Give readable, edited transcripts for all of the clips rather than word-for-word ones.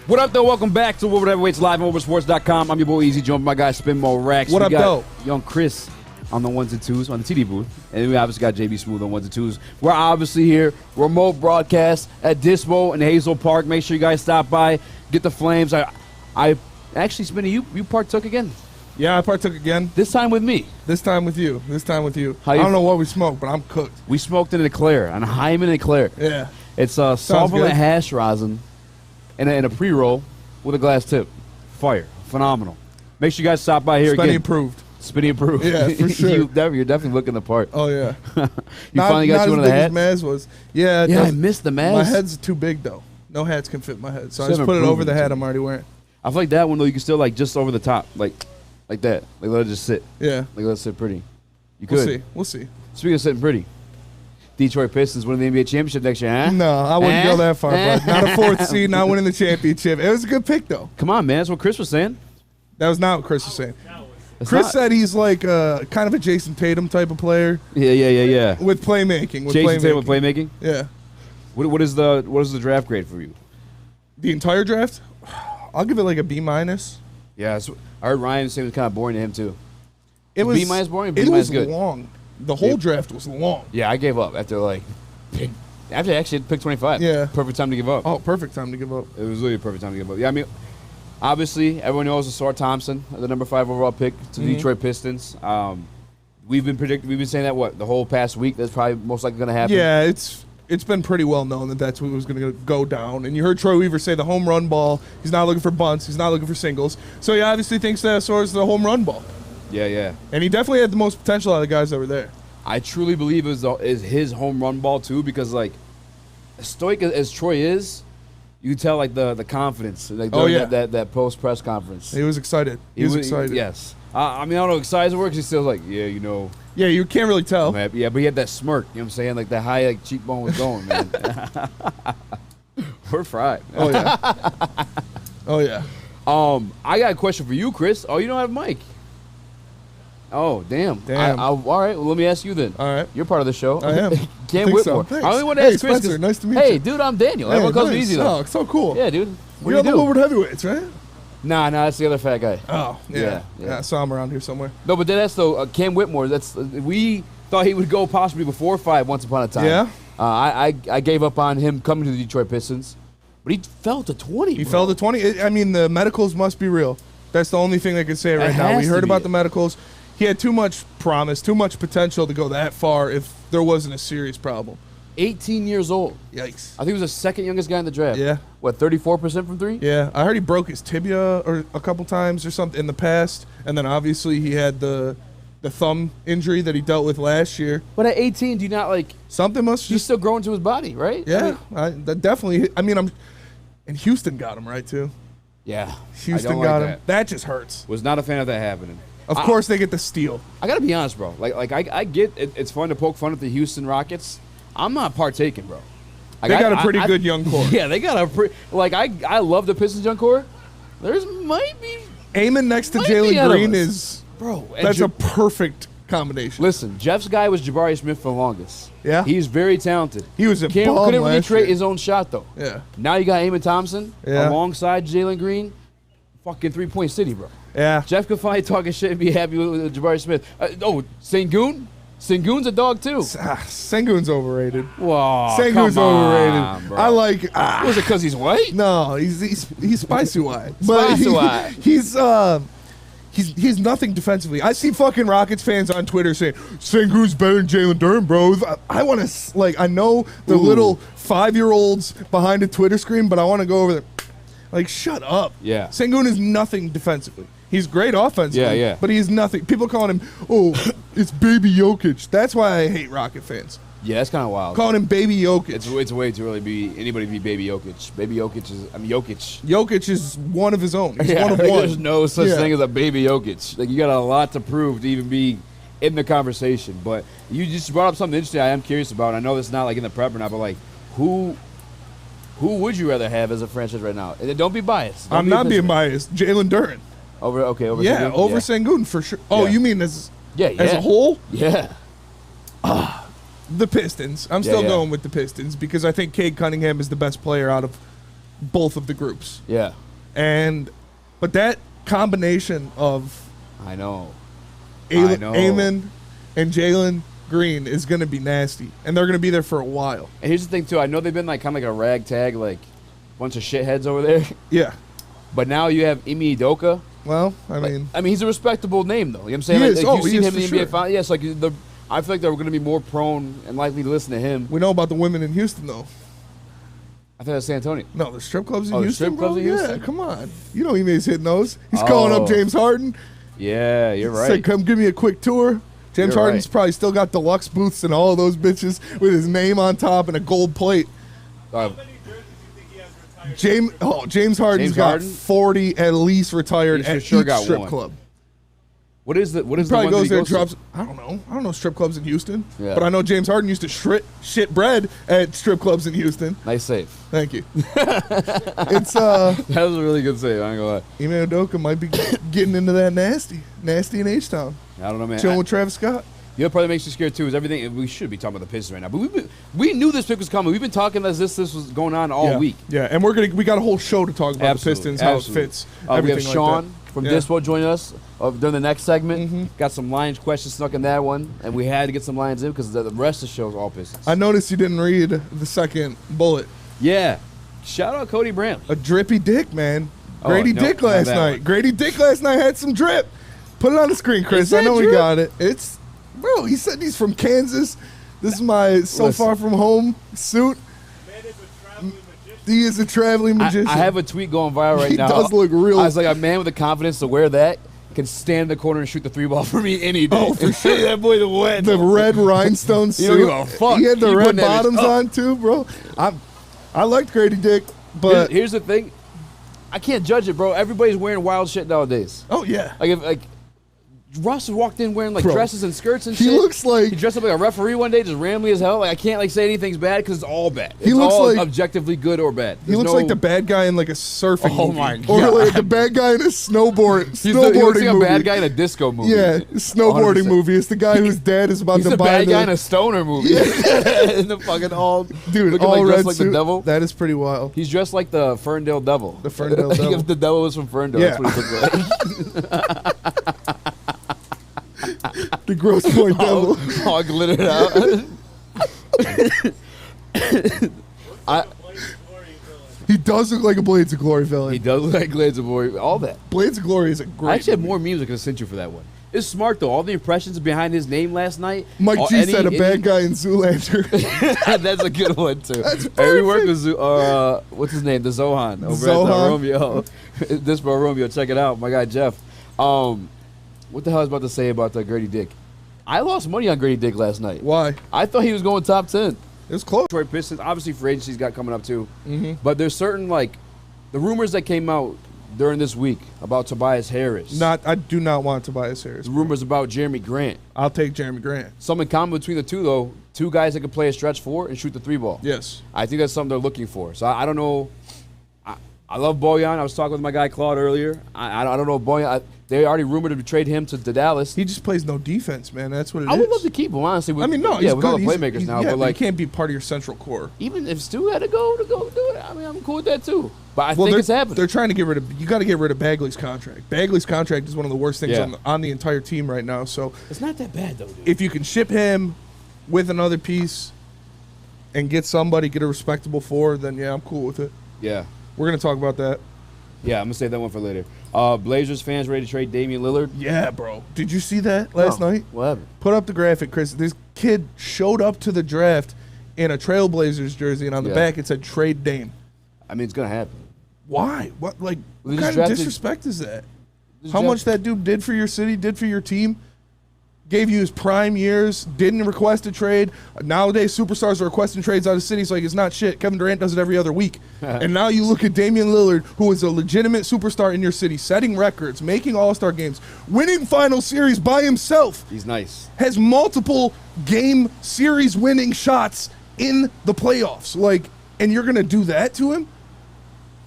What up, though? Welcome back to Woodward Heavyweights live on Woodwardsports.com. I'm your boy Easy, joined by my guy Spin Mo Rex. What up, though? Young Chris on the ones and twos on the TD booth, and we obviously got JB Smooth on ones and twos. We're obviously here, remote broadcast at Dispo in Hazel Park. Make sure you guys stop by, get the flames. I actually, Spinny, you partook again. Yeah, I partook again. This time with me. This time with you. I don't know what we smoked, but I'm cooked. We smoked an Eclair, an Hyman Eclair. Yeah. It's solvent hash rosin and a pre-roll with a glass tip. Fire. Phenomenal. Make sure you guys stop by here Spinny again. approved. Spinny approved. Yeah, for sure. You're definitely looking the part. Oh, yeah. Finally got you one of the hats? Not as big as Maz was. Yeah, I missed the Maz. My head's too big, though. No hats can fit my head. So I just Seven put it over proven the hat too. I'm already wearing. I feel like that one, though, you can still, just over the top. Like that. Let it just sit. Yeah. Let it sit pretty. You could. We'll see. Speaking of sitting pretty, Detroit Pistons winning the NBA championship next year, huh? No, I wouldn't go that far, bud. Not a fourth seed, not winning the championship. It was a good pick, though. Come on, man. That's what Chris was saying. That was not what Chris was saying. Chris said he's like kind of a Jason Tatum type of player. Yeah. With playmaking. Jason Tatum with playmaking? Yeah. What is the draft grade for you? The entire draft? I'll give it like a B-. Yeah, I heard Ryan saying it was kind of boring to him, too. It was B- boring, it was good? long. The whole draft was long. Yeah, I gave up after actually pick 25. Yeah. Perfect time to give up. Oh, perfect time to give up. It was really a perfect time to give up. Yeah, I mean, obviously, everyone knows Asar Thompson, the number 5 overall pick to the Detroit Pistons. We've been saying that, the whole past week, that's probably most likely going to happen. Yeah, it's been pretty well known that that's what was going to go down. And you heard Troy Weaver say the home run ball, he's not looking for bunts, he's not looking for singles. So he obviously thinks that Asar is the home run ball. Yeah. And he definitely had the most potential out of the guys that were there. I truly believe it is his home run ball, too, because, as stoic as Troy is, you can tell, the confidence. During that post-press conference. He was excited. He was excited. Yes. I don't know, excited as it works, he's still Yeah, you can't really tell. Man, yeah, but he had that smirk, you know what I'm saying? That high cheekbone was going, man. We're fried. Oh, yeah. Oh, yeah. I got a question for you, Chris. Oh, you don't have a mic. Oh, damn. All right, well, let me ask you then. All right. You're part of the show. I am. Cam Whitmore. So. I only want to ask Chris. Spencer, nice to meet you. Hey, dude, I'm Daniel. Everyone calls me Easy, though. Oh, so cool. Yeah, dude. You're on the Woodward Heavyweights, right? Nah, that's the other fat guy. Oh, yeah. I saw him around here somewhere. No, but that's, Cam Whitmore. We thought he would go possibly before 5 once upon a time. Yeah? I gave up on him coming to the Detroit Pistons, but he fell to 20, He fell to 20. I mean, the medicals must be real. That's the only thing they can say right now. We heard about the medicals. He had too much promise, too much potential to go that far if there wasn't a serious problem. 18 years old. Yikes. I think he was the second youngest guy in the draft. Yeah. What, 34% from 3? Yeah. I heard he broke his tibia a couple times or something in the past, and then obviously he had the thumb injury that he dealt with last year. But at 18, do you not something must he's still growing to his body, right? Yeah. That definitely. And Houston got him right too. Yeah. Houston got him. That just hurts. Was not a fan of that happening. Of course they get the steal. I gotta be honest, bro. I get it, it's fun to poke fun at the Houston Rockets. I'm not partaking, bro. They got a pretty good young core. Yeah, they got a pretty. I love the Pistons young core. Might be Eamon next to Jalen Green is bro. That's a perfect combination. Listen, Jeff's guy was Jabari Smith for the longest. Yeah, he's very talented. He was a Cam bum couldn't really last create year. his own shot though. Yeah. Now you got Eamon Thompson alongside Jalen Green. Fucking 3-point city, bro. Yeah. Jeff could finally talking shit and be happy with Jabari Smith. Sengun? Sengun's a dog, too. Sengun's overrated. Whoa, Sengun's overrated. Bro. I like... Was it because he's white? No, he's spicy white. Spicy white. He's nothing defensively. I see fucking Rockets fans on Twitter saying, Sengun's better than Jalen Duren, bro. I want to... I know the little 5-year-olds behind a Twitter screen, but I want to go over there. Shut up. Yeah. Sengun is nothing defensively. He's great offensively. Yeah. But he's nothing. People calling him, it's Baby Jokic. That's why I hate Rocket fans. Yeah, that's kind of wild. Calling him Baby Jokic. It's way too early to be anybody be Baby Jokic. Baby Jokic is, Jokic. Jokic is one of his own. He's one of one. one. There's no such thing as a Baby Jokic. You got a lot to prove to even be in the conversation. But you just brought up something interesting I am curious about. I know this is not in the prep or not, but who would you rather have as a franchise right now? And don't be biased. I'm not being biased. Jalen Duren. Over Sengun? Over Sengun for sure. Oh, you mean as a whole? Yeah. The Pistons. I'm still going with the Pistons because I think Cade Cunningham is the best player out of both of the groups. Yeah. But that combination of I know. Eamon and Jalen Green is going to be nasty, and they're going to be there for a while. And here's the thing too. I know they've been like kind of like a ragtag, like bunch of shitheads over there. Yeah. But now you have Imi Udoka. Well, I mean, he's a respectable name though. You know what I'm saying? He Like, is. you've seen He him in is the for NBA Finals. Yes, like I feel like they're going to be more prone and likely to listen to him. we know about the women in Houston, though. I thought that's San Antonio. No, the strip clubs in Oh, the Houston, strip clubs bro? in Houston? Yeah, come on. You know Ime's hitting those. He's calling up James Harden. Yeah, you're right. Said, come give me a quick tour. James You're Harden's right. probably still got deluxe booths and all of those bitches with his name on top and a gold plate. Uh, How many jerseys do you think he has retired? James Harden's James got Harden? 40 at least retired He at sure each got strip one. club. what is the Probably one that goes he there, goes to? drops. I don't know strip clubs in Houston. Yeah. But I know James Harden used to shit bread at strip clubs in Houston. Nice save. Thank you. It's That was a really good save. I ain't gonna lie. Ime Udoka might be getting into that nasty in H-Town. I don't know, man. Chilling with Travis Scott. The other part that makes me scared too is everything. We should be talking about the Pistons right now, but we knew this pick was coming. We've been talking as this was going on all week. Yeah, and we got a whole show to talk about Absolutely, the Pistons, how absolutely. it fits. We have everything Sean like that. from Yeah. Dispo joining us during the next segment. Got some Lions questions snuck in that one, and we had to get some Lions in because the rest of the show is all Pistons. I noticed you didn't read the second bullet. Yeah. Shout out Cody Brantley. A drippy dick, man. Grady no, Dick not last that night. one. Grady Dick last night had some drip. Put it on the screen, Chris. Is I that know we drip? got it. It's, bro, he said he's from Kansas. This is my so Listen. far from home suit. Man is a traveling magician. He is a traveling magician. I have a tweet going viral right He now. does look real- I was like, a man with the confidence to wear that can stand in the corner and shoot the 3-ball for me any day. Oh, for sure. That boy the wet. the red rhinestone You suit. don't give a fuck. He had the Keep red putting that bitch bottoms up. on too, bro. I liked Grady Dick, but Here's the thing. I can't judge it, bro. Everybody's wearing wild shit nowadays. oh yeah, Like Russ walked in wearing like Bro, dresses and skirts and he shit. looks like- he dressed up like a referee one day, just rambly as hell. Like I can't like say anything's bad because it's all bad. It's looks all like- objectively good or bad. he looks like the bad guy in like a surfing Oh movie. my Or God. like the bad guy in a snowboarding he looks like a movie. bad guy in a disco movie. Yeah, snowboarding 100%. movie. It's the guy whose dad is about He's to the buy bad the guy in a stoner movie. in the fucking all dude, looking all like red dressed like suit. the devil. That is pretty wild. He's dressed like the Ferndale Devil. The Ferndale Like Devil. if the devil was from Ferndale, Yeah. that's what he looked like. The Gross Point Devil. all glittered out. Blaze of Glory villain. He does look like a Blades of Glory villain. He does look like Glades of Boy. All that. Blades of Glory is a great. I actually have movie. more memes I could have sent you for that one. It's smart though. All the impressions behind his name last night. Mike all- G any- said a any- bad guy in Zoolander. That's a good one too. That's Hey, we work perfect. with what's his name? The Zohan over at Zohan. Romeo. Dispo Romeo. Check it out. My guy Jeff. What the hell I was about to say about Grady Dick? I lost money on Grady Dick last night. Why? I thought he was going top 10. It was close. Detroit Pistons, obviously free agency's got coming up too. But there's certain like the rumors that came out during this week about Tobias Harris. I do not want Tobias Harris. The rumors about Jeremy Grant. I'll take Jeremy Grant. Something in common between the two though. Two guys that can play a stretch 4 and shoot the 3-ball. Yes. I think that's something they're looking for. So I don't know. I love Bojan. I was talking with my guy Claude earlier. I don't know Bojan. They already rumored to trade him to Dallas. He just plays no defense, man. That's what it is. I would love to keep him, honestly. With, I mean, no, yeah, he's with good. all the He's- playmakers he's- now, yeah, but like he can't be part of your central core. even if Stu had to go do it, I mean, I'm cool with that too. But I Well, think they're, it's happening. they're trying to get rid of. You got to get rid of Bagley's contract. Bagley's contract is one of the worst things Yeah. on the entire team right now. So It's not that bad though, dude. if you can ship him with another piece and get a respectable 4, then yeah, I'm cool with it. Yeah. We're gonna talk about that. Yeah, I'm gonna save that one for later. Blazers fans ready to trade Damian Lillard Yeah, bro. Did you see that last No. night? What happened? Put up the graphic, Chris. This kid showed up to the draft in a Trailblazers jersey, and on the Yeah. back it said "Trade Dame." I mean, it's gonna happen. Why? What? Like, Well, what they just kind of drafted- disrespect is that? Just How draft- much that dude did for your city, did for your team, gave you his prime years, didn't request a trade. Nowadays, superstars are requesting trades out of cities like it's not shit. Kevin Durant does it every other week. And now you look at Damian Lillard, who is a legitimate superstar in your city, setting records, making all-star games, winning final series by himself, He's nice. has multiple game series winning shots in the playoffs. Like, and you're going to do that to him?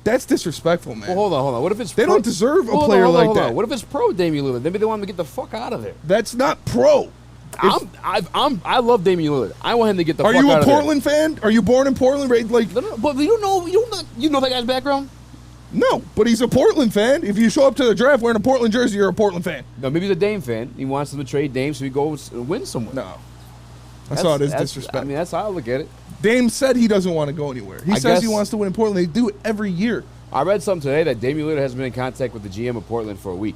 That's disrespectful, man. Well, hold on. What if it's They pro- don't deserve a Hold on, player hold on, like hold on. that. What if it's pro Damian Lillard? Maybe they want him to get the fuck out of there. That's not pro. I love Damian Lillard. I want him to get the Are fuck you out a of there. Portland fan? Are you born in Portland? Right? Like, No, but you know that guy's background? no, but he's a Portland fan. If you show up to the draft wearing a Portland jersey, you're a Portland fan. No, maybe he's a Dame fan. He wants them to trade Dame so he goes and win somewhere. No. That's all it is, disrespect. I mean, that's how I look at it. Dame said he doesn't want to go anywhere. He says he guess- wants to win in Portland. They do it every year. I read something today that Damian Lillard has been in contact with the GM of Portland for a week.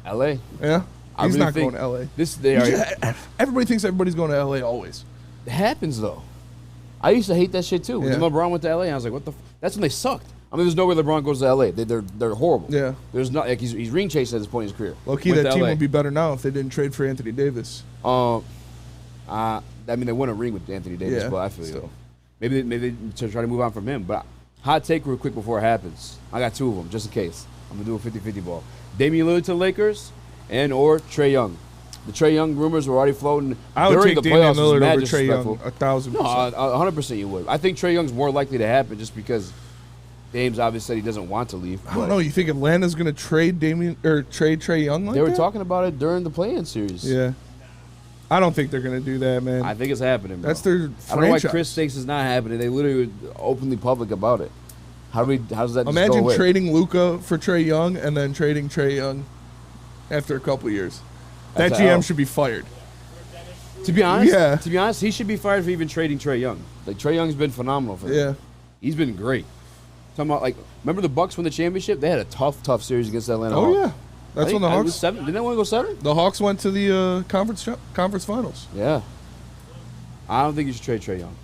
L.A. Yeah? I He's really not think going to L.A. Everybody thinks everybody's going to L.A. always. It happens, though. I used to hate that shit, too. Yeah. When LeBron went to L.A., I was like, what the that's when they sucked. I mean, there's no way LeBron goes to L.A. They're horrible. Yeah. There's not, like, he's ring chasing at this point in his career. Low-key, Went that to team LA. would be better now if they didn't trade for Anthony Davis. I mean, they won a ring with Anthony Davis, Yeah, but I feel still. you. Maybe they try to move on from him. But hot take real quick before it happens. I got two of them, just in case. I'm going to do a 50-50 ball. Damian Lillard to the Lakers and or Trae Young. The Trae Young rumors were already floating I would during take the Damian playoffs. It was Lillard mad over Trae Young disrespectful. 1,000%. No, 100% you would. I think Trae Young's more likely to happen just because Dame's obviously said he doesn't want to leave. I don't know. You think Atlanta's going to trade Trae Young like They were that? talking about it during the play-in series. Yeah. I don't think they're going to do that, man. I think it's happening, bro. That's their I don't know why franchise. Chris thinks it's not happening. They literally were openly public about it. How does that just go Imagine away? trading Luka for Trae Young and then trading Trae Young after a couple years. That That's a GM L. should be fired. To be honest, Yeah. he should be fired for even trading Trae Young. Like Trae Young's been phenomenal for them. Yeah. He's been great. Talking about like, remember the Bucks won the championship? They had a tough series against the Atlanta Oh, Hawks. yeah. That's when the I was Hawks. seven. Didn't they want to go 7? The Hawks went to the conference finals. Yeah. I don't think you should trade Trae Young.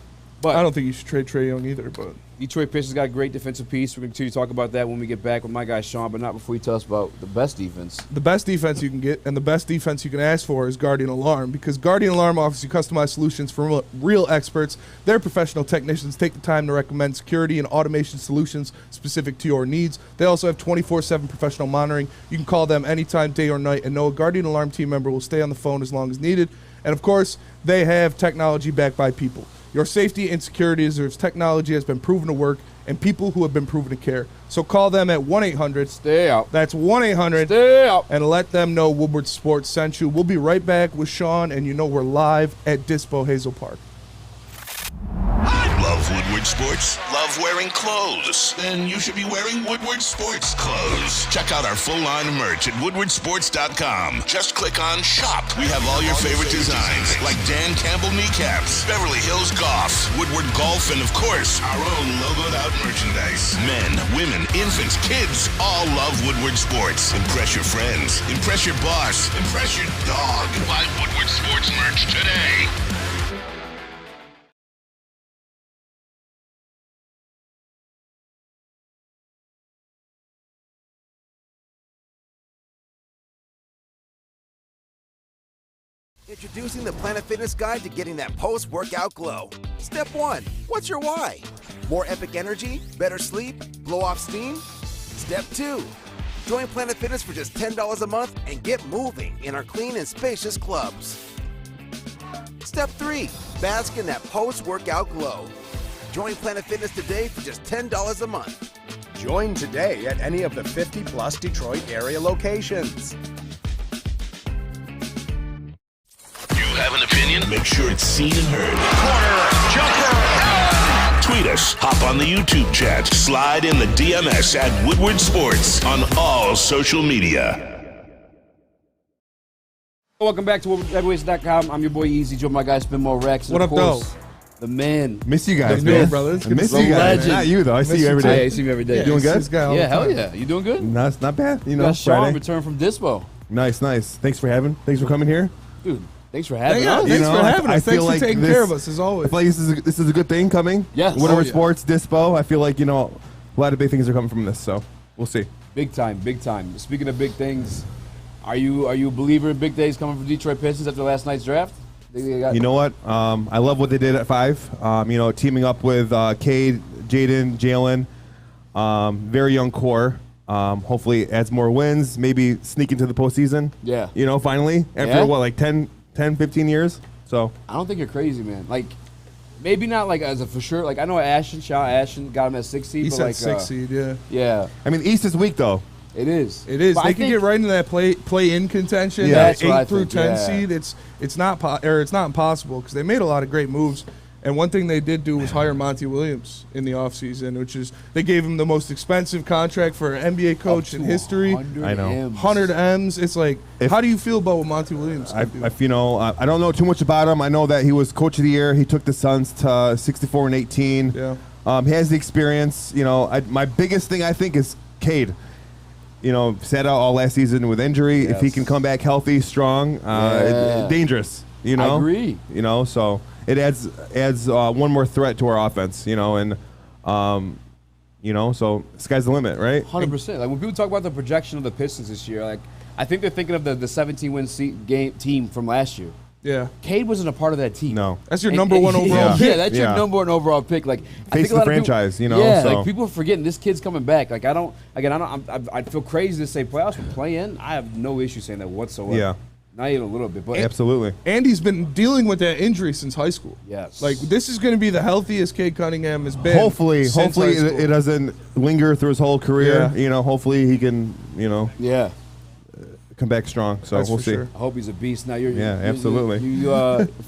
But I don't think you should trade Trae Young either, but Detroit Pistons got a great defensive piece. We're going to continue to talk about that when we get back with my guy Sean, but not before you tell us about the best defense. the best defense you can get and the best defense you can ask for is Guardian Alarm, because Guardian Alarm offers you customized solutions from real experts. Their professional technicians take the time to recommend security and automation solutions specific to your needs. They also have 24/7 professional monitoring. You can call them anytime, day or night, and know a Guardian Alarm team member will stay on the phone as long as needed. And of course, they have technology backed by people. Your safety and security deserves technology has been proven to work and people who have been proven to care. So call them at 1-800. Stay out. That's 1-800. Stay out. And let them know Woodward Sports sent you. We'll be right back with Sean, and you know we're live at Dispo Hazel Park. Love Woodward Sports? Love wearing clothes? Then you should be wearing Woodward Sports clothes. Check out our full line of merch at woodwardsports.com. Just click on shop. We have all your favorite designs, like Dan Campbell kneecaps, Beverly Hills Golf, Woodward Golf, and of course, our own logoed out merchandise. Men, women, infants, kids all love Woodward Sports. Impress your friends. Impress your boss. Impress your dog. Buy Woodward Sports merch today. Introducing the Planet Fitness Guide to getting that post-workout glow. Step 1. What's your why? More epic energy? Better sleep? Blow off steam? Step 2. Join Planet Fitness for just $10 a month and get moving in our clean and spacious clubs. Step 3. Bask in that post-workout glow. Join Planet Fitness today for just $10 a month. Join today at any of the 50-plus Detroit area locations. Have an opinion? Make sure it's seen and heard. Corner, jumper. Tweet us, hop on the YouTube chat, slide in the DMS at Woodward Sports on all social media. Welcome back to heavyweights.com. I'm your boy Easy Joe, my guy Spin More Rex. And What of up, course, the man. Miss you guys, Let's do it, man. brother. Let's I get miss this you guys. legend. Not you though. I see you every Hey, day. I see him every day. You doing good? This guy all Yeah, the hell time. yeah. You doing good? No, it's not bad. You You know, got Sean Friday. return from Dispo. Nice. Thanks for coming here. Dude, thanks for having Yeah, us. thanks know, for having I us. Thanks feel for like taking this- care of us, as I always. feel like this is a good thing coming. Yes. Whatever Oh, yeah. Sports, Dispo. I feel like, you know, a lot of big things are coming from this, so we'll see. Big time, big time. Speaking of big things, are you a believer in big days coming from Detroit Pistons after last night's draft? They got- You know what? I love what they did at 5. You know, teaming up with Cade, Jaden, Jalen. Very young core. Hopefully adds more wins. Maybe sneak into the postseason. Yeah. You know, finally. After, Yeah. what, like 10, 15 years? So, I don't think you're crazy, man. Like, maybe not like as a for sure. Like, I know Ashton got him at 6 seed. He but said like, 6 seed, yeah. Yeah. I mean, the East is weak, though. It is. It is. But They I can think- get right into that play in contention. Yeah. That That's what I 8 through think, 10 yeah. seed. It's not impossible because they made a lot of great moves. And one thing they did do was hire Monty Williams in the offseason, which is they gave him the most expensive contract for an NBA coach in history. 100 I know. M's. 100 M's. It's like, If- how do you feel about what Monty Williams I, can do? you know, I don't know too much about him. I know that he was coach of the year. He took the Suns to 64-18. Yeah. He has the experience. You know, my biggest thing I think is Cade. You know, sat out all last season with injury. If he Yes. can come back healthy, strong, Yeah. dangerous. You know, I agree. You know, so it adds one more threat to our offense. You know, and you know, so sky's the limit, right? 100%. Like when people talk about the projection of the Pistons this year, like I think they're thinking of the 17-win game team from last year. Yeah. Cade wasn't a part of that team. No. That's your number one overall yeah, pick. that's your Yeah. number one overall pick. Like I Face think a of lot the of people- franchise, you know, Yeah, so. like people are forgetting this kid's coming back. Like I feel crazy to say playoffs, but play in. I have no issue saying that whatsoever. Yeah. Not even a little bit, but Absolutely. Andy's been dealing with that injury since high school. Yes. Like this is going to be the healthiest Cade Cunningham has been. Hopefully since high it school. doesn't linger through his whole career. Yeah. You know, hopefully he can, you know, yeah. come back strong. So That's we'll for see. sure. I hope he's a beast. Now you're absolutely. you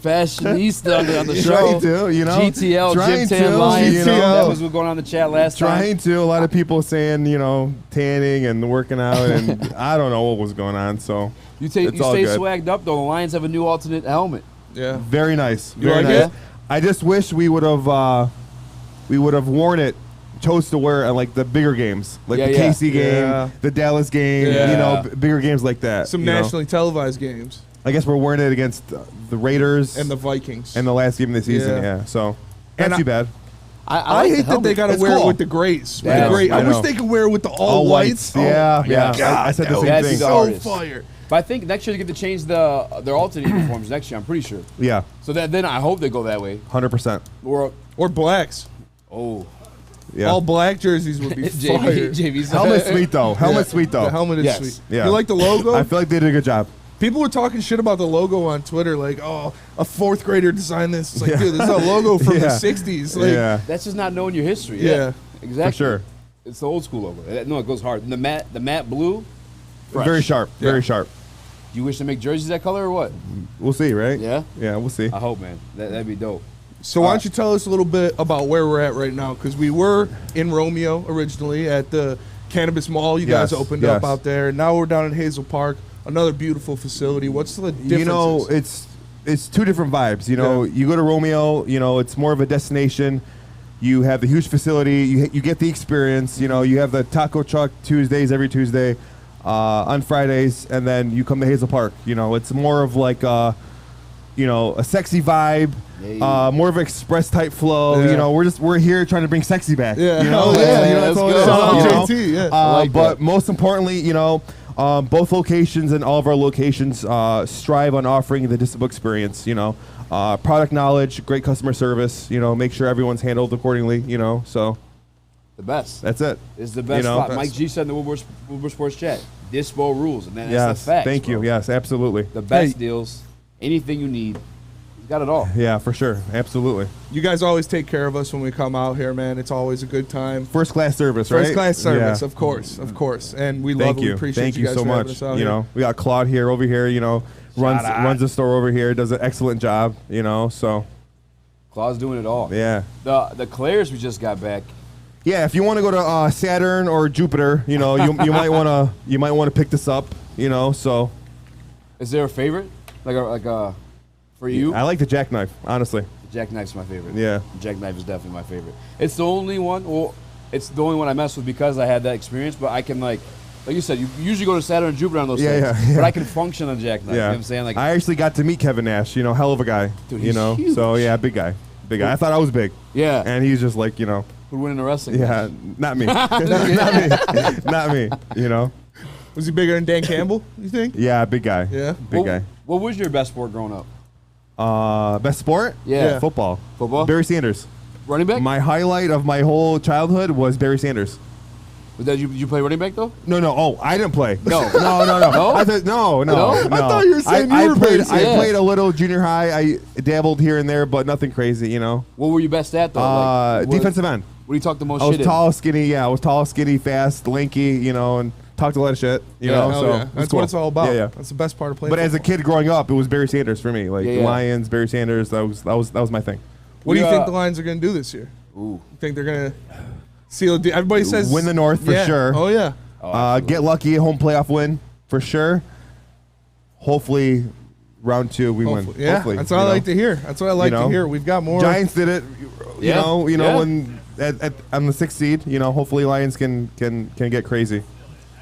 fashionista on the show. Trying to, you know, GTL, trying Gym Tan to, Lions. you know. That was what going on in the chat last Trying time. to. A lot of people saying, you know, tanning and working out, and I don't know what was going on. So You it's stay all good. swagged up though. The Lions have a new alternate helmet. Yeah. Very nice. You Very like nice. it? I just wish we would have worn it. Chose to wear it at like the bigger games, like Yeah, the yeah. KC game, Yeah. the Dallas game. Yeah. You know, bigger games like that. Some you know. nationally televised games I guess we're wearing it against the Raiders and the Vikings. and the last game of the season. Yeah. Yeah, so And not too bad. I I like the hate that they helmet. got to It's wear cool. it with the grays. With Yeah, the gray. I I wish know. they could wear it with the all All whites. whites. Yeah, my yeah. God, I said the that same would be thing. the So artist. fire. But I think next year they get to change their alternate uniforms next year. I'm pretty sure. Yeah, So then I hope they go that way. 100%. Or blacks. Oh, Yeah. All black jerseys would be fire. JV's Helmet sweet though. Helmet sweet though. The helmet is Yes. sweet. Yeah. You like the logo? I feel like they did a good job. People were talking shit about the logo on Twitter, like, "Oh, a fourth grader designed this." It's like, dude, this is a logo from the Yeah. '60s. Like, Yeah, that's just not knowing your history. Yeah. exactly. for sure. It's the old school logo. No, it goes hard. And the matte blue. Fresh. Very sharp. Yeah. Very sharp. Do you wish to make jerseys that color or what? We'll see, right? Yeah? Yeah, we'll see. I hope, man. That'd be dope. So why don't you tell us a little bit about where we're at right now? Because we were in Romeo originally at the Cannabis Mall. You guys Yes, opened up yes. out there. Now we're down in Hazel Park, another beautiful facility. What's the difference? You know, it's two different vibes. You know, Yeah. you go to Romeo, you know, it's more of a destination. You have the huge facility. You get the experience. You know, you have the taco truck Tuesdays, every Tuesday, on Fridays, and then you come to Hazel Park. You know, it's more of like a sexy vibe, more of an express type flow. Yeah. You know, we're here trying to bring sexy back. Yeah. You know, Oh, yeah, you know, let's that's all go. it is, Shout out you know? JT, yeah. I like but that. most importantly, you know, both locations and all of our locations strive on offering the DISPO experience. You know, product knowledge, great customer service. You know, make sure everyone's handled accordingly. You know, so The best. that's it. It's the best You know, spot. Mike G said in the Woodward Sports chat, DISPO rules. And that's Yes, the fact. thank you. Yes, absolutely. The best Hey. deals. Anything you need. He's got it all. Yeah, for sure, absolutely. You guys always take care of us when we come out here, man. It's always a good time. First class service, right? First class service, Yeah. of course. And we love Thank it. you. We appreciate Thank you guys so for having much. us out You here. know, we got Claude here over here. You know, runs the store over here. Does an excellent job. You know, so Claw's doing it all. yeah. The Claire's we just got back. Yeah, if you want to go to Saturn or Jupiter, you know, you might want to pick this up. You know, so Is there a favorite? Like a for you? I like the jackknife, honestly. Jackknife's my favorite. Yeah. Jackknife is definitely my favorite. It's the only one. Well, it's the only one I mess with because I had that experience. But I can like you said, you usually go to Saturn and Jupiter on those things. Yeah. But I can function on Jackknife. You know Yeah, what I'm saying? Like I actually got to meet Kevin Nash. You know, hell of a guy. Dude, you he's know, huge. so yeah, big guy. I thought I was big. Yeah. And he's just like, you know, who'd win in the wrestling? yeah, match? not me, not me. You know, Was he bigger than Dan Campbell, you think? yeah, big guy. Yeah. big guy. What was your best sport growing up? Best sport? Yeah. Football. Football? Barry Sanders. Running back? My highlight of my whole childhood was Barry Sanders. Was that you play running back though? No. Oh, I didn't play. No. no. No? I thought, no. No? I thought you were saying I you were played. Barry Sanders. I played a little junior high. I dabbled here and there, but nothing crazy. You know. What were you best at though? Like, what Defensive end. do you talk the most I was shit tall, skinny. Yeah, I was tall, skinny, fast, lanky. You know, and talked a lot of shit. You Yeah, know, hell so yeah. it's That's cool. what it's all about. Yeah, yeah. That's the best part of playing. But as a football. kid growing up, it was Barry Sanders for me. Like Yeah, the yeah. Lions, Barry Sanders. That was my thing. What do you We, think the Lions are going to do this year? Ooh. You think they're going to seal a deal? Everybody says Win the North for yeah. sure. Oh yeah. Get lucky, home playoff win for sure. Hopefully, round 2 we win. Yeah, Hopefully, that's what I like to hear. That's what I like to hear. We've got more. Giants did it. You Yeah. know, Yeah. when on the 6th seed. You know, hopefully Lions can get crazy.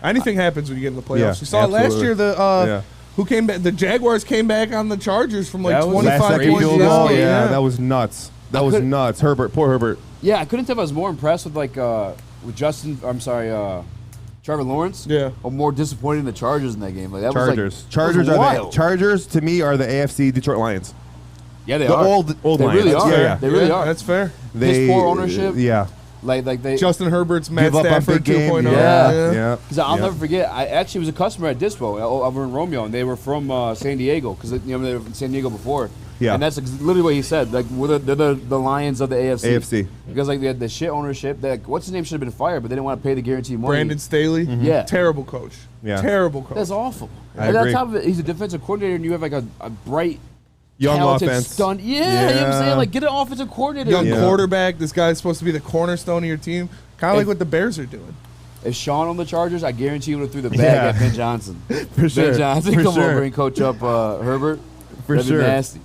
Anything happens when you get in the playoffs. Yeah, You saw it last absolutely. year. Yeah. Who came back? The Jaguars came back on the Chargers from like That was 25 Last second points field down. goal. Yeah, that was nuts. That was couldn't- nuts. Poor Herbert. Yeah, I couldn't tell if I was more impressed with Trevor Lawrence. Yeah. Or more disappointed in the Chargers in that game. Like that Chargers. was like, Chargers that was are the wild. Chargers to me are the AFC Detroit Lions. Yeah, they The are. old they Lions. really are. Yeah, yeah. They really are. That's fair. Piss poor ownership. Yeah. Like they. Justin Herbert's Matt Give up on Stafford big game. 2.0. Yeah. Because I'll never forget, I actually was a customer at Dispo over in Romeo, and they were from San Diego because they were in San Diego before. Yeah. And that's literally what he said. Like they're the Lions of the AFC. AFC. Because like they had the shit ownership. Like, what's his name should have been fired, but they didn't want to pay the guaranteed money. Brandon Staley. Yeah. Terrible coach. Yeah. Terrible coach. That's awful. I and on agree. top of it, he's a defensive coordinator, and you have like a bright, Young talented, offense. stunned. Yeah, you know what I'm saying? Like get an offensive coordinator. Young Yeah. quarterback. This guy's supposed to be the cornerstone of your team. Kind of like what the Bears are doing. If Sean on the Chargers, I guarantee you would have threw the bag Yeah. at Ben Johnson. For sure. Ben Johnson For come sure. over and coach up Herbert. For That'd sure. be nasty.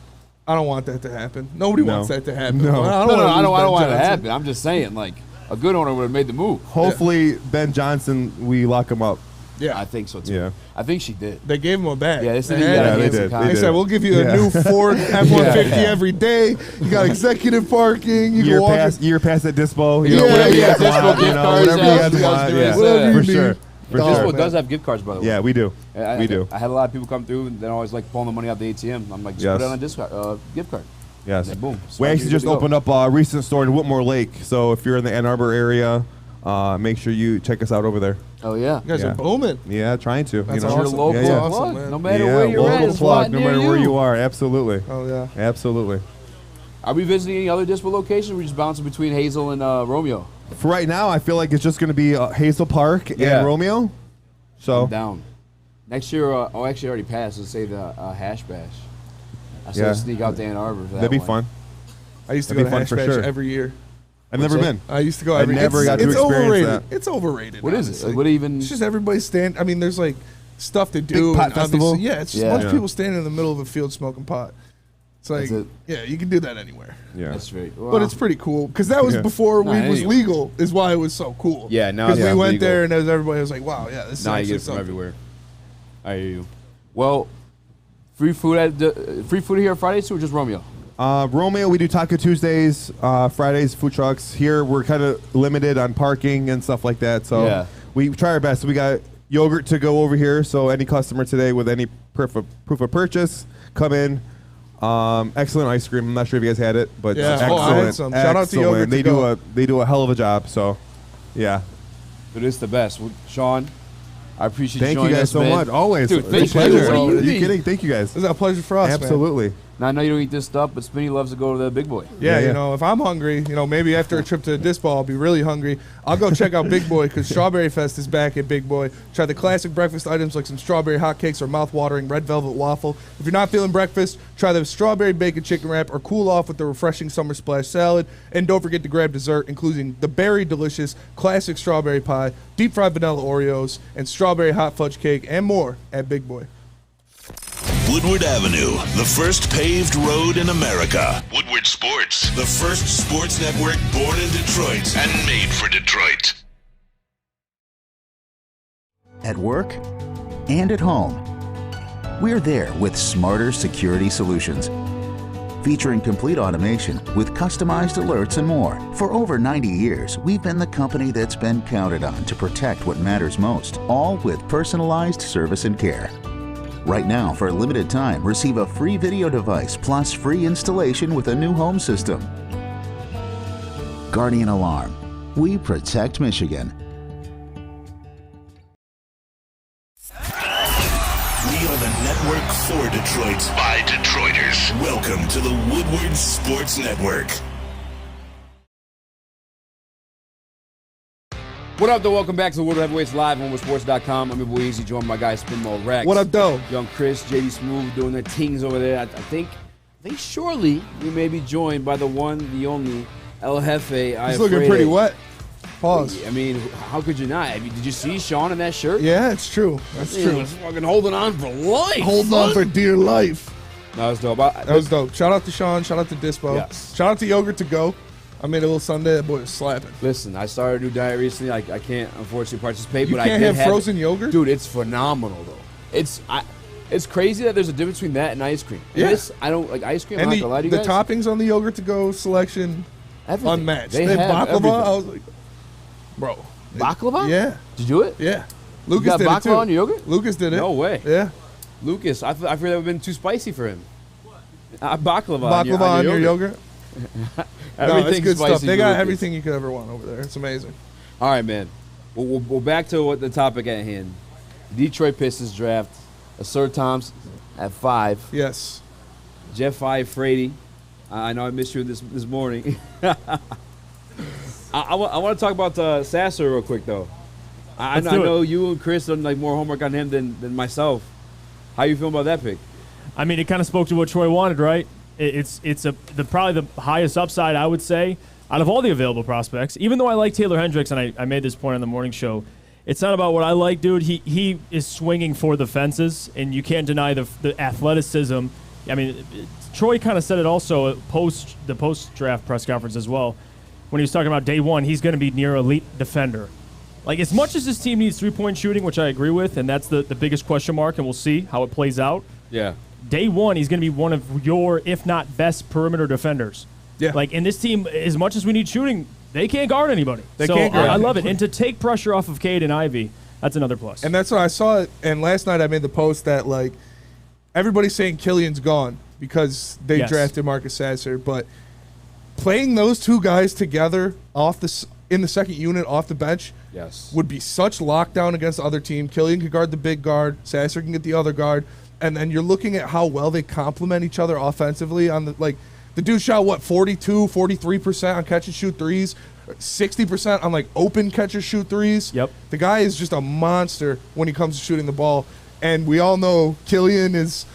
I don't want that to happen. Nobody No. wants that to happen. No. I No, wanna I don't lose Ben want it to Johnson. happen. I'm just saying, like, a good owner would have made the move. Hopefully Ben Johnson, we lock him up. Yeah. I think so too. Yeah. I think she did. They gave him a bag. Yeah, they said They he had got it. a they Nancy did. contract. They They said, did. we'll give you a Yeah. new Ford F-150 every day. You got executive parking. You Year can walk pass at Dispo. You Yeah, know, whatever you yeah, guys Dispo want. gift You know, cards, whatever yeah, you guys you guys want. do Yeah. it. Whatever For you sure. need. For Oh, Dispo sure. man. does have gift cards, by the way. Yeah, we do. We do. I had a lot of people come through and they're always like pulling the money out the ATM. I'm like, just Yes. put it on a gift card. Yes. And boom. We actually just Good to go. opened up a recent store in Whitmore Lake. So if you're in the Ann Arbor area, make sure you check us out over there. Oh yeah. You guys Yeah. are booming. Yeah, trying to. That's you know. Your awesome. local Yeah, yeah. plug, Awesome, man. no matter Yeah, where you're at, local it's plug, right no near matter where you are. Absolutely. Oh, yeah. Absolutely. Are we visiting any other Dispo locations? Or are we just bouncing between Hazel and Romeo? For right now, I feel like it's just going to be Hazel Park Yeah. and Romeo. So I'm down. Next year, actually already passed. Let's say the Hash Bash. I said Yeah. sneak out to Ann Arbor for that that'd be one. fun. I used to That'd go to be Hash fun for Bash sure. every year. I've never What's been. I used to go I every never it's, got to it's experience overrated. that. It's overrated. What is it? honestly. Like, what even? It's just everybody stand. I mean, there's like stuff to do. pot and festival? obviously- Yeah, it's just Yeah. a bunch Yeah. of people standing in the middle of a field smoking pot. It's like, That's it. yeah, you can do that anywhere. Yeah. That's right. But it's pretty cool because that was Yeah. before Nah, weed was anyway. legal. Is why it was so cool. Yeah, now because it's we went legal. there and everybody was like, "Wow, yeah, this is Now you actually get it from something." everywhere. I hear you. Well, free food here Fridays too, or just Romeo? Romeo, we do Taco Tuesdays, Fridays, food trucks. Here, we're kind of limited on parking and stuff like that. So Yeah. we try our best. We got yogurt to go over here. So any customer today with any proof of purchase, come in. Excellent ice cream. I'm not sure if you guys had it, but Yeah. excellent. Oh, I had some. Shout out to Yogurt They to do Go. they do a hell of a job. So, yeah. It is the best. Well, Sean, I appreciate Thank you you joining guys us, so man. much. Always. Dude, It's a thank you. pleasure. What do you Are you mean? kidding? Thank you guys. This is a pleasure for us, man. Absolutely. Now I know you don't eat this stuff, but Spinny loves to go to the Big Boy. Yeah, Yeah. you know, if I'm hungry, you know, maybe after a trip to Dispo, I'll be really hungry. I'll go check out Big Boy because Strawberry Fest is back at Big Boy. Try the classic breakfast items like some strawberry hotcakes or mouth-watering red velvet waffle. If you're not feeling breakfast, try the strawberry bacon chicken wrap or cool off with the refreshing summer splash salad. And don't forget to grab dessert, including the berry delicious classic strawberry pie, deep fried vanilla Oreos, and strawberry hot fudge cake, and more at Big Boy. Woodward Avenue, the first paved road in America. Woodward Sports, the first sports network born in Detroit and made for Detroit. At work and at home, we're there with smarter security solutions. Featuring complete automation with customized alerts and more. For over 90 years, we've been the company that's been counted on to protect what matters most, all with personalized service and care. Right now, for a limited time, receive a free video device plus free installation with a new home system. Guardian Alarm. We protect Michigan. We are the network for Detroit by Detroiters. Welcome to the Woodward Sports Network. What up, though? Welcome back to the World Heavyweights Live on WoodwardSports.com. I'm your boy Easy, joined by my guy Spinmo Rex. What up, though? Young Chris, JD Smooth doing their tings over there. I think shortly we may be joined by the one, the only El Jefe. He's looking pretty wet. Pause. I mean, how could you not? I mean, did you see Sean in that shirt? Yeah, it's true. That's true. He's fucking holding on for life. Holding on for dear life. That was dope. That was dope. Shout out to Sean. Shout out to Dispo. Yes. Shout out to Yogurt to Go. I made a little Sunday. That boy was slapping. Listen, I started a new diet recently. I can't unfortunately participate, You but can't I did have frozen yogurt? Dude, it's phenomenal though. It's crazy that there's a difference between that and ice cream. Yeah. I don't like ice cream. And I'm not gonna lie to you the guys. toppings on the Yogurt to Go selection, Everything. unmatched. They They have baklava. everything. I was like, bro. Baklava? Yeah. Did you do it? Yeah. You Lucas got did baklava it too. on your yogurt? Lucas did it. No way. Yeah. Lucas, I feel that would have been too spicy for him. Baklava. Baklava on your yogurt. No, it's Everything's good spicy stuff. They for got Lucas. everything you could ever want over there. It's amazing. All right, man. Well, back to what the topic at hand. Detroit Pistons draft Sir Thompson at 5. Yes. Jeff 5 Frady. I know I missed you this morning. I want to talk about Sasser real quick, though. I know you and Chris done like more homework on him than myself. How you feeling about that pick? I mean, it kind of spoke to what Troy wanted, right? It's probably the highest upside, I would say, out of all the available prospects. Even though I like Taylor Hendricks, and I made this point on the morning show, it's not about what I like, dude. He is swinging for the fences, and you can't deny the athleticism. I mean, Troy kind of said it also at the post-draft press conference as well. When he was talking about day one, he's going to be near elite defender. Like, as much as this team needs three-point shooting, which I agree with, and that's the biggest question mark, and we'll see how it plays out. Yeah. Day one, he's going to be one of your, if not best, perimeter defenders. Yeah. Like, in this team, as much as we need shooting, they can't guard anybody. They can't guard I love it. anybody. And to take pressure off of Cade and Ivy, that's another plus. And that's what I saw. And last night I made the post that, like, everybody's saying Killian's gone because they Yes. drafted Marcus Sasser. But playing those two guys together in the second unit off the bench Yes. would be such lockdown against the other team. Killian could guard the big guard. Sasser can get the other guard. And then you're looking at how well they complement each other offensively. The dude shot, 43% on catch and shoot threes, 60% on, open catch and shoot threes. Yep. The guy is just a monster when he comes to shooting the ball. And we all know Killian is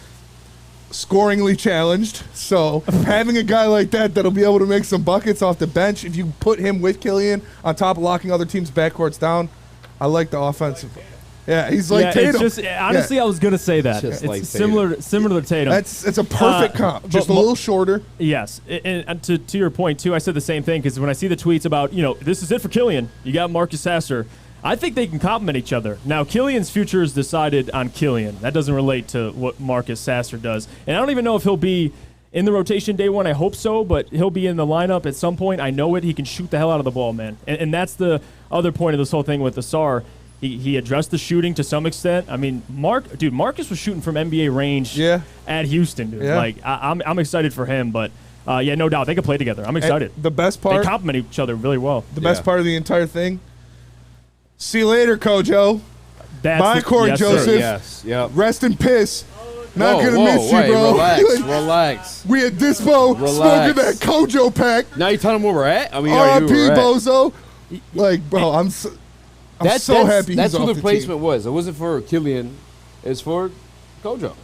scoringly challenged. So having a guy like that'll be able to make some buckets off the bench, if you put him with Killian on top of locking other teams' backcourts down, I like the offensive. Yeah, he's like Tatum. It's just, honestly, I was going to say that. Just It's like similar to Tatum. It's a perfect comp, just a little shorter. Yes, and to your point, too, I said the same thing because when I see the tweets about, this is it for Killian, you got Marcus Sasser, I think they can complement each other. Now, Killian's future is decided on Killian. That doesn't relate to what Marcus Sasser does. And I don't even know if he'll be in the rotation day one. I hope so, but he'll be in the lineup at some point. I know it. He can shoot the hell out of the ball, man. And that's the other point of this whole thing with Asar. He addressed the shooting to some extent. I mean, Marcus was shooting from NBA range at Houston, dude. Yeah. Like, I'm excited for him, but no doubt they can play together. I'm excited. And the best part, they complement each other really well. The best part of the entire thing. See you later, Kojo. Bye, Corey Joseph. Sir, yes. Yep. Rest in piss. Not gonna miss you, wait, bro. Relax. We at Dispo smoking that Kojo pack. Now you telling them where we're at? I mean, R.I.P. Bozo. Bro, I'm so happy that's he's who off the the placement team. was. It wasn't for Killian. It's for Kojo.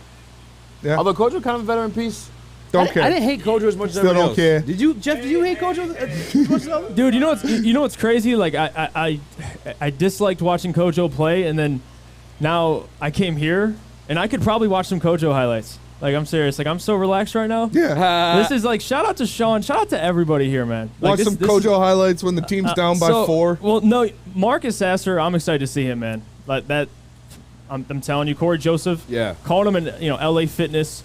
Yeah. Although Kojo kind of a veteran piece. Don't care. I didn't hate Kojo as much as Still everyone don't else. care. Did you, Jeff? Did you hate Kojo as much as others? Dude, you know what's crazy? Like I disliked watching Kojo play, and then now I came here, and I could probably watch some Kojo highlights. Like, I'm serious. Like, I'm so relaxed right now. Yeah. This is like, shout out to Sean. Shout out to everybody here, man. Watch some Kojo highlights when the team's down by 4. Well, no, Marcus Sasser, I'm excited to see him, man. Like that, I'm telling you, Corey Joseph. Yeah. Calling him an LA Fitness,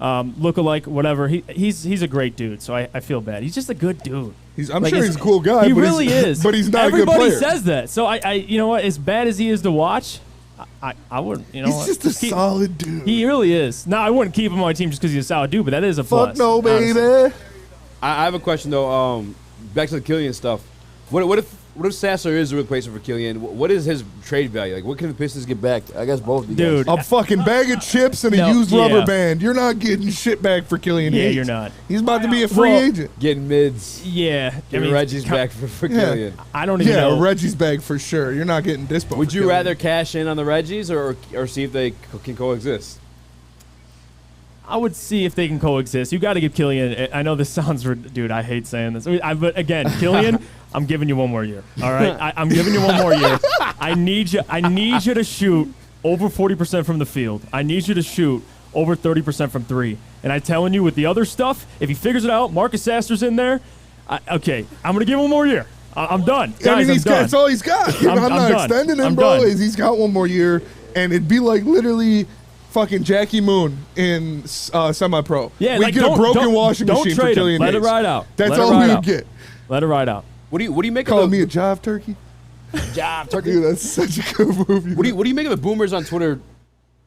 lookalike, whatever. He's a great dude. So I feel bad. He's just a good dude. I'm sure he's a cool guy. He but really is. But he's not Everybody a good player. says that. So I you know what? As bad as he is to watch, I wouldn't. He's just a solid dude. He really is. Now I wouldn't keep him on my team just because he's a solid dude, but that is a plus. Fuck no, baby. I have a question though. Back to the Killian stuff. What if what if Sasser is a replacement for Killian? What is his trade value? Like, what can the Pistons get back? I guess both of you Dude. guys. A fucking bag of chips and a No, used yeah. rubber band. You're not getting shit back for Killian Yeah, Hayes. you're not. He's about to be a free Well, agent. Getting mids. Yeah. Getting Reggie's back for Killian. I don't even Yeah, know. Reggie's bag for sure. You're not getting Dispo. Would for you Killian. rather cash in on the Reggies or see if they can coexist? I would see if they can coexist. You got to give Killian. I know this sounds, dude. I hate saying this, but again, Killian, I'm giving you one more year. All right, I'm giving you one more year. I need you to shoot over 40% from the field. I need you to shoot over 30% from three. And I'm telling you, with the other stuff, if he figures it out, Marcus Sasser's in there. Okay, I'm gonna give him one more year. I'm done, guys. I mean, I'm done. that's all he's got. I'm not done. extending him, I'm bro. done. He's got one more year, and it'd be like literally fucking Jackie Moon in semi-pro. Yeah, we like, get a broken washing don't machine for trade him. Killian Let Hayes. it ride out. That's Let it all ride we would out. get. Let it ride out. What do you make Call of me a jive turkey? job turkey? Dude, that's such a good movie. What do you make of the boomers on Twitter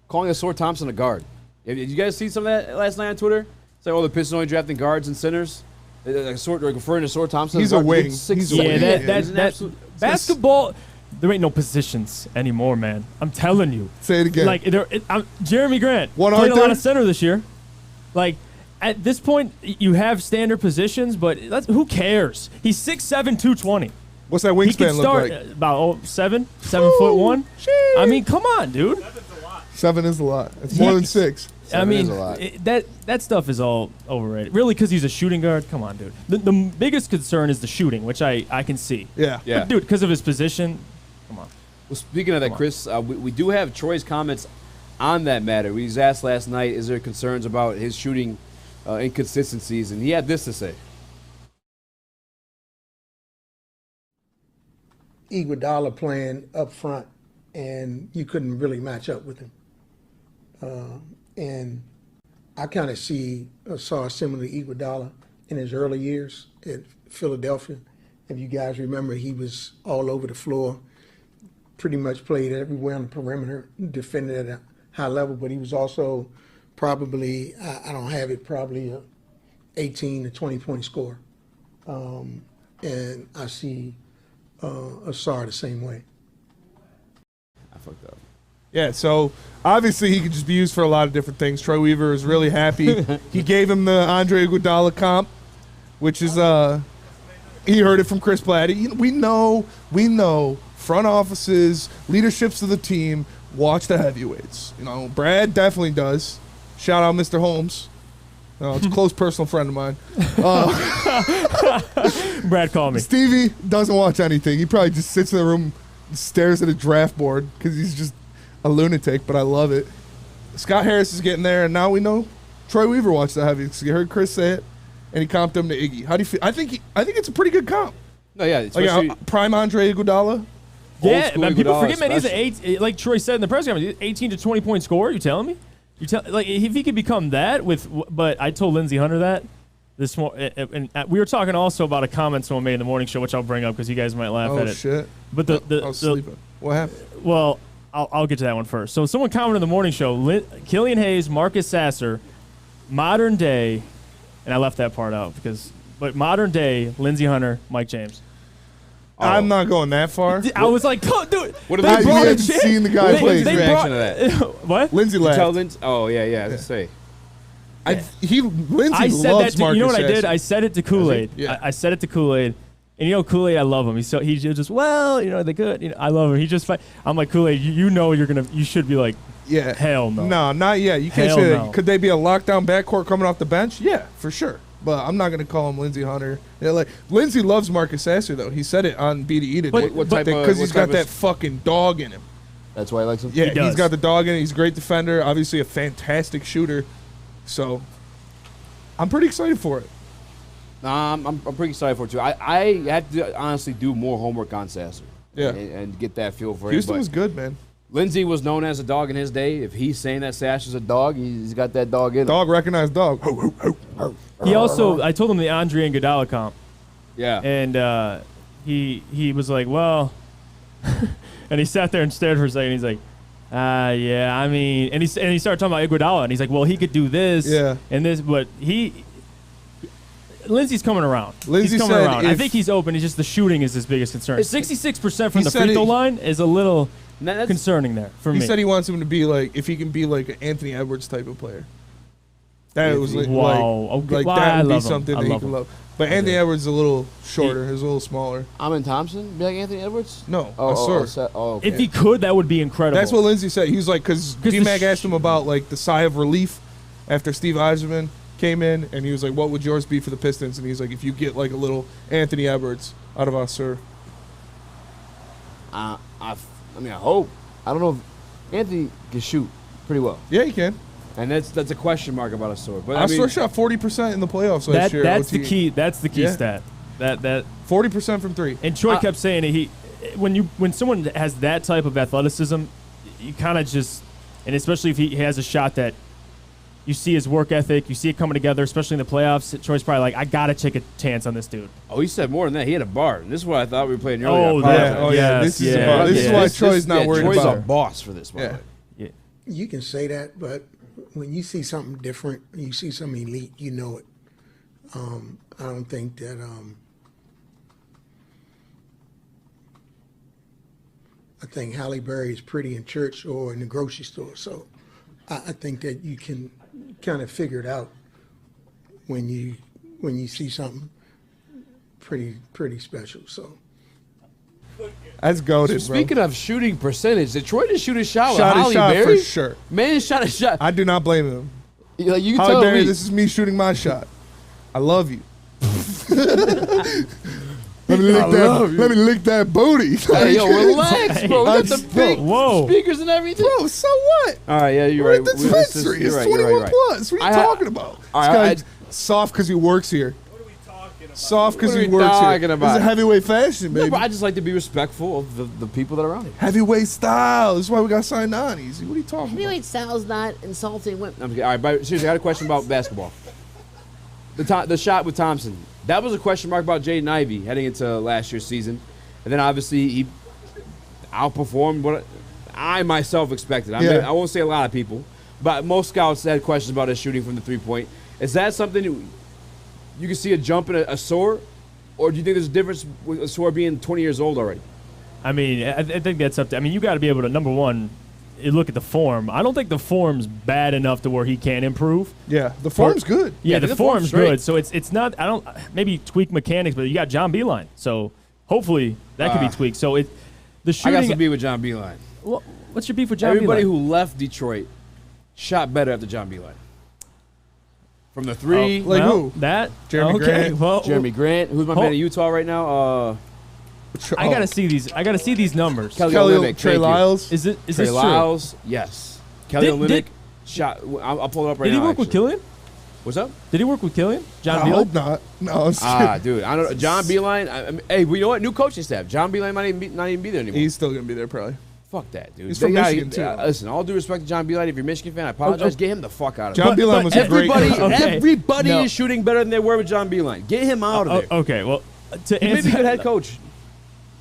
calling Asor Thompson a guard? Did you guys see some of that last night on Twitter? It's like, the Pistons only drafting guards and centers. Like referring to Asor Thompson. He's as a guard. wing. Dude's 6'6". He's a wing. Yeah, Yeah, He's an absolute- basketball. There ain't no positions anymore, man. I'm telling you. Say it again. Like Jeremy Grant One played a Arthur? lot of center this year. Like at this point, you have standard positions, but who cares? He's 6'7", 220. What's that He wingspan can look start like? about 7'1". Sheesh. I mean, come on, dude. 7 is a lot. It's more than 6. I mean, is a lot. that stuff is all overrated. Really, because he's a shooting guard. Come on, dude. The biggest concern is the shooting, which I can see. Yeah. Yeah. But, dude, because of his position, come on. Well, speaking of that, Chris, we do have Troy's comments on that matter. We was asked last night, is there concerns about his shooting inconsistencies? And he had this to say. Iguodala playing up front, and you couldn't really match up with him. And I kind of saw similar to Iguodala in his early years at Philadelphia. If you guys remember, he was all over the floor, pretty much played everywhere on the perimeter, defended at a high level, but he was also probably, I don't have it, probably a 18 to 20 point scorer. And I see Asar the same way. I fucked up. Yeah, so obviously he could just be used for a lot of different things. Troy Weaver is really happy. He gave him the Andre Iguodala comp, which is he heard it from Chris Platty. We know front offices, leaderships of the team watch the heavyweights. Brad definitely does. Shout out Mr. Holmes. It's a close personal friend of mine. Brad, call me. Stevie doesn't watch anything. He probably just sits in the room and stares at a draft board because he's just a lunatic, but I love it. Scott Harris is getting there, and now we know Troy Weaver watched the heavy. You heard Chris say it, and he comped him to Iggy. How do you feel? I think it's a pretty good comp. No, yeah, especially Prime Andre Iguodala. Yeah, school man, people Iguodala forget, man, he's an especially. like Troy said in the press conference, 18 to 20 point scorer. You telling me? If he could become that but I told Lindsey Hunter that this morning, and we were talking also about a comment someone made in the morning show, which I'll bring up because you guys might laugh at Oh it. shit! But I was sleeping. What happened? Well, I'll get to that one first. So someone commented in the morning show, Killian Hayes, Marcus Sasser, modern day, and I left that part out but modern day, Lindsey Hunter, Mike James. I'm not going that far. I was like, dude. What they did we brought a hadn't chick- seen the guy they- play. they Reaction brought- to that. What? Lindsey laughed. Tell Lindsey. Oh yeah. Let's say. Lindsey I said loves that. Marcus You know what I did? Sasser. I said it to Kool-Aid. Yeah. I said it to Kool-Aid. And Kool-Aid, I love him. He's just they could. I love him. He just I'm like, Kool-Aid, you should be like, Yeah. hell no. No, not yet. You can't Hell say no. that. Could they be a lockdown backcourt coming off the bench? Yeah, for sure. But I'm not going to call him Lindsey Hunter. Lindsey loves Marcus Sasser, though. He said it on BDE today. What type of- Because he's what got type of- that fucking dog in him. That's why I like him. Yeah, does. he's got the dog in it. He's a great defender. Obviously a fantastic shooter. So I'm pretty excited for it. I'm pretty excited for it too. I had to honestly do more homework on Sasser. Yeah. And get that feel for Houston him. was good, man. Lindsey was known as a dog in his day. If he's saying that Sasser's a dog, he's got that dog in him. Dog recognized dog. He also, I told him the Andre Iguodala comp. Yeah. And he was like, well, and he sat there and stared for a second. He's like, yeah, I mean, and he started talking about Iguodala, and he's like, well, he could do this Yeah. and this, but Lindsey's coming around. Lindsey he's coming said around. I if- think he's open. It's just the shooting is his biggest concern. 66% from he the said free throw he- line is a little That's- concerning there for He me. said he wants him to be like, if he can be like an Anthony Edwards type of player. That was like, Wow. Okay. like Well, that I would be love him. something I that he love could him. love. But Anthony Edwards is a little shorter. He's a little smaller. Amin Thompson, be like Anthony Edwards? No, Okay. If he could, that would be incredible. That's what Lindsey said. He was like, because 'Cause the D-Mac asked him about like the sigh of relief after Steve Eiserman came in, and he was like, what would yours be for the Pistons? And he's like, if you get like a little Anthony Edwards out of us, sir. I mean, I hope. I don't know if Anthony can shoot pretty well. Yeah, he can. And that's a question mark about Asor. But I mean, Asor shot 40% in the playoffs last year. That's OT. the key. That's the key Yeah. stat. That 40% from three. And Troy kept saying it. When someone has that type of athleticism, you kind of just, and especially if he has a shot that you see his work ethic, you see it coming together, especially in the playoffs. Troy's probably like, I gotta take a chance on this dude. Oh, he said more than that. He had a bar. And this is what I thought we were playing earlier. Oh, I apologize. yeah. Oh, yeah. This is about- this is why Troy's not worried Troy's about a boss for this, by the way. Yeah. You can say that, but when you see something different, you see something elite, you know it. I don't think that. I think Halle Berry is pretty in church or in the grocery store, so I think that you can kind of figure it out when you see something pretty special. So. That's goated, So bro. speaking of shooting percentage, Detroit did shoot a shot Shot with his Halle shot Berry. for sure. Man shot a shot. I do not blame him. Like, you can Halle tell Berry, me. this is me shooting my shot. I love you. Let me lick that booty. Hey, yo, relax, bro. We got the big Whoa. speakers and everything. Bro, so what? All right, yeah, you're We're right. at the We- this is- dispensary. you're It's right, you're 21 right. plus. What are you talking about? All This right, guy's soft because he works here. What are we talking about? Soft because What are he we works here. talking about? This is heavyweight fashion, No, baby. but I just like to be respectful of the people that are around here. Heavyweight style. This is why we got signed on easy. What are you talking about? Heavyweight style's not insulting women. I'm kidding. All right, but seriously, I got a question about basketball. The shot with Thompson. That was a question mark about Jaden Ivey heading into last year's season. And then obviously he outperformed what I myself expected. I won't say a lot of people, but most scouts had questions about his shooting from the three-point. Is that something you can see a jump in a Soar? Or do you think there's a difference with a Soar being 20 years old already? I mean, I think that's up to. I mean, you got to be able to, number one, you look at the form. I don't think the form's bad enough to where he can't improve. Yeah, the form's good. Yeah, I the think the form's form's good. great. So it's not. I don't maybe tweak mechanics, but you got John Beeline. So hopefully that could be tweaked. So the I shooting. got some beef with John Beeline. What's your beef with John Everybody Beeline? who left Detroit shot better after John Beeline. From the three, Like well, who? That Jeremy okay, Grant? Well, Jeremy Grant, who's my man in Utah right now. I gotta see these. I gotta see these numbers. Kelly Kelly, Olynyk, Trey thank you. Lyles. Is Trey this true? Lyles, yes. Kelly Did- Olynyk shot. I'll pull it up right Did now. he work with actually. Killian? What's up? Did he work with Killian? John I Beeline? hope not. No, I'm just kidding. Dude, I don't know. John Beeline. Hey, you know what? New coaching staff. John Beeline might not even be there anymore. He's still gonna be there probably. Fuck that, dude. He's They from gotta Michigan, get- too. Listen, all due respect to John Beeline. If you're a Michigan fan, I apologize. Get him the fuck out of John there. Beeline was a great. Everybody, Okay. everybody No. is shooting better than they were with John Beeline. Get him out of there. Okay, well, to He may be answer a good head coach.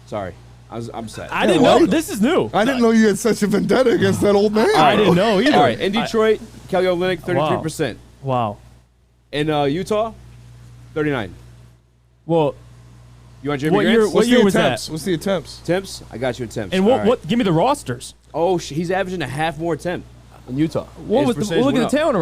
Sorry, I'm sad. I didn't what? know. This is new. I didn't know you had such a vendetta against that old man. I didn't know either. All right, in Detroit, Kelly Olynyk, 33%. Wow. In Utah, 39. Well, You want Jeremy What Grant? year- What's year the was that? attempts? What's the attempts? Temps? I got you attempts. and All what? right. What? Give me the rosters. Oh, he's averaging a half more attempt in Utah. What His was the, percentage look went at the up. talent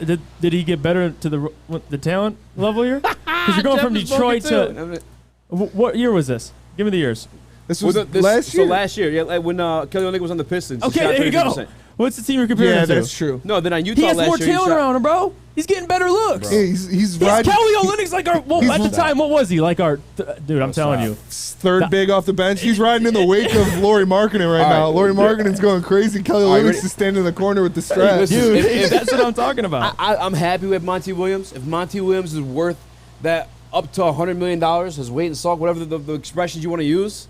around? Did he get better to the talent level here? Because you're going from Jeff is Detroit smoking to too. what year was this? Give me the years. This was Well, last year. So last year, yeah, like when Kelly Olynyk was on the Pistons. he Okay, shot there you go. 33%. What's the team you're comparing Yeah, it to? that's true. No, then on Utah He has last more year, he talent shot- around him, bro. He's getting better looks. Yeah, he's He's riding Kelly Olynyk's like our. Well, He's- at the time, what was he like? Our dude, I'm telling you. third big off the bench. He's riding in the wake of Laurie Markkinen right All now. right. Laurie Markkinen's going crazy. Kelly All right, Olynyk's ready? is standing in the corner with the strap. Listen, Dude, if- that's what I'm talking about. I'm happy with Monty Williams. If Monty Williams is worth that up to $100 million, his weight and salt, whatever the expressions you want to use,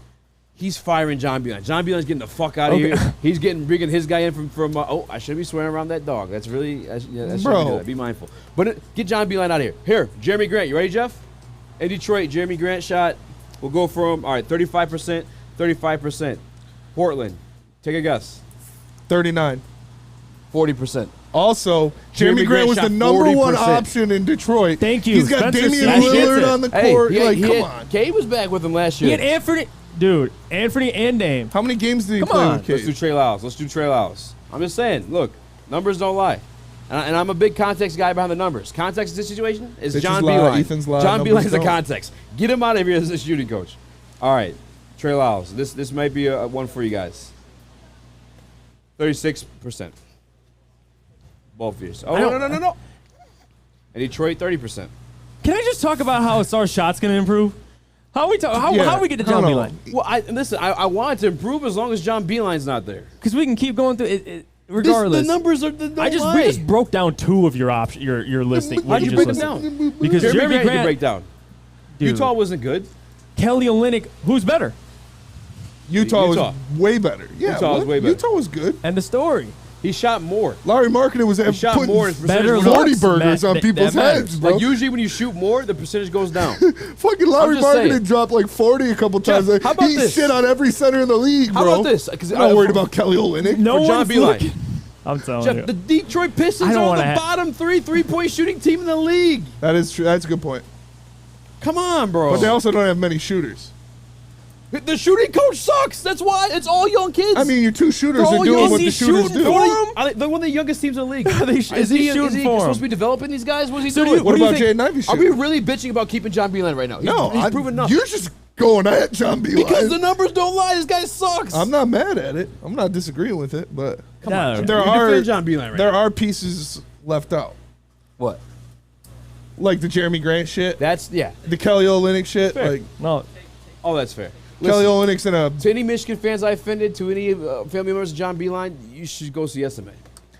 he's firing John Beeline. John Beeline's getting the fuck out of Okay. here. He's bringing his guy in from I shouldn't be swearing around that dog. That's really, that shouldn't Bro. do that. Be mindful. But get John Beeline out of here. Here, Jeremy Grant. You ready, Jeff? In Detroit, Jeremy Grant shot. We'll go from, 35%, 35%. Portland, take a guess. 39. 40%. Also, Jeremy Grant was the shot number one 40%. option in Detroit. Thank you. He's got Spencer Damian Simmons gets Lillard it. on the Hey, court. he Like, had, come on. Cade was back with him last He year. had Anthony. Dude, Anthony and Dame. How many games did he Come play on. with Let's do Cade? Trey Lyles. Let's do Trey Lyles. I'm just saying, look, numbers don't lie. And I'm a big context guy behind the numbers. Context in this situation is Pitches John lie, Beeline. Ethan's lie, John numbers Beeline's the don't. context. Get him out of here as a shooting coach. All right, Trey Lyles. This might be a one for you guys. 36%. Both of you. Oh, no. And Detroit, 30%. Can I just talk about how our shot's going to improve? How we how we get to John Beeline? Well, listen, I want it to improve as long as John Beeline's not there. Because we can keep going through it. Regardless, the numbers are. We we just broke down two of your options. Your listing. Why'd you just break them listed. down? Because Jeremy Grant you Grant, break down. dude, Utah wasn't good. Kelly Olynyk, who's better? Utah Utah. was way better. Yeah, Utah was way better. Utah was good. And the story. He shot more. Larry Marketing was shot putting more in percentage better went 40 looks. burgers That- on that people's matters. heads, bro. Like usually when you shoot more, the percentage goes down. Fucking Larry just Marketing saying. dropped like 40 a couple times. Jeff, how about he this? shit on every center in the league, bro. How about this? 'Cause I'm not worried about Kelly Olynyk. No For John one's Beeline. looking. I'm telling Jeff, you. the Detroit Pistons I don't are wanna the bottom three-point shooting team in the league. That is true. That's a good point. Come on, bro. But they also don't have many shooters. The shooting coach sucks. That's why it's all young kids. I mean, your two shooters They're are all doing young. what Is the he shooters shooting do. for him? They're one of the youngest teams in the league. Is he shooting for supposed him? to be developing these guys? What's he So do doing? you- What do you about think- Jaden Ivey Are we shooting? really bitching about keeping John Beeline right now? No, he's proven nothing. You're just going at John Beeline. Because the numbers don't lie. This guy sucks. I'm not mad at it. I'm not disagreeing with it, but Come No. on. there You're are defending John Beeline right there now. are pieces left out, What? like the Jeremy Grant shit, That's yeah. the Kelly Olynyk shit. Fair. Like No, Oh, that's fair. Kelly Listen, Olynyk's in a to any Michigan fans I offended, to any family members of John Beeline, you should go see SMA.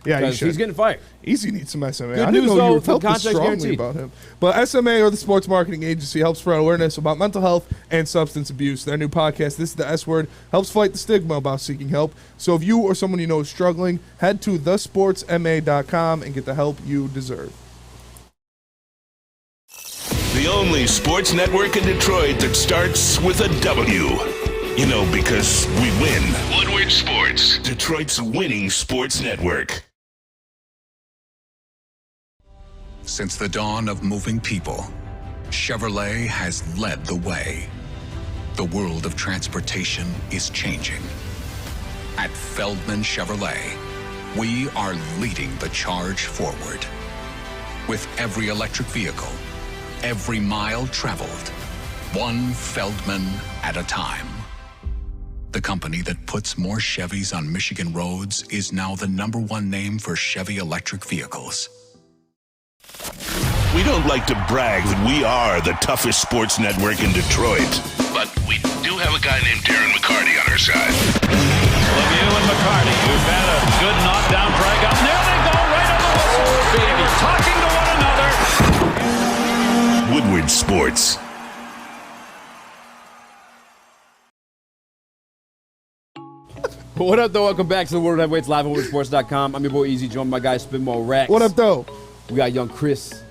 yeah. You Because should. he's getting fired. Easy needs some SMA. Good I didn't news, know though, you for felt this contract strongly guaranteed. about him. But SMA, or the sports marketing agency, helps spread awareness about mental health and substance abuse. Their new podcast, This is the S Word, helps fight the stigma about seeking help. So if you or someone you know is struggling, head to thesportsma.com and get the help you deserve. The only sports network in Detroit that starts with a W. You know, because we win. Woodward Sports, Detroit's winning sports network. Since the dawn of moving people, Chevrolet has led the way. The world of transportation is changing. At Feldman Chevrolet, we are leading the charge forward. With every electric vehicle, every mile traveled, one Feldman at a time. The company that puts more Chevys on Michigan roads is now the #1 name for Chevy electric vehicles. We don't like to brag that we are the toughest sports network in Detroit, but we do have a guy named Darren McCarty on our side. Lemieux and McCarty, who've had a good knockdown drag up. There they go, right on the whistle. They were talking to one another. Woodward Sports. What up, though? Welcome back to the World Heavyweights live on WoodwardSports.com. I'm your boy Easy, joined by my guy Spinball Rex. What up, though? We got young Chris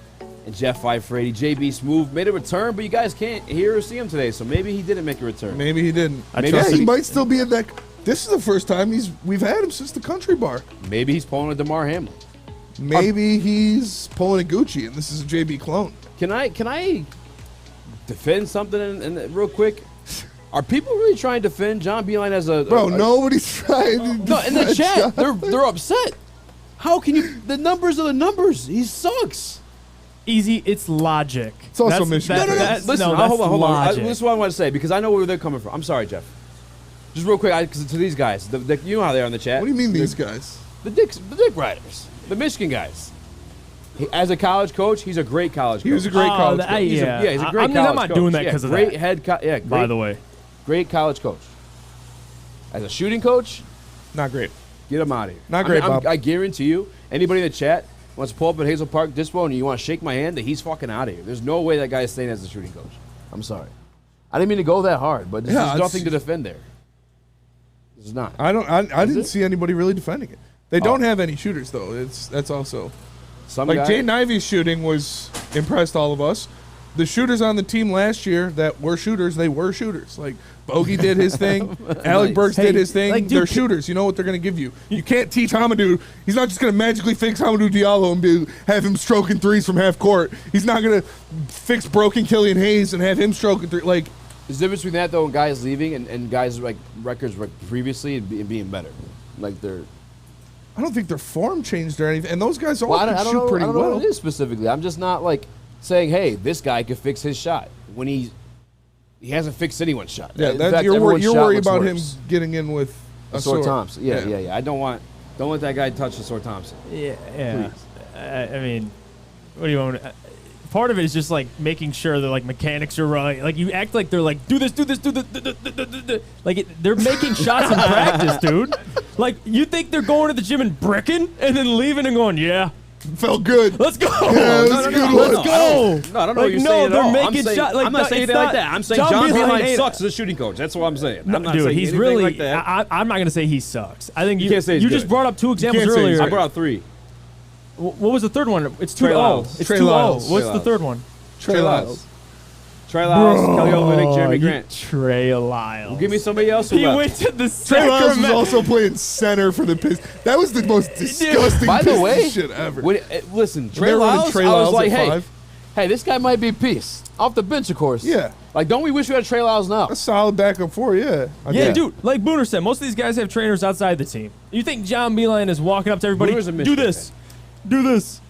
and Jeff Frady. JB Smooth made a return, but you guys can't hear or see him today, so maybe he didn't make a return. Maybe he didn't. Maybe Yeah, he- he might still be in that. This is the first time we've had him since the Country Bar. Maybe he's pulling a DeMar Hamlin. Maybe he's pulling a Gucci, and this is a JB clone. Can I defend something real quick? Are people really trying to defend John Beeline as a Bro, nobody's trying to No, in the defend chat, John. they're upset. How can you? The numbers are the numbers. He sucks. Easy. It's logic. It's also Michigan. Listen, that's hold on. logic. This is what I want to say because I know where they're coming from. I'm sorry, Jeff. Just real quick, because to these guys, you know how they are in the chat. What do you mean these guys? The dick riders, the Michigan guys. As a college coach, he's a great college coach. He was a great college coach. He's a great college I'm not coach. doing that because of great that. head. Great, by the way, great college coach. As a shooting coach, Not great. get him out of here. Not great, Bob. I guarantee you, anybody in the chat wants to pull up at Hazel Park Dispo and you want to shake my hand, that he's fucking out of here. There's no way that guy is staying as a shooting coach. I'm sorry. I didn't mean to go that hard, but there's Yeah, nothing to defend there. This is not. I didn't it? see anybody really defending it. They don't have any shooters though. That's also Some like guy, Jaden Ivey's shooting was impressed all of us. the shooters on the team last year that were shooters, they were shooters. Like Bogey did his thing, Alec Burks did his thing. like, dude, they're shooters. You know what they're going to give you. You can't teach Hamidou. He's not just going to magically fix Hamidou Diallo and have him stroking threes from half court. He's not going to fix broken Killian Hayes and have him stroking three. Like, there's a difference between that though, and guys leaving and guys like records previously and being better. Like they're. I don't think their form changed or anything. And those guys all I can don't shoot know, pretty I don't know well. what it is specifically. I'm just not like saying, hey, this guy could fix his shot when he hasn't fixed anyone's shot. Yeah, In fact, you're everyone's shot worried looks about worse. him getting in with a Sore sword. Thompson. Yeah. I don't let that guy touch the Sore Thompson. Yeah. I mean, what do you want? Part of it is just like making sure that like mechanics are right. Like you act like they're like do this. Like they're making shots in practice, dude. Like you think they're going to the gym and bricking and then leaving and going, yeah. Felt good. Let's go. Yeah, Let's go. No, I don't know what you're saying they're at all. making I'm saying, shots. Like, I'm not saying anything like that. I'm saying John Beilein sucks as a shooting coach. That's what I'm saying. No, I'm not dude, saying he's anything really. like that. I'm not going to say he sucks. I think You can't say he's you good. just brought up two examples can't say he's earlier. I brought out 3. What was the third one? It's Trey 2-0. Lyles. It's Trey 2-0. Lyles. What's Trey the Lyles. third one? Trey Lyles. Trey Lyles, Kelly Olynyk, Jeremy you Grant. Trey Lyles. Well, give me somebody else who He left. went to the Trey Lyles was Sacramento. also playing center for the Pistons. That was the most disgusting By the Pistons way, shit ever. listen, When Trey they were running Lyles, Trey I was Lyles like, at hey, 5. hey, this guy might be a piece. Off the bench, of course. Yeah. Like, don't we wish we had Trey Lyles now? A solid backup four, yeah. Yeah, dude. Like Booner said, most of these guys have trainers outside the team. You think John Beilein is walking up to everybody, Booner's a do Michigan this, do this.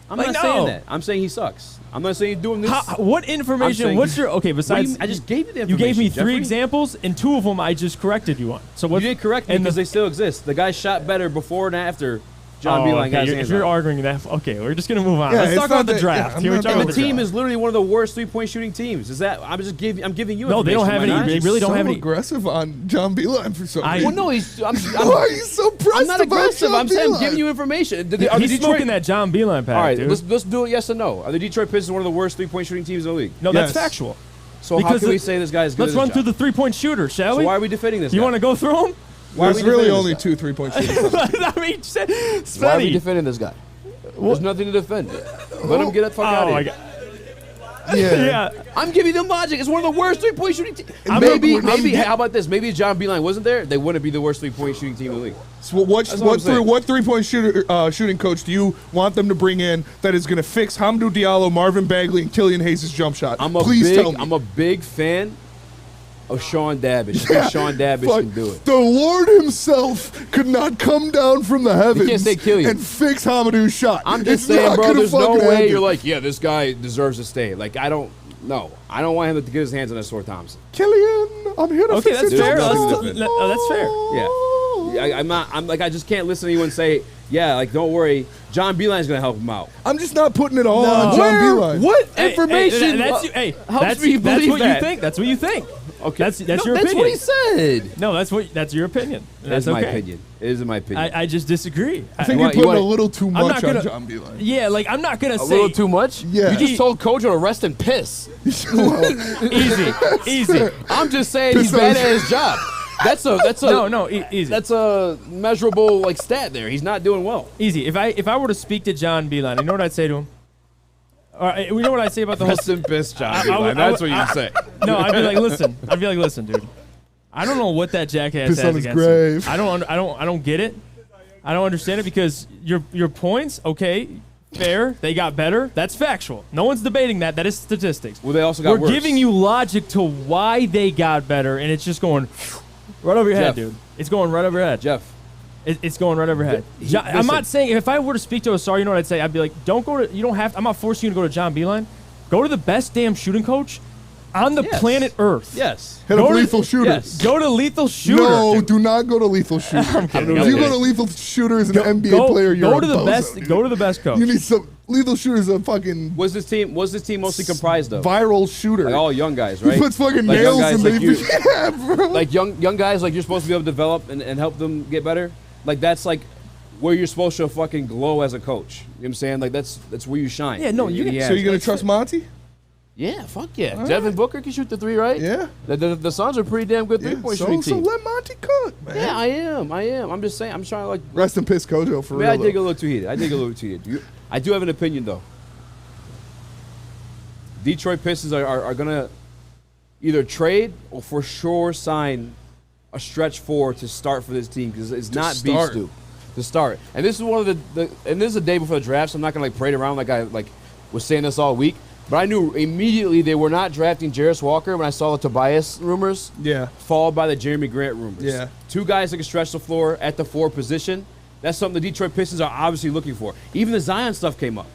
I'm Like, not no. saying that. I'm saying he sucks. I'm not saying he's doing this. What information? saying- What's your okay? Besides, I just gave you the you gave me information, 3 Jeffrey. examples, and 2 of them I just corrected you on. So what? You didn't correct me and because they still exist. The guy shot better before and after John Oh, Beilein okay, got his you're, hands if you're on. arguing that, okay, we're just gonna move on. Yeah, Let's it's talk not about the that- draft. yeah, I'm Here we're not talking And about the the team draft. is literally one of the worst 3-point shooting teams. Is that I'm giving you? No, they don't information, have am I any- not? they really don't so have any- aggressive on John Beilein for some reason. Well, no, he's. Why are you so pressed I'm not about aggressive. John I'm saying I'm Beilein? giving you information. Are the He's Detroit- smoking that John Beilein pack, All right, dude. let's do it. Yes or no? Are the Detroit Pistons one of the worst 3-point shooting teams in the league? No, that's Yes. factual. So how can we say this guy is good? Let's at his run job? through the 3-point shooter, shall So we? why are we defending this? You guy? want to go through them? Why are There's we really defending only this 2 3-point shooters. I mean, Why are we defending this guy? There's nothing to defend. Let him get the fuck out Oh of my here. god. Yeah. I'm giving them logic. It's one of the worst 3-point shooting teams. I'm Maybe. get- How about this? Maybe if John Beilein wasn't there, they wouldn't be the worst 3-point shooting team in the league. So what That's what I'm saying. 3-point shooting coach do you want them to bring in that is going to fix Hamidou Diallo, Marvin Bagley, and Killian Hayes' jump shot? Please tell me. I'm a big fan of Sean Davish. I think Sean Davish Fuck, can do it. The Lord himself could not come down from the heavens can't say Killian. and fix Hamidou's shot. I'm just It's saying, not bro, gonna there's no fucking way happen. you're like, yeah, this guy deserves to stay. Like, I don't want him to get his hands on that Sore Thompson. Killian, I'm here to Okay, fix that's your fair. jump That's shot. fair. That's fair. Yeah. I just can't listen to anyone say, yeah, like, don't worry, John Beilein's going to help him out. I'm just not putting it all on John Where? Beilein. What Hey, information that's helps me that's believe what that? you think. That's what you think. Okay. That's No, your that's opinion. what he said. No, that's your opinion. That's That's my okay. opinion. It is my opinion. I just disagree. I think You you're want- putting you a want- little too I'm much not on gonna- John Beilein. Yeah, like I'm not gonna a say little too much? Yeah. You just told Kojo to rest in piss. easy. I'm just saying he's Piss on bad at his job. That's a No, easy. That's a measurable like stat there. He's not doing well. Easy. If I were to speak to John Beilein, you know what I'd say to him? All right, you know what I'd say about the whole. Rest in piss, John. I Beilein. would- That's what you say. No, I'd be like, listen, dude. I don't know what that jackass Piss has on his against grave. you. I don't get it. I don't understand it because your points, okay, fair. They got better. That's factual. No one's debating that. That is statistics. Well, they also got We're worse. giving you logic to why they got better, and it's just going right over your head, Jeff. dude. It's going right over your head. Jeff. It's going right over your head. I'm not saying if I were to speak to Asar, you know what I'd say? I'd be like, don't go to. You don't have. I'm not forcing you to go to John Beilein. Go to the best damn shooting coach on the Yes. planet Earth. Yes. Hit up Go to- Lethal Shooter. Yes. Go to Lethal Shooter. No, do not go to Lethal Shooter. I'm kidding. If you go to Lethal Shooter as an NBA go, player, you're go a to the bozo, best. dude. Go to the best coach. You need some Lethal Shooter's a fucking What's this team mostly comprised of? viral shooter. Like all young guys, He right? puts fucking Like young nails guys in like the you. yeah, bro. Like young guys like you're supposed to be able to develop and help them get better. Like that's like where you're supposed to fucking glow as a coach. You know what I'm saying? Like that's where you shine. Yeah, no, you can- So you're gonna trust Monty? Yeah, fuck yeah. Devin Booker can shoot the 3, right? Yeah. The Suns are a pretty damn good Yeah. 3-point So shooting team. let Monty cook, man. Yeah, I am. I'm just saying. I'm trying to like. Rest in piss, Kojo, for Maybe I real. dig a though. little too heated. I do have an opinion though. Detroit Pistons are going to either trade or for sure sign a stretch 4 to start for this team because it's not beat Stu to start. And this is one of the and this is the day before the draft, so I'm not going to parade around like I was saying this all week. But I knew immediately they were not drafting Jarris Walker when I saw the Tobias rumors. Yeah. Followed by the Jeremy Grant rumors. Yeah. 2 guys that can stretch the floor at the 4 position. That's something the Detroit Pistons are obviously looking for. Even the Zion stuff came up.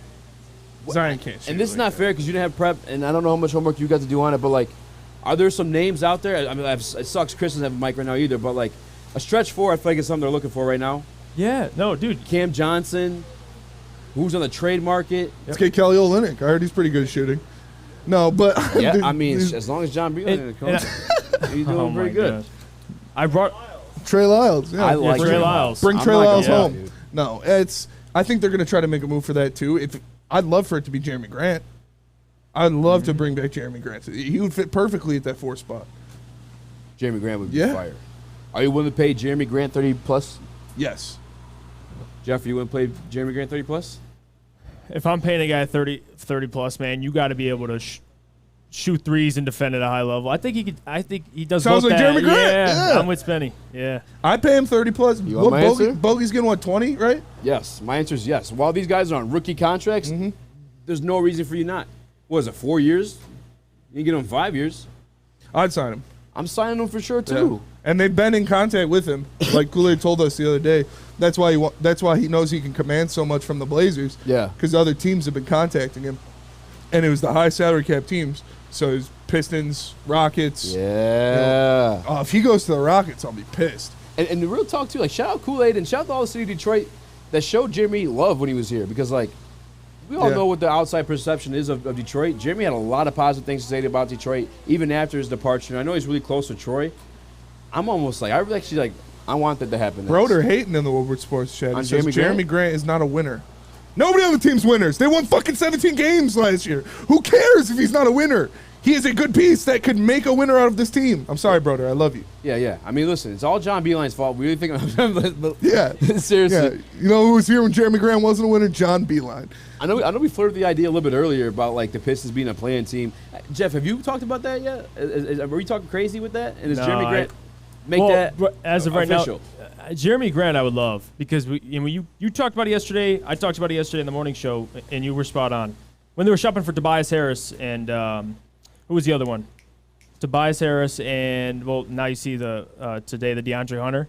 Zion can't shoot. And this is not fair because you didn't have prep, and I don't know how much homework you got to do on it, but, like, are there some names out there? I mean, it sucks Chris doesn't have a mic right now either, but, like, a stretch 4, I feel like it's something they're looking for right now. Yeah. No, dude. Cam Johnson, who's on the trade market. Let's get Kelly Olynyk. I heard he's pretty good at shooting. No, but yeah, I mean, as long as John Beelan in the coach, he's doing pretty good. Gosh. I brought Trey Lyles. Yeah, I like Trey Lyles. Bring Trey Lyles home. Dude. No, I think they're going to try to make a move for that too. I'd love for it to be Jeremy Grant. I'd love to bring back Jeremy Grant. He would fit perfectly at that 4 spot. Jeremy Grant would be fire. Are you willing to pay Jeremy Grant 30+? Yes. Jeff, you want to play Jeremy Grant 30+? If I'm paying a guy 30 plus, man, you got to be able to shoot threes and defend at a high level. I think he could. I think he does. Sounds both like that. Jeremy Grant. Yeah, I'm with Spenny. Yeah, I pay him 30+. You want my answer? Bogey's getting what, 20, right? Yes, my answer is yes. While these guys are on rookie contracts, there's no reason for you not. What is it, 4 years? You can get them 5 years. I'd sign him. I'm signing him for sure too. Yeah. And they've been in contact with him, like Kool-Aid told us the other day. That's why he knows he can command so much from the Blazers. Yeah. Because other teams have been contacting him, and it was the high salary cap teams. So it was Pistons, Rockets. Yeah. If he goes to the Rockets, I'll be pissed. And the real talk too, like shout out Kool-Aid and shout out to all the city of Detroit that showed Jeremy love when he was here because like we all know what the outside perception is of Detroit. Jeremy had a lot of positive things to say about Detroit even after his departure. And I know he's really close to Troy. I'm almost like I want that to happen. Broder hating in the Woodward Sports chat. On He says Jeremy Grant is not a winner. Nobody on the team's winners. They won fucking 17 games last year. Who cares if he's not a winner? He is a good piece that could make a winner out of this team. I'm sorry, Broder. I love you. Yeah. I mean, listen, it's all John Beeline's fault. We really think but Yeah. seriously. Yeah. You know who was here when Jeremy Grant wasn't a winner? John Beeline. I know we flirted the idea a little bit earlier about like the Pistons being a playing team. Jeff, have you talked about that yet? Are we talking crazy with that? And is Jeremy Grant make that as of right official? now? Jeremy Grant, I would love because you talked about it yesterday. I talked about it yesterday in the morning show, and you were spot on when they were shopping for Tobias Harris and who was the other one? Tobias Harris and now you see today the DeAndre Hunter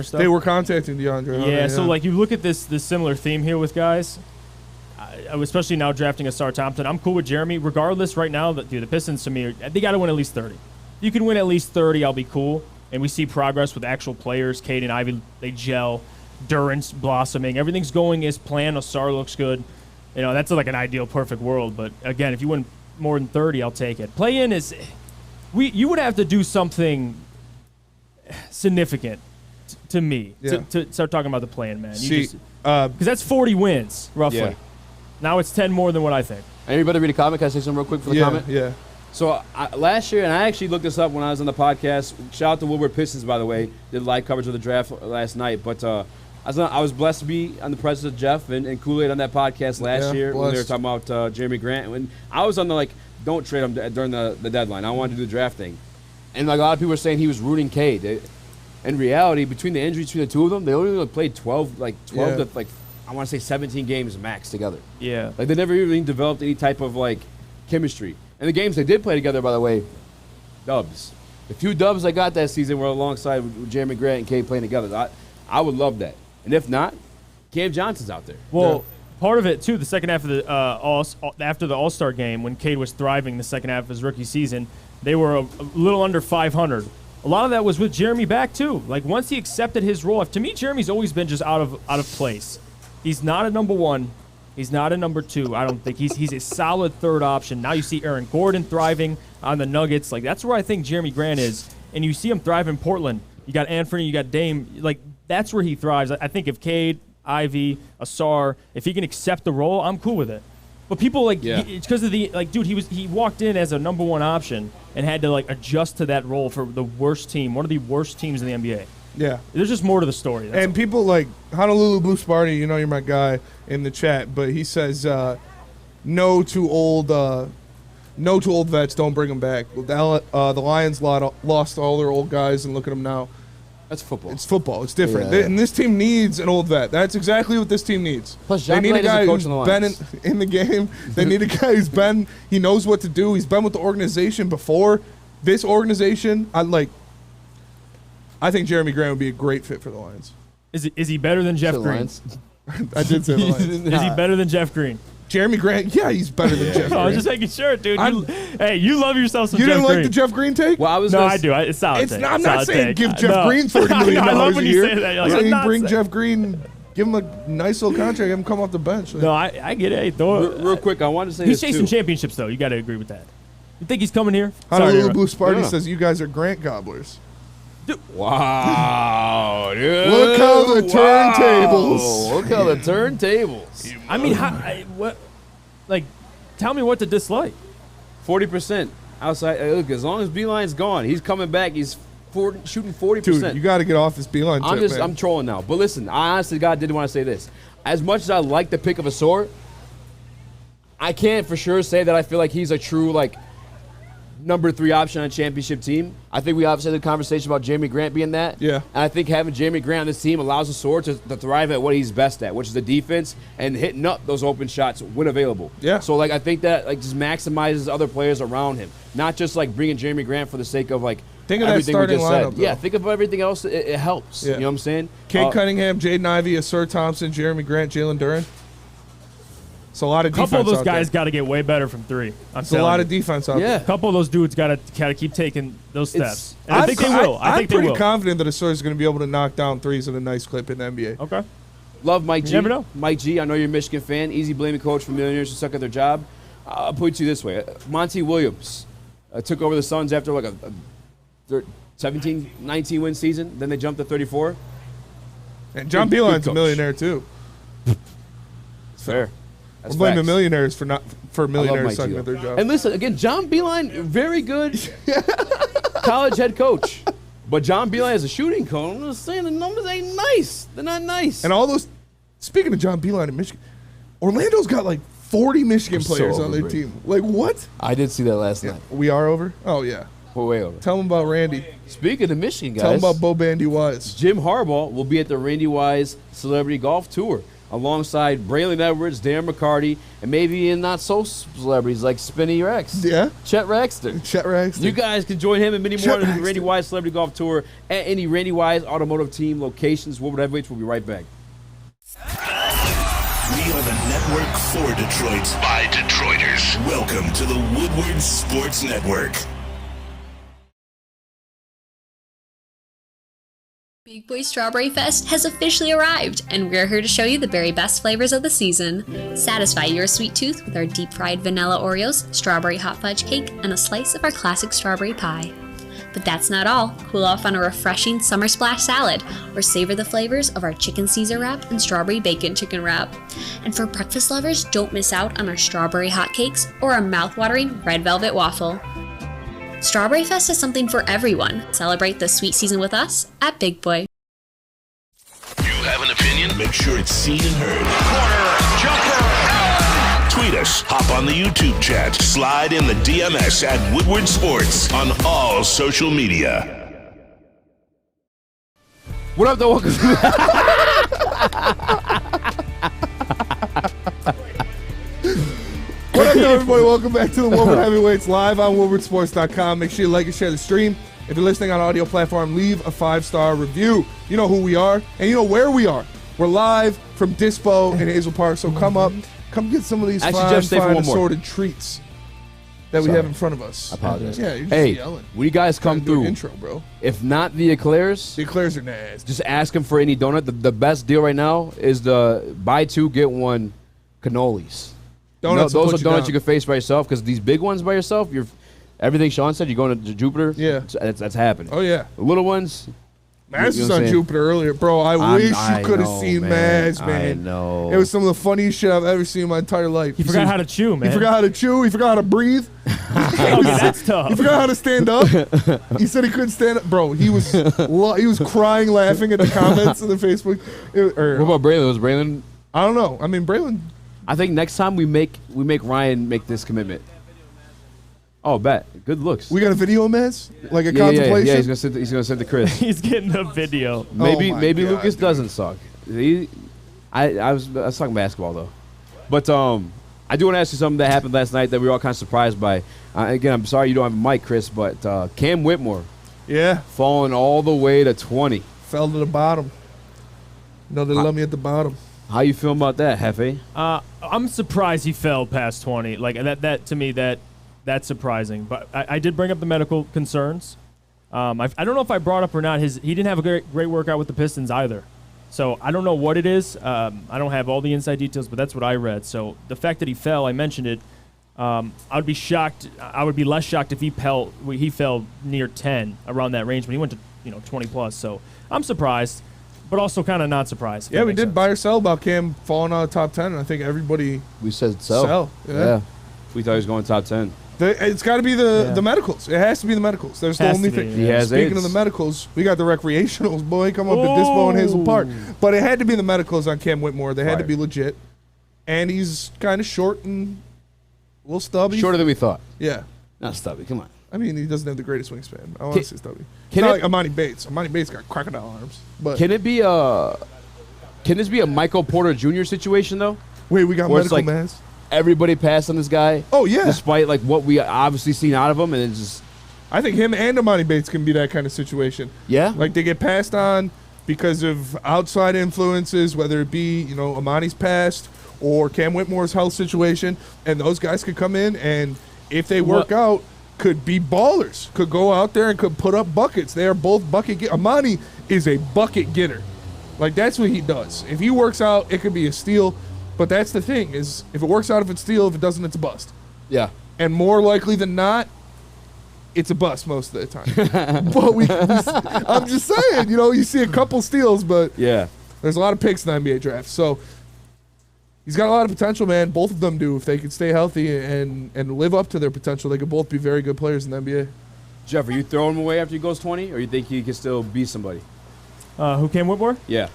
stuff. They were contacting DeAndre Hunter. Yeah, so like you look at this similar theme here with guys, especially now drafting a Star Thompson. I'm cool with Jeremy regardless. Right now, the Pistons to me they got to win at least 30. If you can win at least 30, I'll be cool. And we see progress with actual players. Cade and Ivy, they gel. Durant's blossoming. Everything's going as planned. Osar looks good. You know, that's like an ideal, perfect world. But, again, if you win more than 30, I'll take it. Play-in is you would have to do something significant to me to start talking about the play-in, man. Because that's 40 wins, roughly. Yeah. Now it's 10 more than what I think. Anybody read a comment? Can I say something real quick for the comment? Yeah. So last year, and I actually looked this up when I was on the podcast. Shout out to Woodward Pistons, by the way. Did live coverage of the draft last night. But I was blessed to be on the presence of Jeff and Kool-Aid on that podcast last year when they were talking about Jeremy Grant. When I was on the don't trade him during the deadline. I wanted to do the draft thing. And a lot of people were saying he was rooting Cade. In reality, between the injuries between the two of them, they only played 12 to I want to say 17 games max together. Yeah. They never even developed any type of chemistry. And the games they did play together, by the way, dubs. The few dubs I got that season were alongside with Jeremy Grant and Cade playing together. I would love that. And if not, Cam Johnson's out there. Well, part of it, too, the second half of the after the All-Star game, when Cade was thriving the second half of his rookie season, they were a little under 500. A lot of that was with Jeremy back, too. Once he accepted his role, to me, Jeremy's always been just out of place. He's not a number one. He's not a number two. I don't think he's a solid third option. Now you see Aaron Gordon thriving on the Nuggets. That's where I think Jeremy Grant is. And you see him thrive in Portland. You got Anthony, you got Dame. That's where he thrives. I think if Cade, Ivy, Asar, if he can accept the role, I'm cool with it. But people it's because of dude, he walked in as a number one option and had to adjust to that role for the worst team, one of the worst teams in the NBA. Yeah. There's just more to the story. And people like Honolulu Blue Sparty, you're my guy in the chat, but he says no to old No to old vets. Don't bring them back. The Lions lost all their old guys, and look at them now. That's football. It's football. It's different. Yeah. And this team needs an old vet. That's exactly what this team needs. Plus, they John need a Blaney guy doesn't who's coach been in the game. They need a guy who's been. He knows what to do. He's been with the organization before. This organization, I think Jeremy Grant would be a great fit for the Lions. Is he better than Jeff Green? I did say the Lions. Is he better than Jeff Green? Jeremy Grant, yeah, he's better than Jeff Green. I was just making sure, dude. Hey, you love yourself some You Jeff didn't Green. like the Jeff Green take? Well, I do. It's solid. It's take. not, I'm not Solid saying take. give Jeff No. Green $30 million I love a when year. you say that. You're like, I'm I'm saying not bring saying- Jeff Green, give him a nice little contract, have him come off the bench. No, I get it. Hey, Real quick, I wanted to say he's this chasing too. championships, though. You got to agree with that. You think he's coming here? Honolulu Sorry, Blue Sparty No. says you guys are Grant gobblers. Wow, dude. Look how the turntables. Wow. Look how the turntables. I mean, what? Like, tell me what to dislike. 40% outside. Look, as long as Beeline's gone, he's coming back. He's shooting 40%. Dude, you got to get off this Beeline tip, man. I'm trolling now. But listen, I honestly, God, did want to say this. As much as I like the pick of a sword, I can't for sure say that I feel like he's a true, like, number 3 option on a championship team. I think we obviously had the conversation about Jeremy Grant being that. Yeah. And I think having Jeremy Grant on this team allows the sword to thrive at what he's best at, which is the defense and hitting up those open shots when available. Yeah. So, like, I think that, like, just maximizes other players around him. Not just, like, bringing Jeremy Grant for the sake of, like, Think of that everything we starting just lineup, said. Yeah, though. think of everything else. It helps. Yeah. You know what I'm saying? Cade Cunningham, Jaden Ivey, Asur Thompson, Jeremy Grant, Jalen Duren. It's a lot of A defense couple of those out guys there. got to get way better from 3. It's a lot of defense out there. A couple of those dudes got to keep taking those steps. And I I'm think they will. I I'm think they pretty will. confident that Asur is going to be able to knock down threes at a nice clip in the NBA. Okay. Love Mike G. You never know. Mike G, I know you're a Michigan fan. Easy blaming coach for millionaires who suck at their job. I'll put it to you this way. Monty Williams took over the Suns after like a 17, 19 win season. Then they jumped to 34. And John Good Beeline's a coach. millionaire, too. It's fair. That's We're blaming facts. millionaires for I love millionaires Mike sucking G, at their though. job. And listen, again, John Beilein, very good college head coach. But John Beilein is a shooting coach. I'm just saying the numbers ain't nice. They're not nice. And all those, speaking of John Beilein in Michigan, Orlando's got like 40 Michigan So players on their overrated. team. Like, what? I did see that last night. We are over? Oh, yeah. We're way over. Tell them about Randy. Speaking of Michigan, guys. Tell them about Bo Bandy Wise. Jim Harbaugh will be at the Randy Wise Celebrity Golf Tour alongside Braylon Edwards, Darren McCarty, and maybe in not-so-celebrities like Spinny Rex. Yeah. Chet Rexter. Chet Rexter. You guys can join him and many Chet more on the Rexter. Randy Wise Celebrity Golf Tour at any Randy Wise Automotive Team locations. Woodward Heavyweights will be right back. We are the network for Detroit by Detroiters. Welcome to the Woodward Sports Network. Big Boy Strawberry Fest has officially arrived, and we're here to show you the very best flavors of the season. Satisfy your sweet tooth with our deep-fried vanilla Oreos, strawberry hot fudge cake, and a slice of our classic strawberry pie. But that's not all. Cool off on a refreshing summer splash salad, or savor the flavors of our chicken Caesar wrap and strawberry bacon chicken wrap. And for breakfast lovers, don't miss out on our strawberry hotcakes or our mouth-watering red velvet waffle. Strawberry Fest is something for everyone. Celebrate the sweet season with us at Big Boy. You have an opinion? Make sure it's seen and heard. Corner, jumper, tweet us, hop on the YouTube chat, slide in the DMS at Woodward Sports on all social media. What up, though? Welcome What up, everybody? Welcome back to the Woodward Heavyweights live on WoodwardSports.com. Make sure you like and share the stream. If you're listening on audio platform, leave a 5-star review. You know who we are, and you know where we are. We're live from Dispo in Hazel Park, so come up. Come get some of these Actually, fine, Jeff, stay for fine one more. assorted treats that we Sorry. have in front of us. I apologize. Yeah, you're just Hey, yelling. when you guys come Trying to do an through, intro, bro. if not the eclairs, The eclairs are nasty. just ask them for any donut. The best deal right now is the buy 2, get 1 cannolis. Donuts will those put are you donuts down. you can face by yourself, because these big ones by yourself, you're everything Sean said, you're going to Jupiter. Yeah. That's happening. Oh, yeah. The little ones. Maz you was know what on I'm saying? Jupiter earlier, bro. I wish you could have seen Maz, man. I know. It was some of the funniest shit I've ever seen in my entire life. He forgot how to chew, man. He forgot how to chew. He forgot how to breathe. Okay, that's tough. He forgot how to stand up. He said he couldn't stand up, bro. He was he was crying, laughing at the comments in the Facebook. What about Braylon? Was Braylon? I don't know. I mean, Braylon. I think next time we make Ryan make this commitment. Oh, bet. Good looks. We got a video of Maz? Like a yeah, contemplation? Yeah, he's gonna send to Chris. He's getting a video. Maybe God, Lucas dude. doesn't suck. I was talking basketball though, but I do want to ask you something that happened last night that we were all kind of surprised by. Again, I'm sorry you don't have a mic, Chris, but Cam Whitmore, falling all the way to 20. Fell to the bottom. No, they love me at the bottom. How you feel about that, Hefe? I'm surprised he fell past 20. Like that to me, that's surprising. But I did bring up the medical concerns. I don't know if I brought up or not. He didn't have a great workout with the Pistons either. So I don't know what it is. I don't have all the inside details, but that's what I read. So the fact that he fell, I mentioned it. I would be shocked. I would be less shocked if he fell near 10, around that range, but he went to 20 plus. So I'm surprised, but also kind of not surprised. Yeah, we did buy or sell about Cam falling out of top 10, and I think everybody we said sell. Yeah. We thought he was going top 10. It's got to be the medicals. It has to be the medicals. There's the only thing. He has Speaking AIDS. of the medicals, we got the recreationals, boy. Come up at Dispo and Hazel Park. But it had to be the medicals on Cam Whitmore. They had to be legit. And he's kind of short and a little stubby. Shorter than we thought. Yeah. Not stubby. Come on. I mean, he doesn't have the greatest wingspan. I want to say stubby. It's not like Ermanni Bates. Ermanni Bates got crocodile arms. But Can this be a Michael Porter Jr. situation though? Wait, we got where medical it's like mass. everybody passed on this guy. Oh yeah. Despite like what we obviously seen out of him, and it's just. I think him and Ermanni Bates can be that kind of situation. Yeah. Like they get passed on because of outside influences, whether it be Ermanni's past or Cam Whitmore's health situation, and those guys could come in and if they work out, could be ballers, could go out there and could put up buckets. They are both bucket getters. Ermanni is a bucket getter. Like, that's what he does. If he works out, it could be a steal. But that's the thing, is if it works out, if it's a steal. If it doesn't, it's a bust. Yeah. And more likely than not, it's a bust most of the time. But I'm just saying, you see a couple steals, but yeah, there's a lot of picks in the NBA draft. So he's got a lot of potential, man. Both of them do. If they could stay healthy and live up to their potential, they could both be very good players in the NBA. Jeff, are you throwing him away after he goes 20, or you think he can still be somebody? Who Cam Whitmore? Yeah.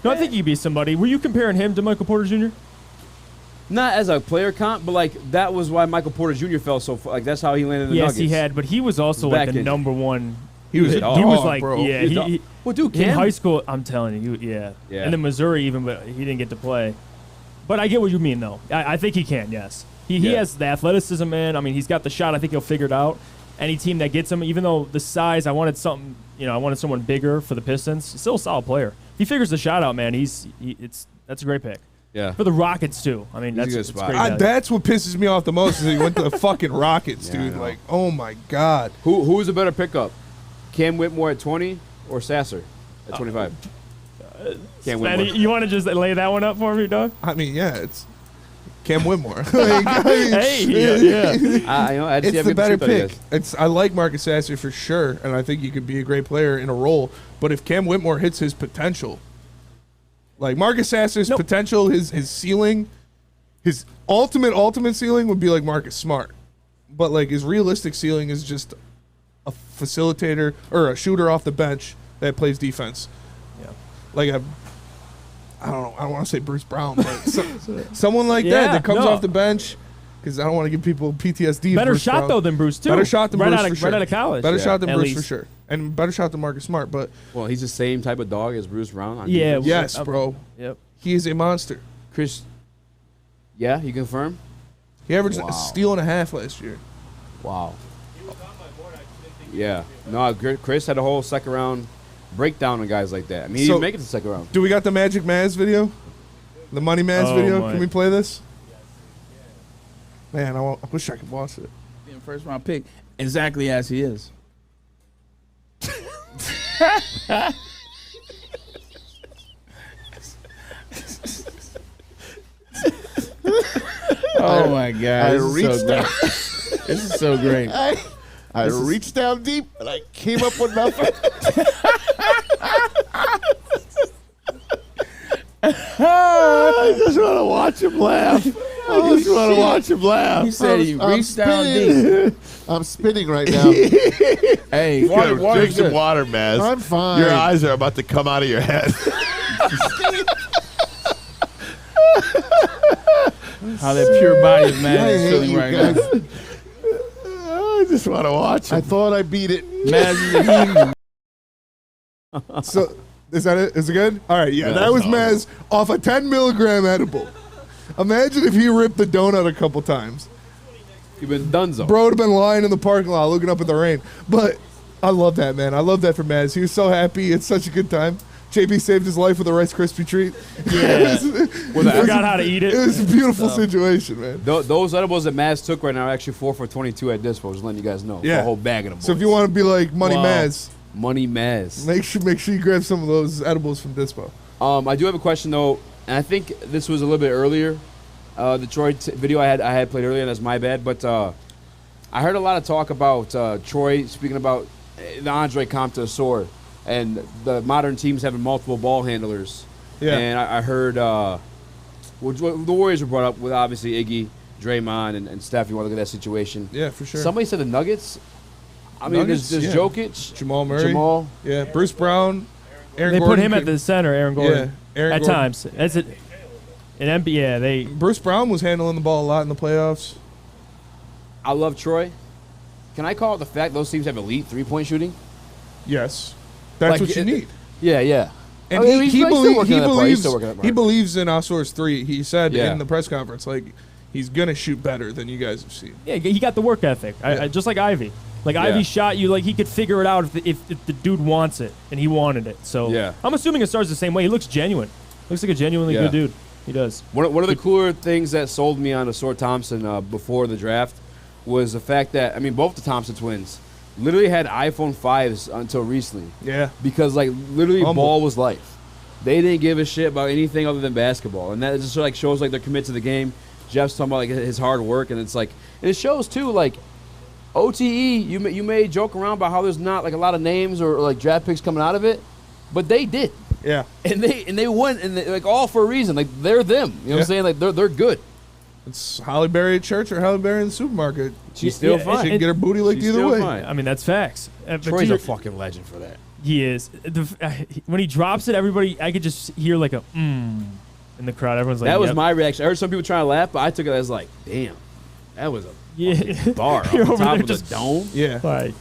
No, I think he'd be somebody. Were you comparing him to Michael Porter Jr.? Not as a player comp, but like that was why Michael Porter Jr. fell so far. Like that's how he landed in the Yes, Nuggets. he had, but he was also like the number one. He was like, bro. yeah. Well, dude, in Cam? high school, I'm telling you, yeah. And in Missouri even, but he didn't get to play. But I get what you mean, though. I think he can, yes. He has the athleticism, man. I mean, he's got the shot. I think he'll figure it out. Any team that gets him, even though the size, I wanted someone bigger for the Pistons. He's still a solid player. If he figures the shot out, man, that's a great pick. Yeah. For the Rockets, too. I mean, He's a good that's spot. great value. That's what pisses me off the most is he went to the fucking Rockets, dude. Like, oh my God. Who's a better pickup? Cam Whitmore at 20 or Sasser at 25? Cam Whitmore. You want to just lay that one up for me, Doug? I mean, yeah, it's Cam Whitmore. Hey, yeah. It's the better pick. I like Marcus Sasser for sure, and I think he could be a great player in a role. But if Cam Whitmore hits his potential, like Marcus Sasser's potential, his ceiling, his ultimate ceiling would be like Marcus Smart. But like his realistic ceiling is just a facilitator or a shooter off the bench that plays defense. Yeah. Like I don't know. I don't want to say Bruce Brown, but someone like that comes off the bench, because I don't want to give people PTSD. Better shot though than Bruce too. Better shot than Bruce for sure. Right out of college. Better shot than At Bruce least. for sure, and better shot than Marcus Smart. But he's the same type of dog as Bruce Brown. On Yeah. defense. yes, bro. Yep. He is a monster. Chris. Yeah, you confirm? He averaged a steal and a half last year. Wow. Yeah. No, Chris had a whole second round breakdown on guys like that. I mean, he didn't make it to the second round. Do we got the Magic Maz video? The Money Maz video? my. Can we play this? Man, I wish I could watch it. Being first round pick, exactly as he is. Oh my God! I This is reached so down. great. This is so great. I reached down deep and I came up with nothing. I just want to watch him laugh. I just want to watch him laugh. He said he I'm reached down spinning. deep. I'm spinning right now. Hey, Drink some good. water, Maz. I'm fine. Your eyes are about to come out of your head. How that pure body of man I is hate feeling you right guys. now. just want to watch him. I thought I beat it. Maz is a heathen. So, is that it? Is it good? All right, yeah. That was Maz off a 10 milligram edible. Imagine if he ripped the donut a couple times. You've been donezo. Bro would have been lying in the parking lot looking up at the rain. But I love that, man. I love that for Maz. He was so happy. It's such a good time. JB saved his life with a Rice Krispie treat. Yeah. I forgot how to eat it. It was a beautiful situation, man. Those edibles that Maz took right now are actually 4 for $22 at Dispo. Just letting you guys know. Yeah. For a whole bag of them. So if you want to be like Money Maz, Money Maz. make sure you grab some of those edibles from Dispo. I do have a question though, and I think this was a little bit earlier. The Troy video I had played earlier, and that's my bad. But I heard a lot of talk about Troy speaking about the Andre Compton sword and the modern teams having multiple ball handlers. Yeah. And I heard the Warriors were brought up with obviously Iggy, Draymond, and Steph. You want to look at that situation? Yeah, for sure. Somebody said the Nuggets. I mean, there's Jokic, Jamal Murray, yeah, Bruce Brown, Aaron They Gordon. put him at the center, Aaron Gordon. Yeah, Aaron at Gordon. times. That's it. In NBA, Bruce Brown was handling the ball a lot in the playoffs. I love Troy. Can I call it the fact those teams have elite three-point shooting? Yes, that's what you need. Yeah, yeah. And he believes in Osor's three. He said in the press conference, like, he's gonna shoot better than you guys have seen. Yeah, he got the work ethic. Just like Ivy. Like Ivy shot you like he could figure it out if the dude wants it, and he wanted it. So I'm assuming it starts the same way. He looks genuine. Looks like a genuinely good dude. He does. One of the cooler things that sold me on Asor Thompson before the draft was the fact that, I mean, both the Thompson twins literally had iPhone 5s until recently. Yeah. Because, like, literally ball was life. They didn't give a shit about anything other than basketball. And that just sort of, like, shows, like, they're committed to the game. Jeff's talking about, like, his hard work. And it's, like, and it shows, too, like, OTE, you may joke around about how there's not, like, a lot of names or, like, draft picks coming out of it. But they did. Yeah. And they went, and like, all for a reason. Like, they're them. You know what I'm saying? Like, they're good. It's Holly Berry at church or Holly Berry in the supermarket. She's still fine. She can get her booty licked either way. Fine. I mean, that's facts. Troy's a fucking legend for that. He is. When he drops it, everybody, I could just hear like a in the crowd. Everyone's like, that was my reaction. I heard some people trying to laugh, but I took it as like, damn, that was a fucking bar on the top of the dome. Yeah. Like,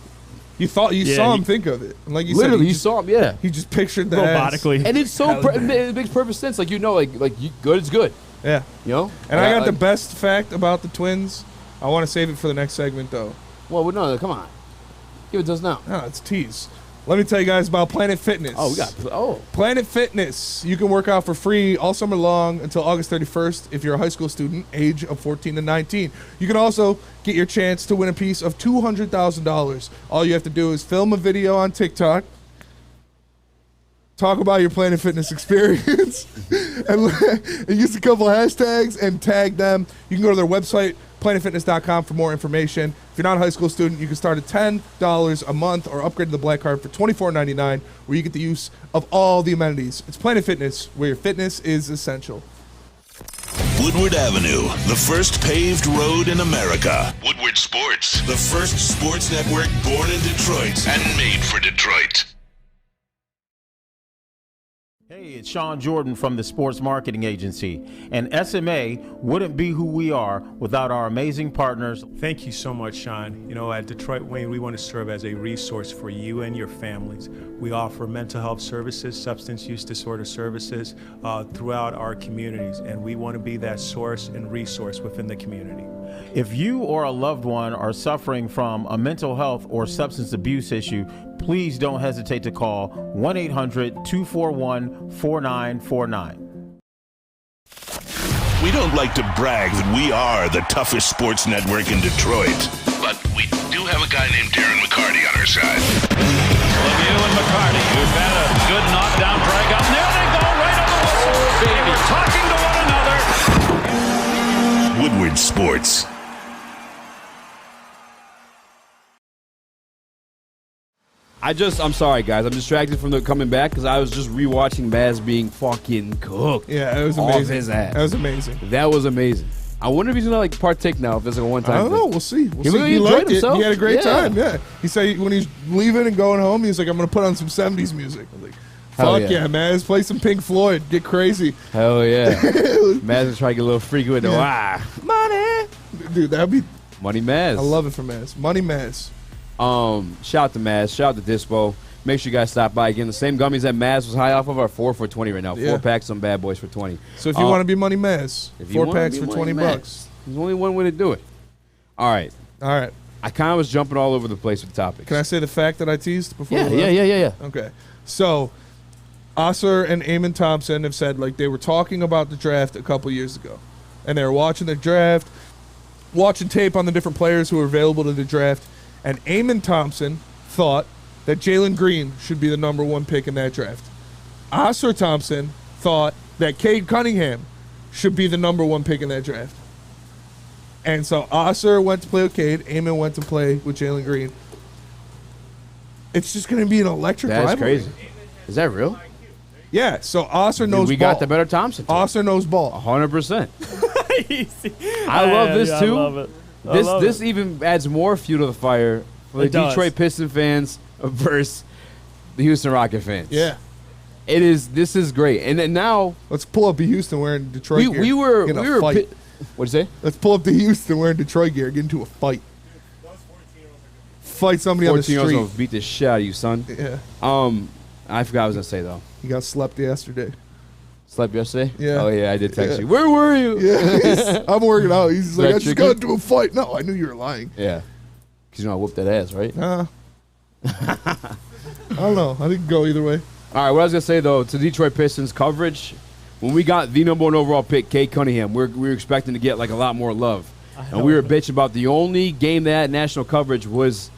you saw him think of it. And like you literally, said, you saw him, yeah. He just pictured that robotically. And it's so, it makes perfect sense. Like, you know, like good is good. Yeah. You know? And I got the best fact about the twins. I want to save it for the next segment, though. Well, no, come on. Give it to us now. No, it's tease. Let me tell you guys about Planet Fitness. Planet Fitness. You can work out for free all summer long until August 31st if you're a high school student, age of 14 to 19. You can also get your chance to win a piece of $200,000. All you have to do is film a video on TikTok, talk about your Planet Fitness experience, and use a couple hashtags and tag them. You can go to their website, planetfitness.com, for more information. If you're not a high school student, you can start at $10 a month or upgrade to the Black Card for $24.99, where you get the use of all the amenities. It's Planet Fitness, where your fitness is essential. Woodward Avenue, the first paved road in America. Woodward Sports, the first sports network born in Detroit and made for Detroit. Hey, it's Sean Jordan from the Sports Marketing Agency, and SMA wouldn't be who we are without our amazing partners. Thank you so much, Sean. You know, at Detroit Wayne, we want to serve as a resource for you and your families. We offer mental health services, substance use disorder services throughout our communities, and we want to be that source and resource within the community. If you or a loved one are suffering from a mental health or substance abuse issue, please don't hesitate to call 1-800-241-4949. We don't like to brag that we are the toughest sports network in Detroit, but we do have a guy named Darren McCarty on our side. Lemieux and McCarty, who've had a good knockdown drag up. There they go, right on the whistle. They were talking to one another. Woodward Sports. I'm sorry, guys. I'm distracted from the coming back because I was just rewatching Maz being fucking cooked. Yeah, it was off amazing. his ass. That was amazing. That was amazing. I wonder if he's gonna like partake now. If it's like a one-time. I don't thing. know. We'll see. We'll He see. really He enjoyed liked it. himself. He had a great Yeah. time. Yeah. He said when he's leaving and going home, he's like, "I'm gonna put on some '70s music." I'm like, Hell fuck yeah. yeah, man! Let's play some Pink Floyd. Get crazy. Hell yeah. Maz is trying to get a little freaky with the Yeah. money. Dude, that'd be Money Maz. I love it for Maz. Money Maz. Shout out to Maz. Shout out to Dispo. Make sure you guys stop by again. The same gummies that Maz was high off of are 4 for $20 right now. Yeah. 4 packs, some bad boys for $20. So if you want to be Money Maz, if you 4 wanna packs be for Money $20. Maz, there's only one way to do it. All right. I kind of was jumping all over the place with topics. Can I say the fact that I teased before? Yeah, we left? yeah. Okay. So, Osser and Eamon Thompson have said, like, they were talking about the draft a couple years ago. And they were watching the draft, watching tape on the different players who were available to the draft. And Eamon Thompson thought that Jalen Green should be the number 1 pick in that draft. Osser Thompson thought that Cade Cunningham should be the number 1 pick in that draft. And so Osser went to play with Cade. Eamon went to play with Jalen Green. It's just going to be an electric That's rivalry. crazy. Is that real? Yeah, so Osser knows we ball. got the better Thompson. Osser knows ball. 100%. I love this too. I love it. This even adds more fuel to the fire for the It does. Detroit Pistons fans versus the Houston Rocket fans. Yeah. This is great. And then now let's pull up the Houston wearing Detroit gear. we were Get in a fight. What'd you say? Let's pull up the Houston wearing Detroit gear. Get into a fight. Fight somebody on the 14-year-olds street. gonna beat the shit out of you, son. Yeah. I forgot what I was gonna say though. He got slept yesterday. Slept yesterday? Yeah. Oh yeah, I did text Yeah. you. Where were you? Yeah. I'm working out. He's like, That I just tricky? got into a fight. No, I knew you were lying. Yeah. Because I whooped that ass, right? I don't know. I didn't go either way. All right, what I was going to say, though, to Detroit Pistons coverage, when we got the number 1 overall pick, Cade Cunningham, we were expecting to get, like, a lot more love. And we were bitching about the only game that had national coverage was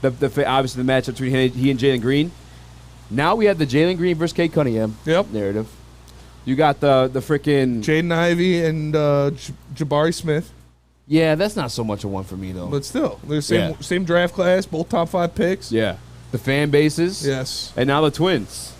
obviously the matchup between he and Jalen Green. Now we have the Jalen Green versus Cade Cunningham narrative. You got the freaking Jaden Ivey and Jabari Smith. Yeah, that's not so much a one for me, though. But still, they're same draft class, both top 5 picks. Yeah. The fan bases. Yes. And now the Twins.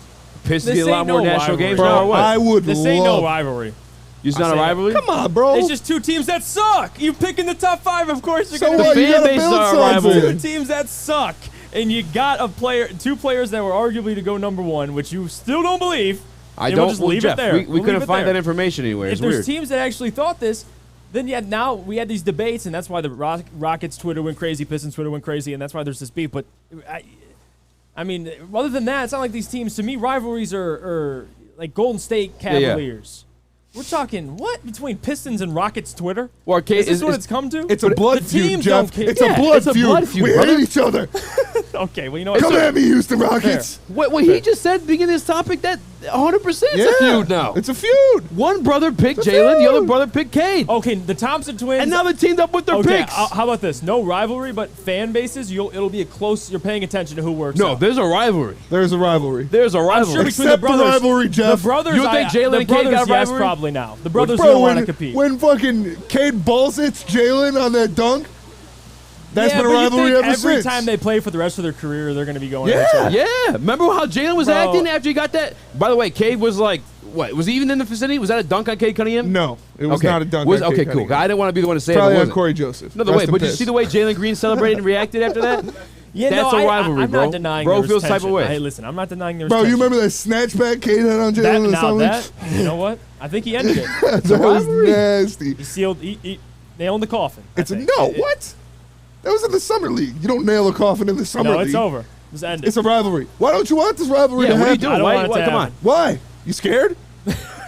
Pistons This get a lot ain't more no national rivalry. games Bro, now or what? I would This ain't no rivalry. It's not a rivalry? Come on, bro. It's just 2 teams that suck. You picking the top 5, of course you're So going what? to You gotta build something. 2 teams that suck. And you got 2 players that were arguably to go number 1, which you still don't believe. I And don't. We'll just leave Jeff, it there. We We'll couldn't leave it find there. that information anywhere. If It's there's weird. teams that actually thought this, then now we had these debates, and that's why the Rockets Twitter went crazy, Pistons Twitter went crazy, and that's why there's this beef. But I mean, other than that, it's not like these teams. To me, rivalries are like Golden State Cavaliers. We're talking what between Pistons and Rockets Twitter? Well, is this what it's come to? It's a blood the feud, teams Jeff. don't care. It's a blood feud. We brother. hate each other. Okay, well you know what? Come at me, Houston Rockets. What he just said at the beginning of this topic, that 100% is a feud now. It's a feud. One brother picked Jalen, the other brother picked Cade. Okay, the Thompson twins. And now they teamed up with their picks. How about this? No rivalry, but fan bases. It'll be a close. You're paying attention to who works. No, out. there's a rivalry. There's a rivalry. There's a rivalry. I'm sure between Except the brothers, rivalry, Jeff. The brothers. You think Jalen the and Cade brothers, got a yes, rivalry? probably now. The brothers Bro, don't want to compete. When fucking Cade balls hits Jalen on that dunk, that's been a but you rivalry think ever every since. time they play for the rest of their career, they're going to be going at each Yeah, other. yeah. Remember how Jalen was Bro. acting after he got that? By the way, Cade was like, what? Was he even in the vicinity? Was that a dunk on Cade Cunningham? No, it was Okay. not a dunk Was- on Cade Okay, cool. Cunningham. I didn't want to be the one to say Probably it. on Wasn't. Corey Joseph. No, the Rest way. in But did you piss. see the way Jalen Green celebrated and reacted after that? Yeah, That's no, a rivalry, I'm bro. not denying Bro there was feels type of tension. way. Hey, listen, I'm not denying there was Bro, you tension. remember that snatchback Cade had on Jalen in the Now summer league? that, you know what? I think he ended it. That was nasty. He sealed. He nailed the coffin. It's what? That was in the summer league. You don't nail a coffin in the summer No, league. it's over. It's ended. It's a rivalry. Why don't you want this rivalry Yeah, to what are you happen? doing? I don't Why? want it Why? to Come on. happen. Why? You scared?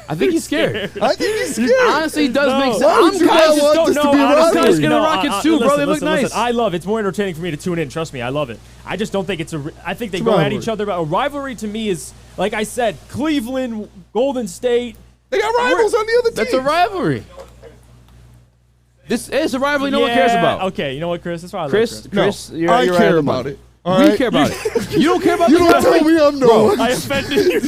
I think he's scared. I think he's scared. Honestly, it does No. make sense. Why would you I not just want don't this to know. be a I'm just rivalry? scared of Rockets too, bro. They look nice. I love it. It's more entertaining for me to tune in. Trust me, I love it. I just don't think it's a. I think they It's a go at rivalry. each other. A rivalry to me is, like I said, Cleveland, Golden State. They got rivals on the other team. That's a rivalry. This is a rivalry no one cares about. Okay, you know what, Chris? That's why I Chris, love Chris, No, you're I you're care out of the about money. it. All We right? care about it. You don't care about You the don't tell rivalry? me I'm no Bro, one. I offended you.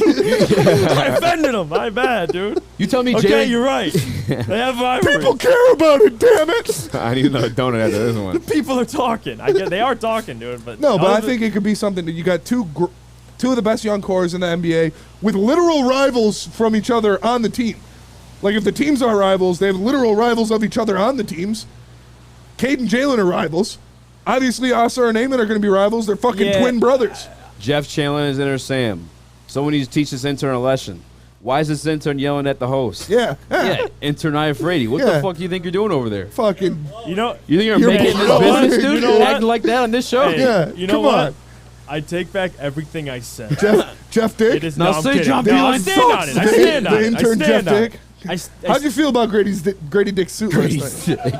I offended him. My bad, dude. You tell me, Okay, Jalen. you're right. They have rivalry. People care about it, damn it. I need another donut after this one. People are talking. I get they are talking, dude. But No, but I other think it could be something that you got two of the best young cores in the NBA with literal rivals from each other on the team. Like if the teams are rivals, they have literal rivals of each other on the teams. Cade and Jalen are rivals. Obviously, Asa and Eamon are going to be rivals. They're fucking Yeah. twin brothers. Jeff Chandler is in there, Sam. Someone needs to teach this intern a lesson. Why is this intern yelling at the host? Yeah. Yeah, intern Iafredi. What Yeah. the fuck do you think you're doing over there? Fucking. You know, You think you're making this business, dude? Acting like that on this show? Hey, Yeah, you know come what? on. I take back everything I said. Jeff Dick? It is Now no, I'm say kidding. John No, I Beeline stand on it. I The- stand on the it. I intern stand Jeff on it. Dick? How'd you feel about Grady Dick's suit last night?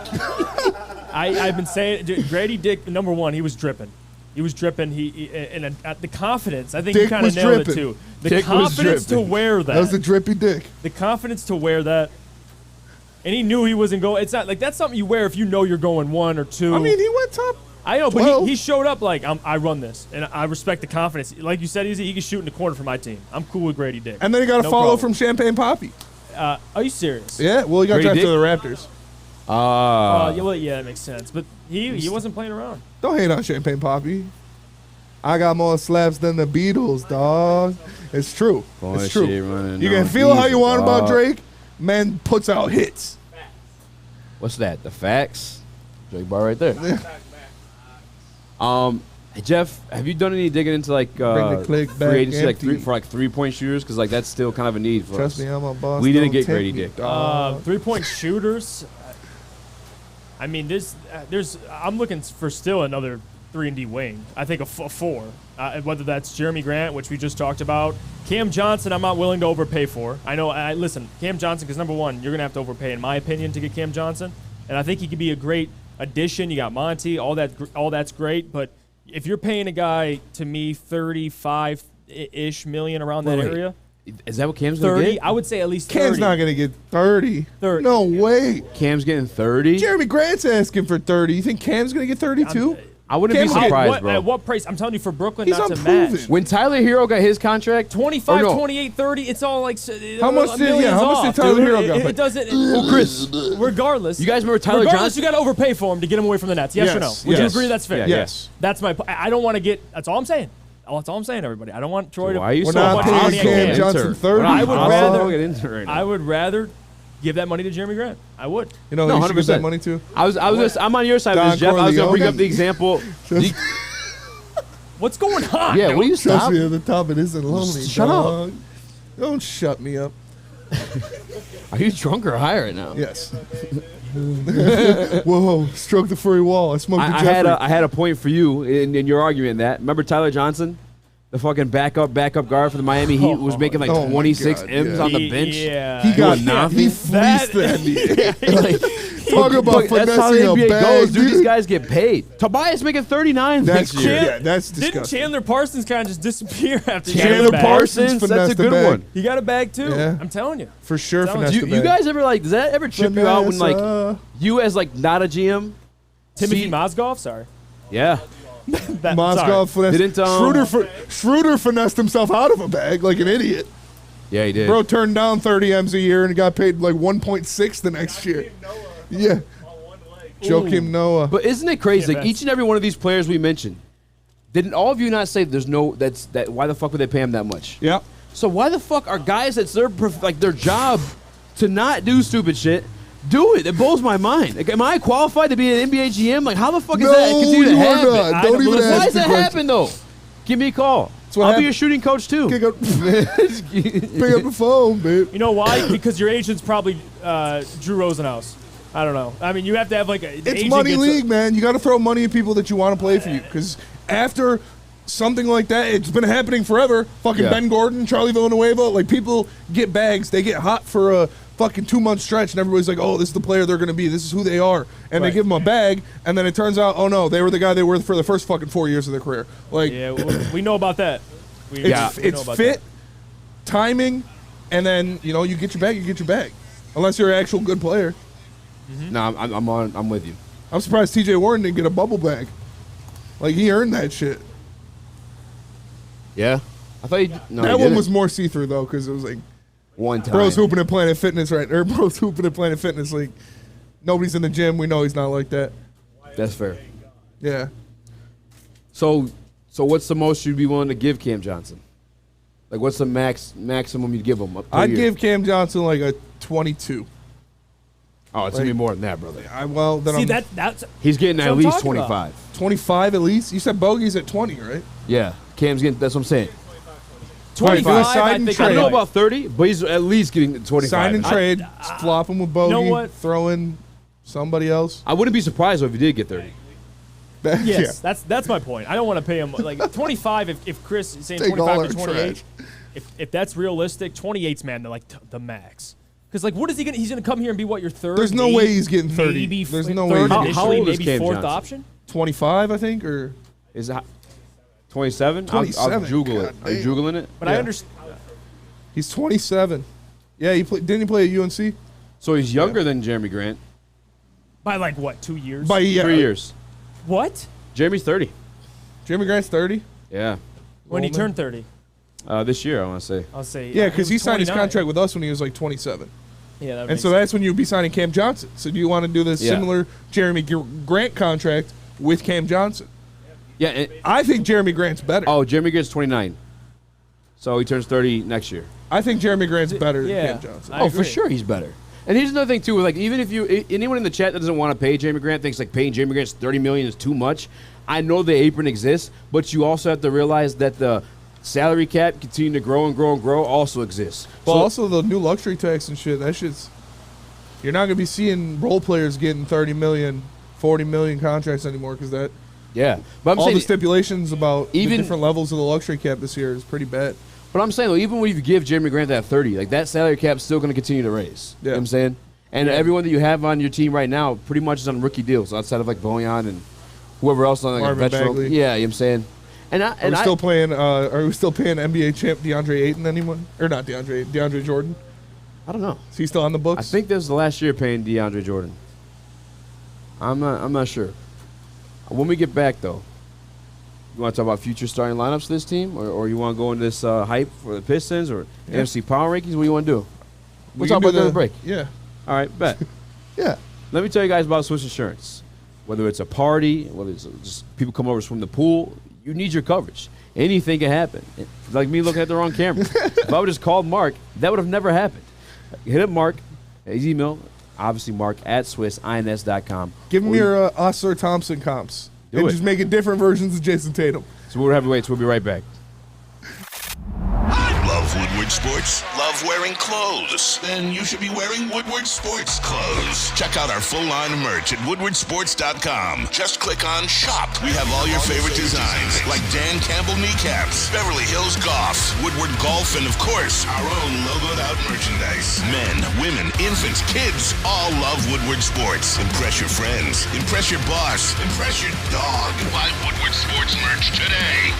I've been saying, dude, Grady Dick, number one, he was dripping. He was dripping. And the confidence, I think Dick he kind of was nailed dripping. it too. The Dick was confidence to dripping. wear that. That was a drippy dick. The confidence to wear that. And he knew he wasn't going. It's not like that's something you wear if you know you're going 1 or 2. I mean, he went top. I know, 12. but he showed up like I run this, and I respect the confidence. Like you said, he can shoot in the corner for my team. I'm cool with Grady Dick. And then he got a No follow problem. from Champagne Poppy. Are you serious? Yeah, well, he got Grady drafted Dick? to the Raptors. Yeah, well, yeah, that makes sense. But he wasn't playing around. Don't hate on Champagne Poppy. I got more slaps than the Beatles, dog. It's true. Boy, It's true. shit running You can on feel how you diesel, want about dog. Drake. Man puts out hits. What's that? The facts? Drake bar right there. Jeff, have you done any digging into like Bring the click back free agency empty. for 3-point shooters? Because like that's still kind of a need for Trust us. me, I'm a boss. We didn't Don't get tempt Grady me, Dick. dog. 3-point shooters. I mean, there's. I'm looking for still another 3-and-D wing. I think a 4. Whether that's Jeremy Grant, which we just talked about, Cam Johnson, I'm not willing to overpay for. I know. Listen, Cam Johnson, because number one, you're gonna have to overpay, in my opinion, to get Cam Johnson, and I think he could be a great addition. You got Monty, all that's great, but if you're paying a guy, to me, 35-ish million around that Wait, area. Is that what Cam's gonna 30, get? I would say at least 30. Cam's not going to get 30. 30. No way. Cam's getting 30. Jeremy Grant's asking for 30. You think Cam's going to get 32? I wouldn't be Cam's getting- surprised, bro. At what price? I'm telling you, for Brooklyn He's not to unproven. match. When Tyler Hero got his contract, 25, or no, 28, 30, it's all like How much did- millions yeah, how much did off, Tyler dude. Hero get? It doesn't. Well, Chris, regardless, you guys remember Tyler regardless, Johnson? you got to overpay for him to get him away from the Nets. Yes, or no? Would you yes. agree that's fair? Yeah, yes. That's my. I don't want to get. That's all I'm saying. That's all I'm saying, everybody. I don't want Troy to. Why are you We're so not paying money I Cam can. Johnson 30. I would rather. Get into it right now. I would rather give that money to Jeremy Grant. I would. You know, No, you should give that 100%. money to? I'm on your side of Don this, Jeff. I was gonna bring Corleone. up the example. What's going on? Yeah, dude? what do you Trust stop? me, at the top it isn't lonely. Shut up. dog. Don't shut me up. Are you drunk or high right now? Yes. Whoa, stroke the furry wall. I smoked the I Jeffrey. had a point for you in your argument in that. Remember Tyler Johnson, the fucking backup guard for the Miami Heat, was making like Oh my 26 God, M's yeah. on the bench. Yeah. He got nothing. he fleeced the NBA. Talk about Look, that's how the finessing a NBA bag, goes, dude. These dude. guys get paid. Tobias making 39 That's next year. yeah, that's Didn't disgusting. Chandler Parsons kind of just disappear after he got Chandler his bag? Parsons, that's finessed a the good bag. one. He got a bag too. Yeah. I'm telling you. For sure, Sounds- finesse Do the you bag. guys ever does that ever trip you out when like Vanessa. you as like not a GM? Timothy see- Mozgov, sorry. Yeah. Mozgov finessed. Didn't, Schroeder finessed himself out of a bag like an idiot. Yeah, he did. Bro turned down 30 M's a year and got paid like 1.6 the next year. Yeah. Joakim Noah. But isn't it crazy? Yeah, Like each that's- and every one of these players we mentioned, didn't all of you not say there's no that? Why the fuck would they pay him that much? Yeah. So why the fuck are guys that's their job to not do stupid shit? Do it. It blows my mind. Like, am I qualified to be an NBA GM? Like, how the fuck is that No, continue to you are happen? not. Don't even Why ask does the that question. happen though? Give me a call. what I'll be happened. your shooting coach too. Pick up the phone, babe. You know why? Because your agent's probably Drew Rosenhaus. I don't know. I mean, you have to have like a. It's money league, man. You got to throw money at people that you want to play for you. Because after something like that, it's been happening forever. Fucking Yeah. Ben Gordon, Charlie Villanueva. Like, people get bags. They get hot for a fucking 2-month stretch, and everybody's like, oh, this is the player they're going to be. This is who they are. And they Right. give them a bag, and then it turns out, oh, no, they were the guy they were for the first fucking 4 years of their career. Like, Yeah, we know about that. We it's, know it's about fit, that. timing, and then, you know, you get your bag, you get your bag. Unless you're an actual good player. No, I'm with you. I'm surprised TJ Warren didn't get a bubble bag. Like, he earned that shit. Yeah, I thought no. That he one didn't. was more see-through, though, because it was like, one time. bro's hooping at Planet Fitness, right? Or bro's hooping at Planet Fitness. Like, nobody's in the gym. We know he's not like that. That's fair. Yeah. So what's the most you'd be willing to give Cam Johnson? Like, what's the maximum you'd give him? per I'd year? give Cam Johnson like a 22. Oh, it's gonna be more than that, brother. See, that's He's getting that's at what I'm least talking 25. about. 25 at least? You said Bogey's at 20, right? Yeah, Cam's getting. That's what I'm saying. 25, I think I don't know about 30, but he's at least getting 25. Sign and trade, flop him with Bogey, You know what? throw in somebody else. I wouldn't be surprised if he did get 30. Yes, that's my point. I don't want to pay him like 25. If Chris is saying Take all 25 our to 28, if that's realistic, 28's man, they're like the max. Because like, what is he gonna? He's gonna come here and be what, your third? There's no way he's getting 30. Maybe There's no way. third He's How initially, old is maybe Cam fourth Johnson? option. 25, I think, or Is it 27? 27. I'll Google it. God Are you damn. Googling it? But I understand. he's 27. Yeah, didn't he play at UNC? So he's younger than Jeremy Grant. By like what, 2 years? By 3 years. What? Jeremy's 30. Jeremy Grant's 30. Yeah. When he turned 30? This year, I want to say. I'll say. Yeah, because he was signed his 29. contract with us when he was like 27. Yeah, that And makes so that's when you'd be signing Cam Johnson. So do you want to do this Yeah. similar Jeremy Grant contract with Cam Johnson? Yeah. I think Jeremy Grant's better. Oh, Jeremy Grant's 29. So he turns 30 next year. I think Jeremy Grant's better than yeah, Cam Johnson. I Oh, for agree. sure he's better. And here's another thing too. Like, even if anyone in the chat that doesn't want to pay Jeremy Grant thinks like paying Jeremy Grant $30 million is too much. I know the apron exists, but you also have to realize that the salary cap continuing to grow and grow and grow also exists. But So- also the new luxury tax and shit, that shit's... You're not going to be seeing role players getting 30 million, 40 million contracts anymore because that... yeah, but I'm all saying the stipulations about the even- different levels of the luxury cap this year is pretty bad. But I'm saying, though, even when you give Jeremy Grant that 30, like that salary cap's still going to continue to raise. You know what I'm saying? And everyone that you have on your team right now pretty much is on rookie deals outside of like Bojan and whoever else on like a Marvin veteran. Bagley. Yeah, you know what I'm saying? And Are we still paying NBA champ DeAndre Ayton anyone? Or not DeAndre Jordan? I don't know. Is he still on the books? I think this is the last year paying DeAndre Jordan. I'm not sure. When we get back, though, you want to talk about future starting lineups for this team, or you want to go into this hype for the Pistons or Yeah. NFC Power Rankings? What do you want to do? We'll We talk can about do that at the- the break. Yeah. All right, bet. Yeah. Let me tell you guys about Swiss Insurance. Whether it's a party, whether it's just people come over from the pool, you need your coverage. Anything can happen. It's like me looking at the wrong camera. If I would just called Mark, that would have never happened. Hit up Mark, his email, obviously Mark at SwissINS.com. Give him your Oscar Thompson comps. Do and it. just make it different versions of Jason Tatum. So we're heavyweights. We'll be right back. Love Woodward Sports? Love wearing clothes? Then you should be wearing Woodward Sports clothes. Check out our full line of merch at woodwardsports.com. Just click on shop. We have all your favorite designs, like Dan Campbell kneecaps, Beverly Hills Golf, Woodward Golf, and of course, our own logoed out merchandise. Men, women, infants, kids all love Woodward Sports. Impress your friends. Impress your boss. Impress your dog. Buy Woodward Sports merch today.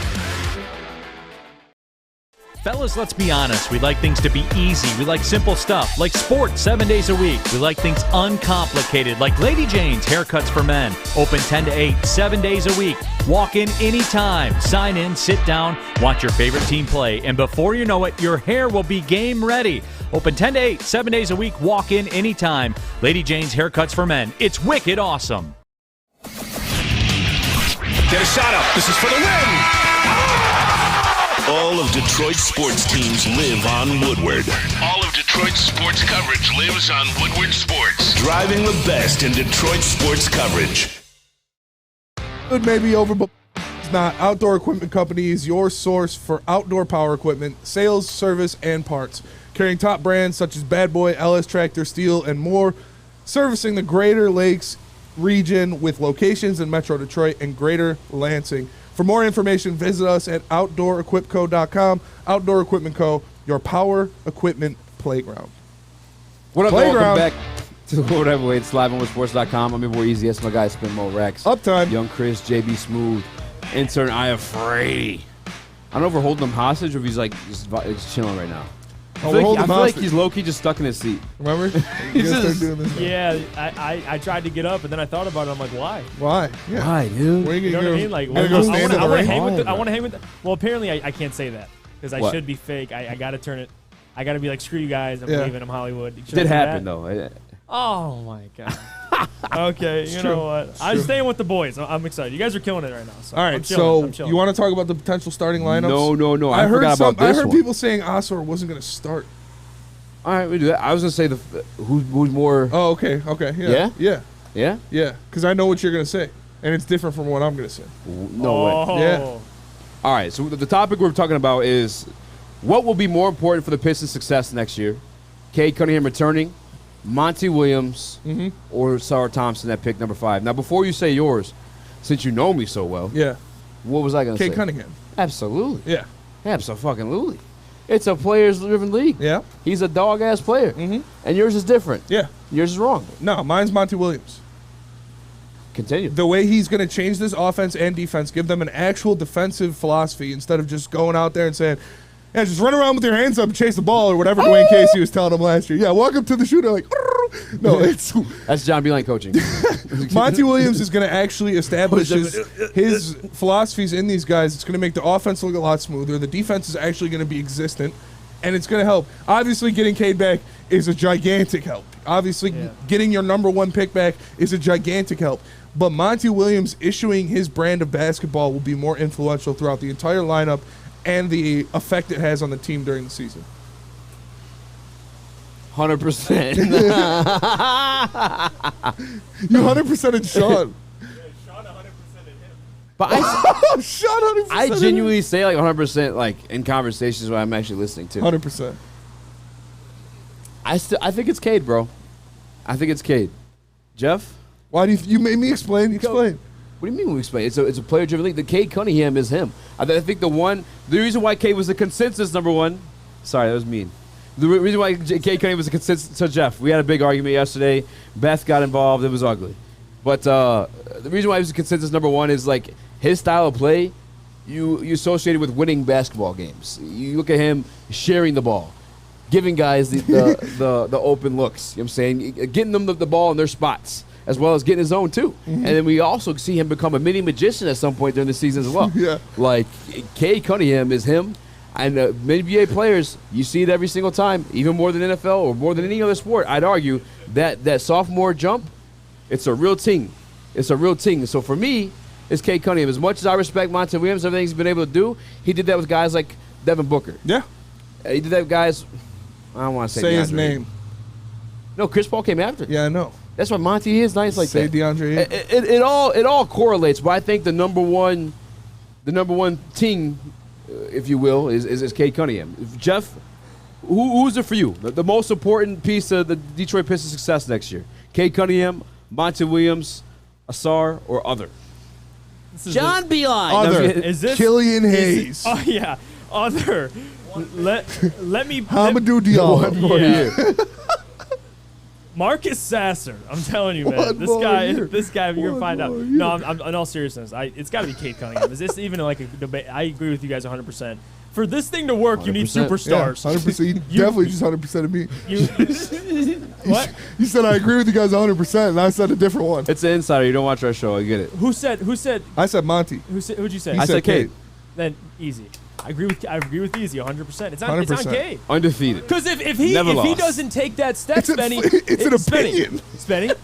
Fellas, let's be honest. We like things to be easy. We like simple stuff, like sports 7 days a week. We like things uncomplicated, like Lady Jane's Haircuts for Men. Open 10 to 8, 7 days a week. Walk in anytime. Sign in, sit down, watch your favorite team play. And before you know it, your hair will be game ready. Open 10 to 8, 7 days a week. Walk in anytime. Lady Jane's Haircuts for Men. It's wicked awesome. Get a shot up. This is for the win. All of Detroit's sports teams live on Woodward. All of Detroit's sports coverage lives on Woodward Sports. Driving the best in Detroit sports coverage. It may be over, but it's not. Outdoor Equipment Company is your source for outdoor power equipment, sales, service, and parts. Carrying top brands such as Bad Boy, LS Tractor, Steel, and more. Servicing the Greater Lakes region with locations in Metro Detroit and Greater Lansing. For more information, visit us at OutdoorEquipCo.com. Outdoor Equipment Co., your power equipment playground. What up, Playground. welcome back to the World Heavyweights, live on WoodSports.com. I'm your boy Easy. That's my guy, Spin Mo Rex. Uptime. Young Chris, JB Smooth, intern Aya Frey. I don't know if we're holding him hostage or if he's like just chilling right now. I feel like he's low-key just stuck in his seat. Remember? He's just, doing this now. Yeah, I tried to get up, and then I thought about it. I'm like, why? Why? Yeah. Why, dude? Where You know what I mean? Like, I I want to ring? hang with. I want to hang with. Well, apparently, I can't say that because I What? should be fake. I got to turn it. I got to be like, screw you guys. I'm Yeah. leaving. I'm Hollywood. Should I did do happen, that? though. Oh my god. Okay, you know what? I'm staying with the boys. I'm excited. You guys are killing it right now. So All I'm right, chilling. I'm so chilling. you want to talk about the potential starting lineups? No. I forgot about I this heard one. people saying Osor wasn't going to start. All right, we do that. I was gonna say who's more. Oh, okay, yeah, Yeah? yeah. Because I know what you're going to say, and it's different from what I'm going to say. No way. Yeah. Oh. All right, so the topic we're talking about is What will be more important for the Pistons' success next year? Cade Cunningham returning, Monty Williams, or Sarah Thompson at pick number 5. Now, before you say yours, since you know me so well, what was I going to say? Cade Cunningham. Absolutely. Yeah. Absolutely. It's a players-driven league. Yeah. He's a dog-ass player. And yours is different. Yeah. Yours is wrong. No, mine's Monty Williams. Continue. The way he's going to change this offense and defense, give them an actual defensive philosophy instead of just going out there and saying, yeah, just run around with your hands up and chase the ball or whatever Dwayne Casey was telling them last year. Yeah, walk up to the shooter like, no, it's that's John Beeline coaching. Monty Williams is going to actually establish his philosophies in these guys. It's going to make the offense look a lot smoother. The defense is actually going to be existent, and it's going to help. Obviously, getting Cade back is a gigantic help. Obviously, getting your number 1 pick back is a gigantic help. But Monty Williams issuing his brand of basketball will be more influential throughout the entire lineup and the effect it has on the team during the season. 100%. You 100%ed Sean. But I Sean 100%. I genuinely say like 100% like in conversations where I'm actually listening to. 100%. I think it's Cade, bro. I think it's Cade. Jeff? Why do you made me explain? Explain. What do you mean we explain? It's a player-driven league. The Cade Cunningham is him. I think the reason why Cade was the consensus number 1. Sorry, that was mean. The reason why Cade Cunningham was a consensus. So Jeff, we had a big argument yesterday. Beth got involved. It was ugly. But the reason why he was a consensus number 1 is like his style of play. You associate it with winning basketball games. You look at him sharing the ball, giving guys the open looks. You know what I'm saying? Getting them the ball in their spots, as well as getting his own too. And then we also see him become a mini magician at some point during the season as well. Yeah. Like Cade Cunningham is him. And NBA players, you see it every single time, even more than NFL or more than any other sport. I'd argue that sophomore jump, it's a real thing. It's a real thing. So for me, it's Cade Cunningham. As much as I respect Monty Williams, everything he's been able to do, he did that with guys like Devin Booker. Yeah. He did that with guys, I don't want to say his DeAndre. name. No, Chris Paul came after. Yeah, I know. That's why Monty is nice like say that. DeAndre. It all correlates, but I think the number one team, if you will, is Cade Cunningham. Jeff, who's it for you? The most important piece of the Detroit Pistons' success next year? Cade Cunningham, Monty Williams, Asar, or other? John Beeline. Other. Is this Killian Hayes. Oh yeah, other. Let me. Hamadou Diallo. One more year. Marcus Sasser, I'm telling you, man. One more year. This guy, you're gonna find out. more No, I'm in all seriousness, it's got to be Cade Cunningham. Is this even like a debate? I agree with you guys 100%. For this thing to work, you need 100%. superstars. Yeah, 100%. You definitely just 100% of me. What? You said I agree with you guys 100%, and I said a different one. It's an insider. You don't watch our show. I get it. Who said? I said Monty. Who'd you say? He I said Cade. Then easy. I agree with Easy 100%. It's on 100%. Cade. Undefeated. Because if he Never lost. doesn't take that step, It's Spenny, an opinion. Spenny.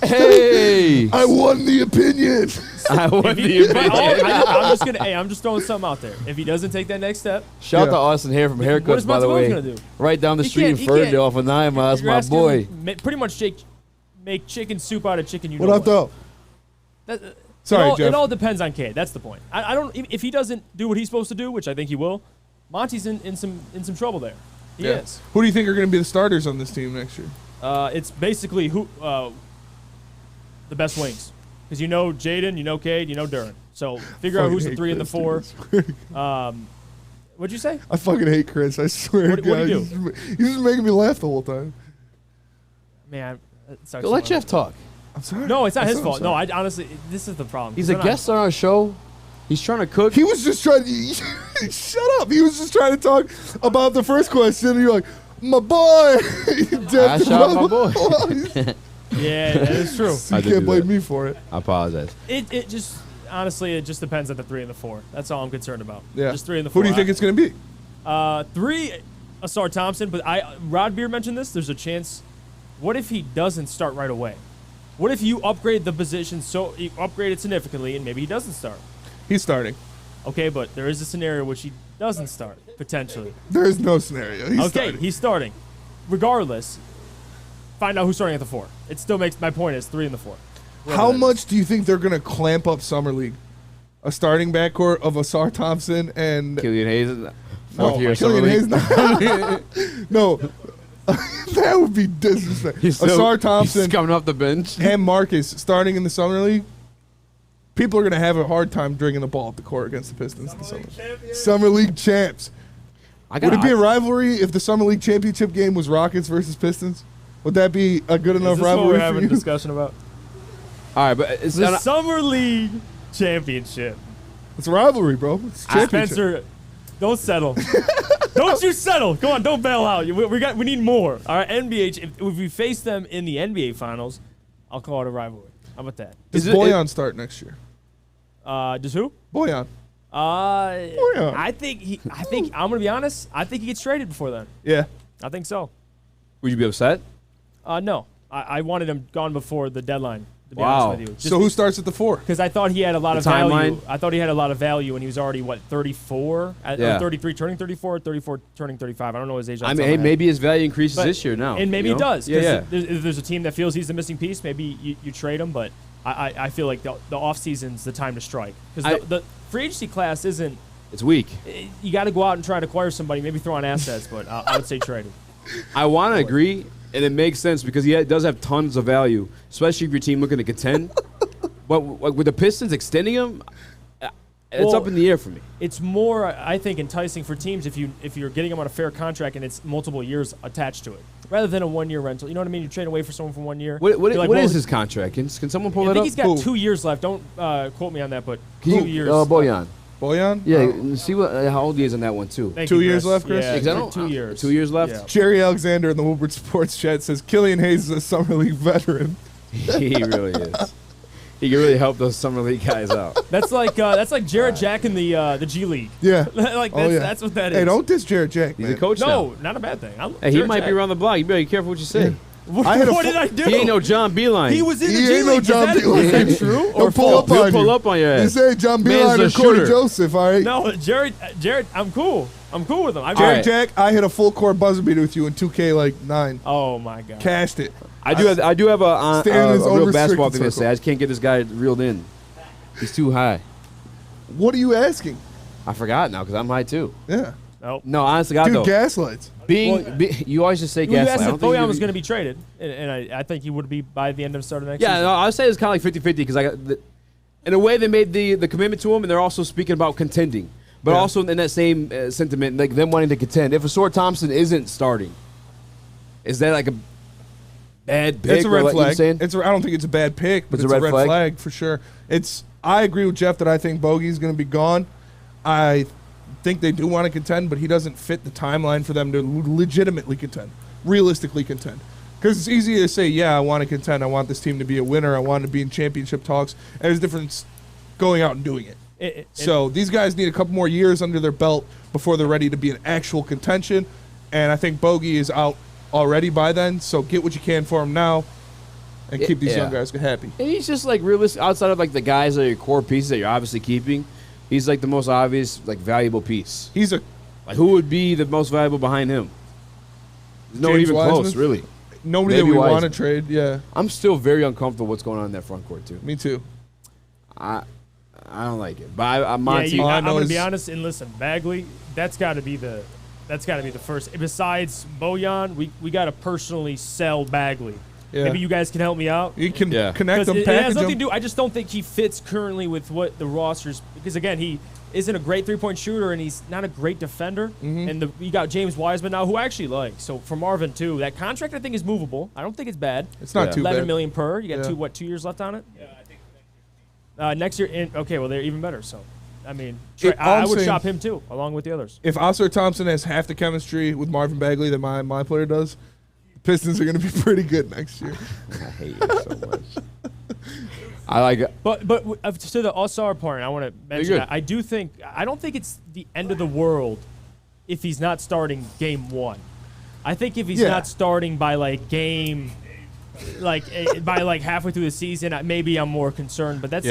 Hey. I won the opinion. I won If he- the opinion. I'm just throwing something out there. If he doesn't take that next step, Shout out Yeah. to Austin Hair from What Haircuts, is by the Monty way. Williams gonna do? Right down the He street can't- in he can't- Ferndale off of 9 Miles. you're My asking boy. him pretty much make chicken soup out of chicken. You What know up, though? Sorry, it Jeff. all depends on Cade. That's the point. I don't. If he doesn't do what he's supposed to do, which I think he will, Monty's in some trouble there. He is. Who do you think are going to be the starters on this team next year? It's basically the best wings, because you know Jaden, you know Cade, you know Duran. So figure out Fucking who's the hate 3 and the Chris, 4. What'd you say? I fucking hate Chris. I swear What- to God. what'd he He's just making me laugh the whole time. Man, Go let Jeff talk. I'm sorry. No, it's not I'm his sorry, fault. I'm No, sorry. I honestly, this is the problem. He's a guest on our show. He's trying to cook. He was just trying to shut up. He was just trying to talk about the first question. And you're like, my boy. I shot my boy. Yeah, that is true. You can't blame me for it. I apologize. It just honestly, it just depends on the 3 and the 4. That's all I'm concerned about. Yeah. Just 3 and the 4. Who do you think it's going to be? 3, Asar Thompson. But Rod Beer mentioned this. There's a chance. What if he doesn't start right away? What if you upgrade the position so you upgrade it significantly and maybe he doesn't start? He's starting. Okay, but there is a scenario which he doesn't start potentially. There is no scenario. He's starting. He's starting. Regardless, find out who's starting at the 4. It still makes my point is 3 and the 4. How much do you think they're going to clamp up Summer League? A starting backcourt of Asar Thompson and Killian Hayes. Fourth year Killian summer Hayes league. no. That would be disrespectful. He's Asar Thompson he's coming off the bench. and Marcus starting in the summer league. People are going to have a hard time drinking the ball up the court against the Pistons in the summer. Summer league champs. Would it be a rivalry if the summer league championship game was Rockets versus Pistons? Would that be a good enough Is this rivalry what we're for having you? a discussion about? All right, but it's The not, Summer League Championship. It's a rivalry, bro. It's a championship. Spencer, don't settle. Don't you settle. Come on, don't bail out. We need more. All right, NBA. If we face them in the NBA Finals, I'll call it a rivalry. How about that? Does Bojan start next year? Does who? Bojan. I think I'm gonna be honest. I think he gets traded before then. Yeah. I think so. would you be upset? No. I wanted him gone before the deadline. To be Wow. honest with you. So who starts at the 4? Because I thought he had a lot The of value. timeline? I thought he had a lot of value when he was already 34, Yeah. or 33, turning 34, 34, turning 35. I don't know his age. I mean, hey, maybe his value increases But- this year now. and maybe you it know? does. Yeah, 'cause yeah. If there's a team that feels he's the missing piece, maybe you trade him. But I feel like the off season's the time to strike because the free agency class isn't. It's weak. You got to go out and try to acquire somebody, maybe throw on assets, but I would say trade him. I want to agree, and it makes sense because he does have tons of value, especially if your team looking to contend. But like, with the Pistons extending him, it's Well, up in the air for me. It's more, I think, enticing for teams if you're getting them on a fair contract and it's multiple years attached to it, rather than a 1-year rental. You know what I mean? You trade away for someone for 1 year. What You're like, is well, his contract? Can someone pull I that think up? he's got 2 years left. Don't quote me on that, but Can 2 years. Bojan. Bojan? Yeah, see how old he is on that one too. Thank 2 you, years Chris. left, Chris? Yeah, Exactly. 2 years. 2 years left. Yeah. Jerry Alexander in the Woodward Sports chat says Killian Hayes is a summer league veteran. He really is. He can really help those summer league guys out. That's like Jarrett Jack in the G League. Yeah. That's what that is. Hey, don't diss Jared Jack, He's man. a coach now. No, not a bad thing. Hey, he Jarrett might Jack. be around the block. You better be careful what you say. What did I do? He ain't no John Beeline. He was in the He G ain't no League. John Is Beeline. that true? He'll Or pull up false? on He'll pull you. up on your ass. You say John Man's Beeline a and Corey shooter. Joseph, all right? No, Jared, I'm cool. I'm cool with him. Jared right. Jack, I hit a full court buzzer beater with you in 2K like 9. Oh my god. Cashed it. I do have a Stand in his real own basketball restricted thing to circle. say. I just can't get this guy reeled in. He's too high. What are you asking? I forgot now because I'm high too. Yeah. Nope. No, honest to God, Dude, though. gaslights. You always just say You gaslight. asked I if don't think Bojan you- was going to be traded, and I think he would be by the end of the start of next Yeah, season. no, I would say it's kind of like 50-50 because in a way they made the commitment to him, and they're also speaking about contending, but Yeah. also in that same sentiment, like them wanting to contend. If Asar Thompson isn't starting, is that like a bad pick? It's a or red like you flag. saying? I don't think it's a bad pick, but It's it's, a a red red flag? flag for sure. I agree with Jeff that I think Bogey's going to be gone. I think they do want to contend, but he doesn't fit the timeline for them to legitimately contend, realistically contend. Because it's easy to say, yeah, I want to contend. I want this team to be a winner. I want to be in championship talks. And there's a difference going out and doing it. So these guys need a couple more years under their belt before they're ready to be in actual contention. And I think Bogey is out already by then. So get what you can for him now and keep these young guys happy. And he's just like realistic outside of like the guys that are your core pieces that you're obviously keeping. He's like the most obvious, like valuable piece. He's a like who would be the most valuable behind him? No one James even close, Wiseman? really. Nobody Maybe that we want to Wiseman. trade, yeah. I'm still very uncomfortable what's going on in that front court too. Me too. I don't like it, but I'm Monty. I'm going to be honest and listen. Bagley, that's got to be the first. Besides Bojan, we got to personally sell Bagley. Yeah. Maybe you guys can help me out. You can connect 'Cause them, it has package nothing them. to do. I just don't think he fits currently with what the roster's. Because again, he isn't a great 3-point shooter and he's not a great defender. Mm-hmm. And you got James Wiseman now, who I actually like. So for Marvin too, that contract I think is movable. I don't think it's bad. It's not too bad. $11 million per. You got Yeah. 2 years left on it. Yeah, I think next year. Okay, well they're even better. So, I mean, All I I'm would saying- shop him too, along with the others. If Asar Thompson has half the chemistry with Marvin Bagley that my player does, the Pistons are going to be pretty good next year. I hate you so much. I like it. But to the All-Star part, I want to mention good. that I don't think it's the end of the world if he's not starting game 1. I think if he's Yeah. not starting by like game by like halfway through the season, maybe I'm more concerned. But that's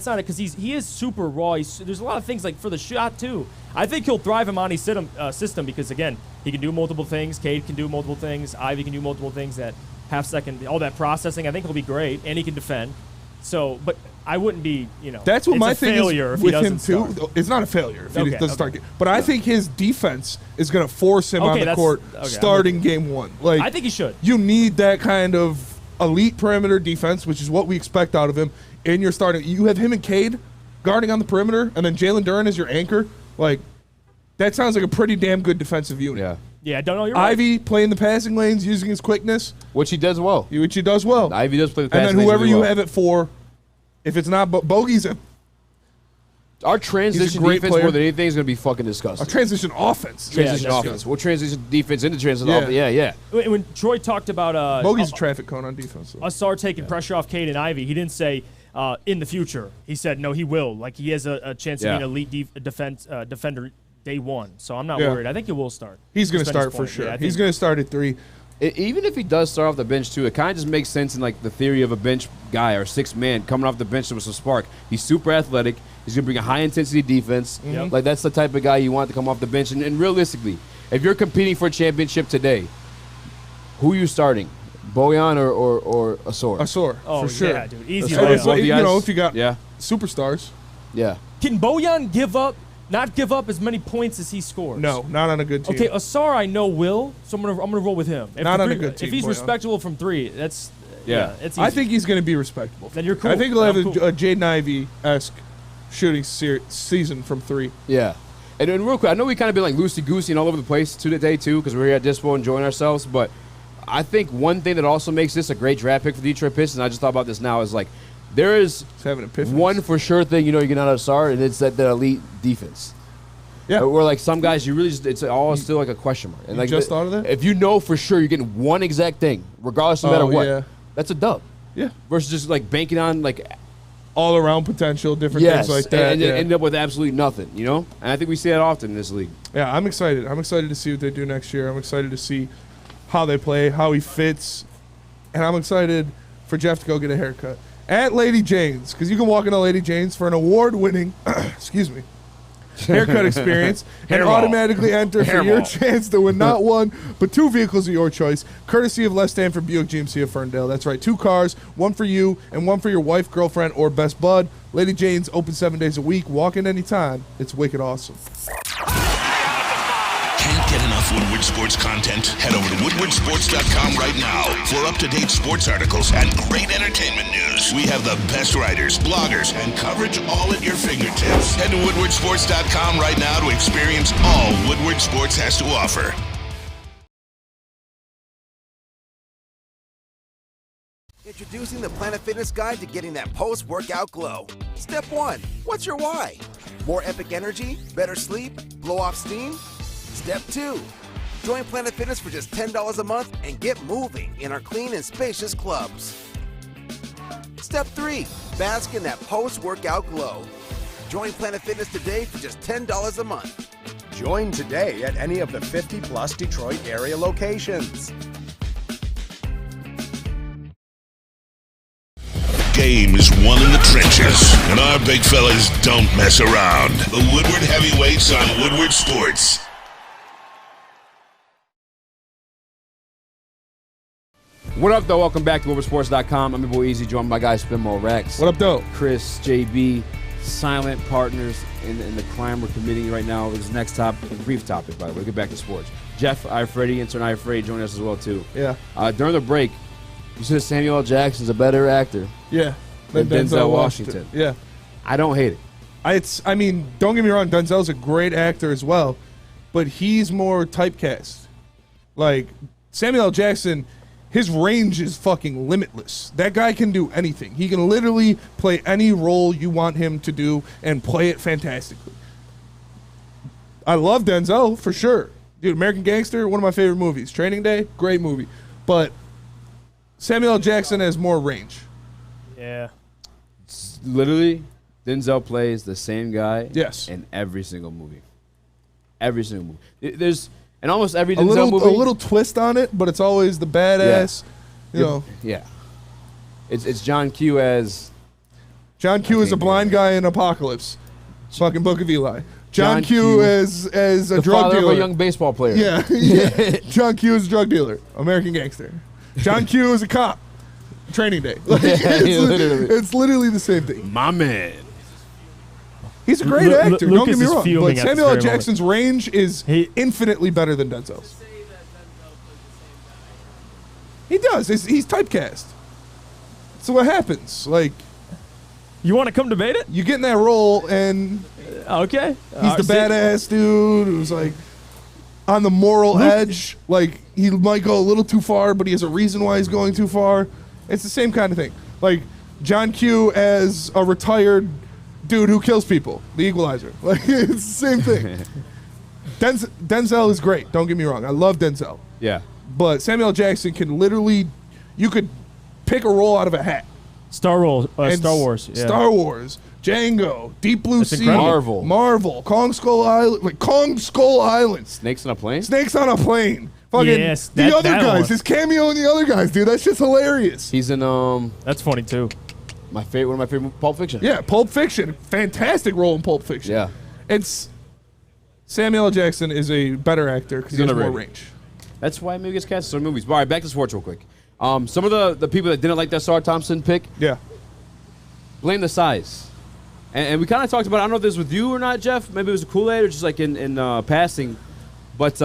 not because he is super raw. There's a lot of things like for the shot too. I think he'll thrive in Monty's system because again, he can do multiple things. Cade can do multiple things. Ivy can do multiple things. That half second, all that processing. I think he'll be great, and he can defend. So, but I wouldn't be, That's what it's my a thing failure is if he with him doesn't too. start. It's not a failure if he Okay, doesn't start. okay. But I think his defense is going to force him on Okay, the that's- court okay, I'm starting game one. Like I think he should. You need that kind of elite perimeter defense, which is what we expect out of him. In your starting, you have him and Cade guarding on the perimeter, and then Jalen Duren is your anchor. Like that sounds like a pretty damn good defensive unit. Yeah. Yeah, I don't know. You're right. Ivy playing the passing lanes, using his quickness, which he does well. Ivy does play the passing lanes. and then whoever really you well. have it for, if it's not Bogey's Our transition great defense player. more than anything is going to be fucking disgusting. a transition offense. Transition that's offense. We'll transition defense into transition Yeah. offense. Yeah. When Troy talked about Bogey's a traffic cone on defense. So. Asar taking pressure off Cade and Ivy, he didn't say in the future. He said no, he will. Like he has a chance Yeah. of being an elite defender day one. So I'm not Yeah. worried. I think he will start. He's going to Just Ben's start for point. sure. Yeah, I He's think- going to start at 3. Even if he does start off the bench too, it kind of just makes sense in like the theory of a bench guy or 6 man coming off the bench with some spark. He's super athletic. He's gonna bring a high intensity defense. Yep. Like that's the type of guy you want to come off the bench. And realistically, if you're competing for a championship today, who are you starting? Bojan or Asor? Asor, Oh, for sure. yeah, dude. Easy Asor. layup. It's like, if you got Yeah. superstars. Yeah. Can Bojan not give up as many points as he scores? No, not on a good team. Okay, Asar I know will, so I'm gonna roll with him. If Not the on a three- good team, If he's Bojan. respectable from 3, that's it's easy. I think he's going to be respectable. Then you're cool. I think he'll have I'm cool. a Jaden Ivey-esque shooting season from 3. Yeah. And real quick, I know we kind of been like loosey-goosey and all over the place today too because we're here at Dispo enjoying ourselves, but I think one thing that also makes this a great draft pick for the Detroit Pistons, I just thought about this now, is like there is one for sure thing you're getting out of Asar, and it's that elite defense. Yeah. Where like some guys, you really it's all still like a question mark. And You like just thought of that? If you know for sure you're getting one exact thing, regardless no matter what, yeah. that's a dub. Yeah. Versus just like banking on like all around potential, different yes, things like that. and yeah. end up with absolutely nothing, you know? And I think we see that often in this league. Yeah, I'm excited. I'm excited to see what they do next year. I'm excited to see how they play, how he fits, and I'm excited for Jeff to go get a haircut at Lady Jane's, because you can walk into Lady Jane's for an award-winning, excuse me, haircut experience and Hairball. automatically enter for your Hairball. chance to win not one but 2 vehicles of your choice, courtesy of Les Stanford Buick GMC of Ferndale. That's right, 2 cars, one for you and one for your wife, girlfriend, or best bud. Lady Jane's open 7 days a week. Walk in anytime. It's wicked awesome. Can't get enough Woodward Sports content? Head over to woodwardsports.com right now for up-to-date sports articles and great entertainment news. We have the best writers, bloggers, and coverage all at your fingertips. Head to woodwardsports.com right now to experience all Woodward Sports has to offer. Introducing the Planet Fitness Guide to getting that post-workout glow. Step 1. What's your why? More epic energy? Better sleep? Blow off steam? Step 2. Join Planet Fitness for just $10 a month and get moving in our clean and spacious clubs. Step 3. Bask in that post-workout glow. Join Planet Fitness today for just $10 a month. Join today at any of the 50-plus Detroit area locations. Game is won in the trenches, and our big fellas don't mess around. The Woodward Heavyweights on Woodward Sports. What up, though? Welcome back to woodwardsports.com. I'm your boy Easy, joined by my guy Spinmo Rex. What up, though? Chris, JB, silent partners in the crime we're committing right now. This next topic, brief topic, by the way. We'll get back to sports. Jeff Iafredi, intern Iafredi, joining us as well, too. Yeah. During the break, you said Samuel L. Jackson's a better actor. Yeah. Than Denzel Washington. Yeah. I don't hate it. I mean, don't get me wrong, Denzel's a great actor as well, but he's more typecast. Like, Samuel L. Jackson, his range is fucking limitless. That guy can do anything. He can literally play any role you want him to do and play it fantastically. I love Denzel, for sure. Dude, American Gangster, one of my favorite movies. Training Day, great movie. But Samuel L. Jackson has more range. Yeah. Literally, Denzel plays the same guy yes. in every single movie. Every single movie. There's in almost every a Denzel movie. A little twist on it, but it's always the badass. Yeah. You know. Yeah. It's John Q as John Q is a blind guy in Apocalypse. Fucking Book of Eli. John Q as a the drug father dealer. of a young baseball player. Yeah. yeah. John Q is a drug dealer. American Gangster. John Q is a cop. training day. Like, it's literally the same thing. My man. He's a great actor. Don't Lucas get me is wrong. fuming But at this Samuel L. very Jackson's range is infinitely better than Denzel's. He does. He's typecast. So what happens? Like, you want to come debate it? You get in that role, and okay, he's the badass dude who's like on the moral edge. Like, he might go a little too far, but he has a reason why he's going too far. It's the same kind of thing. Like John Q as a retired dude who kills people, the Equalizer. Like, it's the same thing. Denzel is great. Don't get me wrong. I love Denzel. Yeah. But Samuel L. Jackson can literally, you could pick a role out of a hat. Star Wars. Yeah. Star Wars. Django. Deep Blue That's Sea. incredible. Marvel. Kong Skull Island. Snakes on a plane? Snakes on a plane. Fucking Yes, the that other guys. one. His cameo in the other guys, dude. That shit's hilarious. He's in That's funny too. one of my favorite Pulp Fiction. Yeah, Pulp Fiction. Fantastic role in Pulp Fiction. Yeah. It's Samuel L. Jackson is a better actor because he has more underrated. range. That's why maybe gets cast in some movies. All right, back to sports real quick. Some of the people that didn't like that Sar Thompson pick, blame the size. And we kind of talked about it. I don't know if this was with you or not, Jeff. Maybe it was a Kool-Aid or just like in passing. But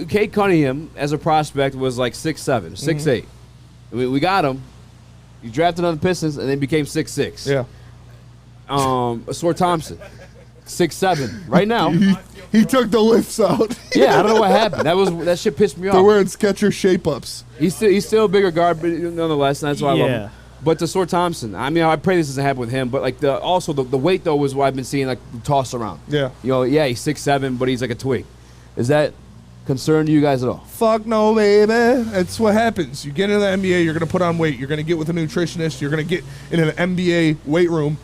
Cade Cunningham, as a prospect, was like 6'7", 6'8". We got him. He drafted on the Pistons and then became 6'6". Yeah. Sar Thompson, 6'7". Right now. He took the lifts out. Yeah, I don't know what happened. That shit pissed me off. They're wearing Skechers shape-ups. He's still a bigger guard, but nonetheless, that's why I love Yeah. him. But to Sor Thompson, I mean, I pray this doesn't happen with him. But like the weight though was what I've been seeing like tossed around. Yeah. He's 6'7", but he's like a twig. Is that concern to you guys at all? Fuck no, baby. That's what happens. You get into the NBA, you're going to put on weight. You're going to get with a nutritionist. You're going to get in an NBA weight room,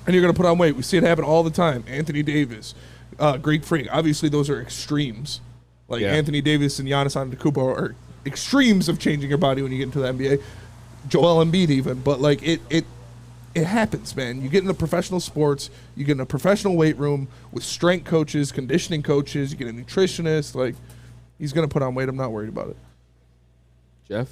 and you're going to put on weight. We see it happen all the time. Anthony Davis, Greek Freak. Obviously, those are extremes. Like Anthony Davis and Giannis Antetokounmpo are extremes of changing your body when you get into the NBA. Joel Embiid even. But, like, it happens, man. You get into professional sports. You get in a professional weight room with strength coaches, conditioning coaches. You get a nutritionist. Like, he's going to put on weight. I'm not worried about it. Jeff?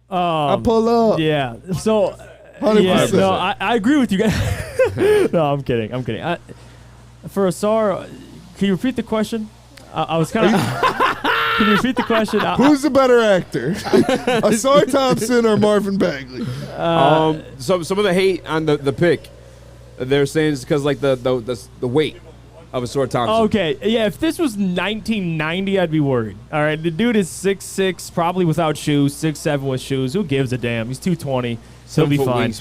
I pull up. Yeah. So, 100%. no, I agree with you guys. No, I'm kidding. For Asar, can you repeat the question? I was kind of... Can you repeat the question? Who's the better actor? Asar Thompson or Marvin Bagley? Some of the hate on the pick, they're saying it's because like the weight of Asar Thompson. Okay, yeah. If this was 1990, I'd be worried. All right, the dude is 6'6", probably without shoes, 6'7" with shoes. Who gives a damn? He's 220. He'll be fine.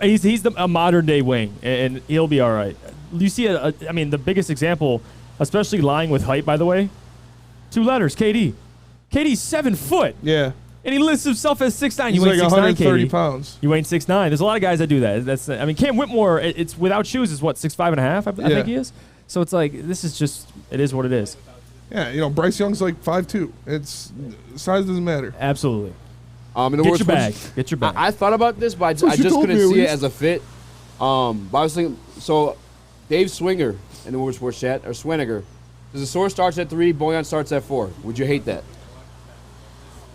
He's a modern day wing, and he'll be all right. You see, I mean, the biggest example, especially lying with height, by the way. 2 letters, KD. KD's 7 foot. Yeah. And he lists himself as 6'9". He's You ain't like 6'9", 130 KD. pounds. You ain't 6'9". There's a lot of guys that do that. I mean, Cam Whitmore, it's without shoes is what, 6'5" and a half, I think he is. So it's like, this is just, it is what it is. Yeah, Bryce Young's like 5'2". It's size doesn't matter. Absolutely. Get your bag. Get your bag. I thought about this, but I just couldn't see it as a fit. But I was thinking, so Dave Swinger in the Woodward Sports Chat, or Swiniger, does the source starts at 3, Bojan starts at 4. Would you hate that?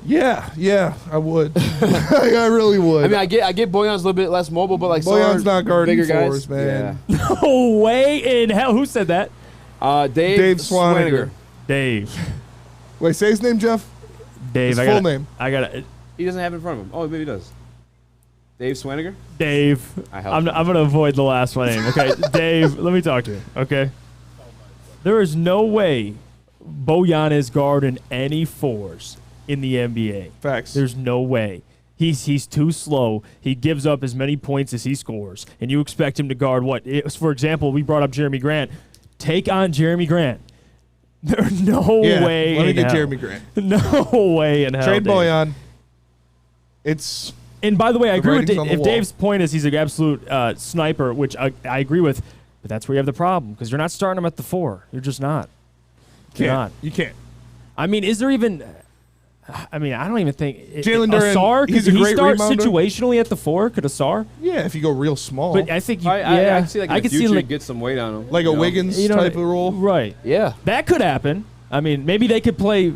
Yeah, I would. I really would. I mean, I get Bojan's a little bit less mobile, but like Bojan's not guarding bigger fours, guys, man. Yeah. No way in hell. Who said that? Dave Swaniger. Dave. Wait, say his name, Jeff. Dave. His full name. I got it. He doesn't have it in front of him. Oh, maybe he does. Dave Swaniger? Dave. I'm going to avoid the last one name. Okay, Dave, let me talk to you. Okay. There is no way Bojan is guarding any fours in the NBA. Facts. There's no way. He's too slow. He gives up as many points as he scores. And you expect him to guard what? For example, we brought up Jeremy Grant. Take on Jeremy Grant. There's no way let me in get hell. Jeremy Grant. No way in hell. Trade Dave. Bojan. It's... And by the way, I agree with writing's on the Dave. If wall. Dave's point is he's an absolute sniper, which I agree with, but that's where you have the problem because you're not starting him at the 4. You're just not. You're not. You can't. I mean, is there even... I mean, I don't even think... Jalen Duren, Asar, he's could a he great start rebounder. situationally at the 4? Could Asar? Yeah, if you go real small. But I think... I can see like in I the could see future like get some weight on him. Like a Wiggins type of role. Right. Yeah. That could happen. I mean, maybe they could play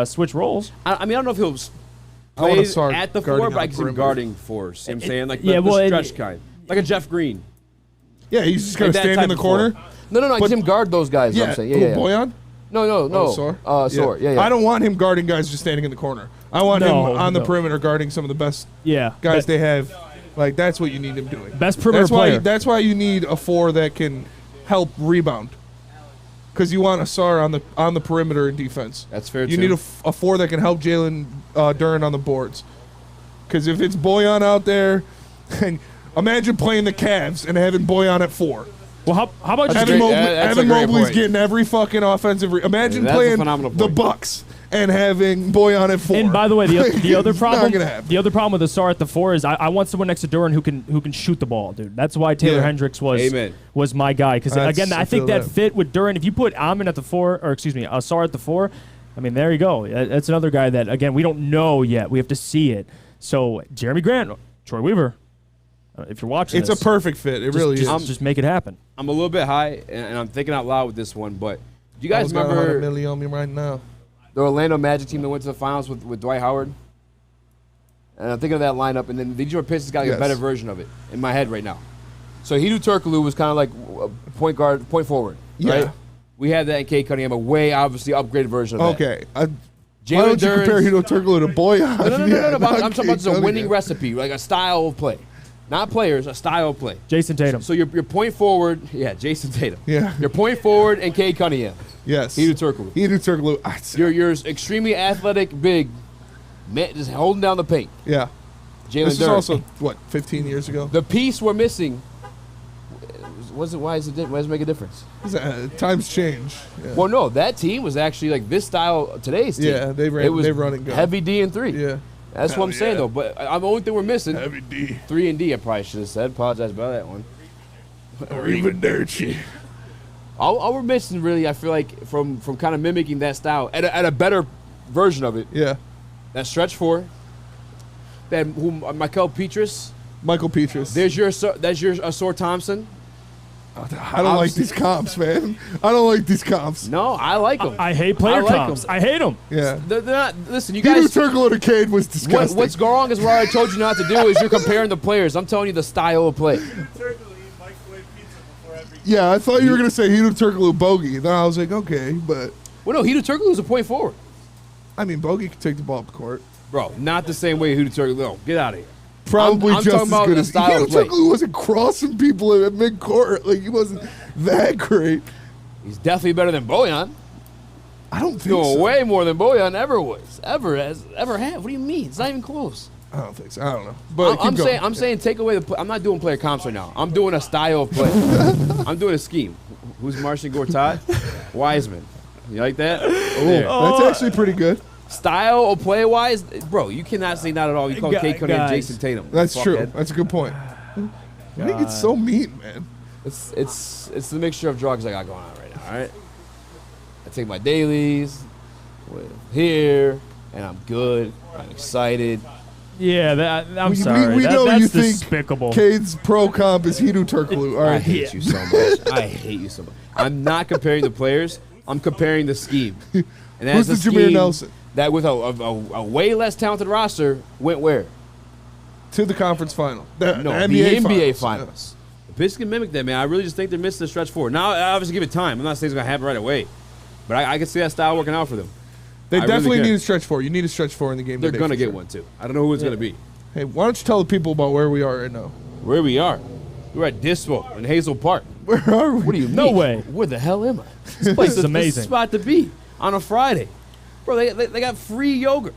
switch roles. I mean, I don't know if he'll I want play to start at the guarding four, on but I the can see him perimeter. guarding four. See what I'm saying? Like yeah, the well, stretch kind. Like a Jeff Green. Yeah, he's just going to Like that stand in the type of corner. four. No, I can see him guard those guys. Yeah, I'm saying. who, Yeah. Boyan? No. Sore? Sore. Yeah. I don't want him guarding guys just standing in the corner. I want him on the perimeter guarding some of the best guys they have. Like, that's what you need him doing. Best perimeter player. That's why you need a four that can help rebound. Because you want Asar on the perimeter in defense. That's fair, You too. need a four that can help Jalen Duren on the boards. Because if it's Boyan out there, and imagine playing the Cavs and having Boyan at 4. Well, how about Evan Mobley's getting every fucking offensive. Imagine That's a playing phenomenal the point. Bucks and having Boyan at 4. And by the way, the other It's problem, not gonna happen. the other problem with Asar at the 4 is I want someone next to Duren who can shoot the ball, dude. That's why Taylor Yeah. Hendricks was Amen. my guy. Because again, I think feel that that. fit with Duren. If you put Amon at the 4, or excuse me, Asar at the 4, I mean, there you go. That's another guy that again we don't know yet. We have to see it. So Jeremy Grant, Troy Weaver, if you're watching, It's this, a perfect fit. It really is. Just make it happen. I'm a little bit high, and I'm thinking out loud with this one. But do you I guys was got 100 remember million on me right now. the Orlando Magic team that went to the finals with Dwight Howard? And I'm thinking of that lineup, and then the Detroit Pistons got like Yes. a better version of it in my head right now. So Hedo Turkoglu was kind of like a point guard, point forward, right? Yeah. We had that in Cade Cunningham, a way obviously upgraded version of that. Okay. Why Jalen don't you compare Duren's- Hedo Turkoglu to Boyan? No. not I'm talking about just a Cade winning Cunningham. recipe, like a style of play. Not players, a style of play. Jason Tatum. So your point forward, Jason Tatum. Yeah. Your point forward and Cade Cunningham. Yes. Hedo Turkoglu. Hedo Turkoglu. You're extremely athletic, big, man, just holding down the paint. Yeah. Jalen This is Duren. also, 15 years ago? The piece we're missing. Why does it make a difference? Times change. Yeah. Well, no, that team was actually like this style. Today's team. Yeah, they It was run and go. heavy D and 3. Yeah. That's what I'm saying though. But the only thing we're missing. Heavy D. 3 and D. I probably should have said. Apologize about that one. Or even dirty. All we're missing, really, I feel like, from kind of mimicking that style at a better version of it. Yeah. That stretch 4. That Michael Petrus. Michael Petrus. That's your Asar Thompson. I don't like these comps, man. I don't like these comps. No, I like them. I hate player comps. I hate them. Yeah. They're not. Listen, you Hedo guys. Turkoglu to Cade was disgusting. What's wrong is what I told you not to do is you're comparing the players. I'm telling you the style of play. Yeah, I thought you were going to say Hedo Turkoglu bogey. Then I was like, okay, but. Well, no, Hedo Turkoglu is a point forward. I mean, bogey can take the ball up the court. Bro, not the same way Hedo Turkoglu. No, get out of here. Probably I'm just talking as about good the as style Hedo of play. Turkoglu wasn't crossing people at mid-court. Like, he wasn't that great. He's definitely better than Bojan. I don't think No, so. way more than Bojan ever was. Ever had. What do you mean? It's not even close. I don't think so. I don't know. But I'm saying take away the. I'm not doing player comps right now. I'm doing a style of play. I'm doing a scheme. Who's Marcin Gortat? Wiseman. You like that? There. That's actually pretty good. Style of play wise, bro, you cannot say not at all. You call Cade Cunningham Jason Tatum. That's true. Fuckhead. That's a good point. I think it's so mean, man. It's the mixture of drugs I got going on right now. All right. I take my dailies here, and I'm good. I'm excited. Yeah, I'm sorry. We know that's you think despicable. Cade's pro comp is Hedo Turkoglu. All right. I hate you so much. I hate you so much. I'm not comparing the players. I'm comparing the scheme. And Who's that's the a Jameer scheme Nelson? that with a way less talented roster went where? To the conference final. The NBA NBA finals. finals. The Pistons can mimic that, man. I really just think they're missing the stretch 4. Now, I obviously give it time. I'm not saying it's going to happen right away. But I can see that style working out for them. They I definitely really need can. a stretch 4. You need a stretch 4 in the game They're today going to for get sure. one, too. I don't know who it's going to be. Hey, why don't you tell the people about where we are right now? Where we are. We're at Dispo in Hazel Park. Where are we? What do you mean? No way. Where the hell am I? This place is amazing. This is the spot to be on a Friday. Bro, they got free yogurt.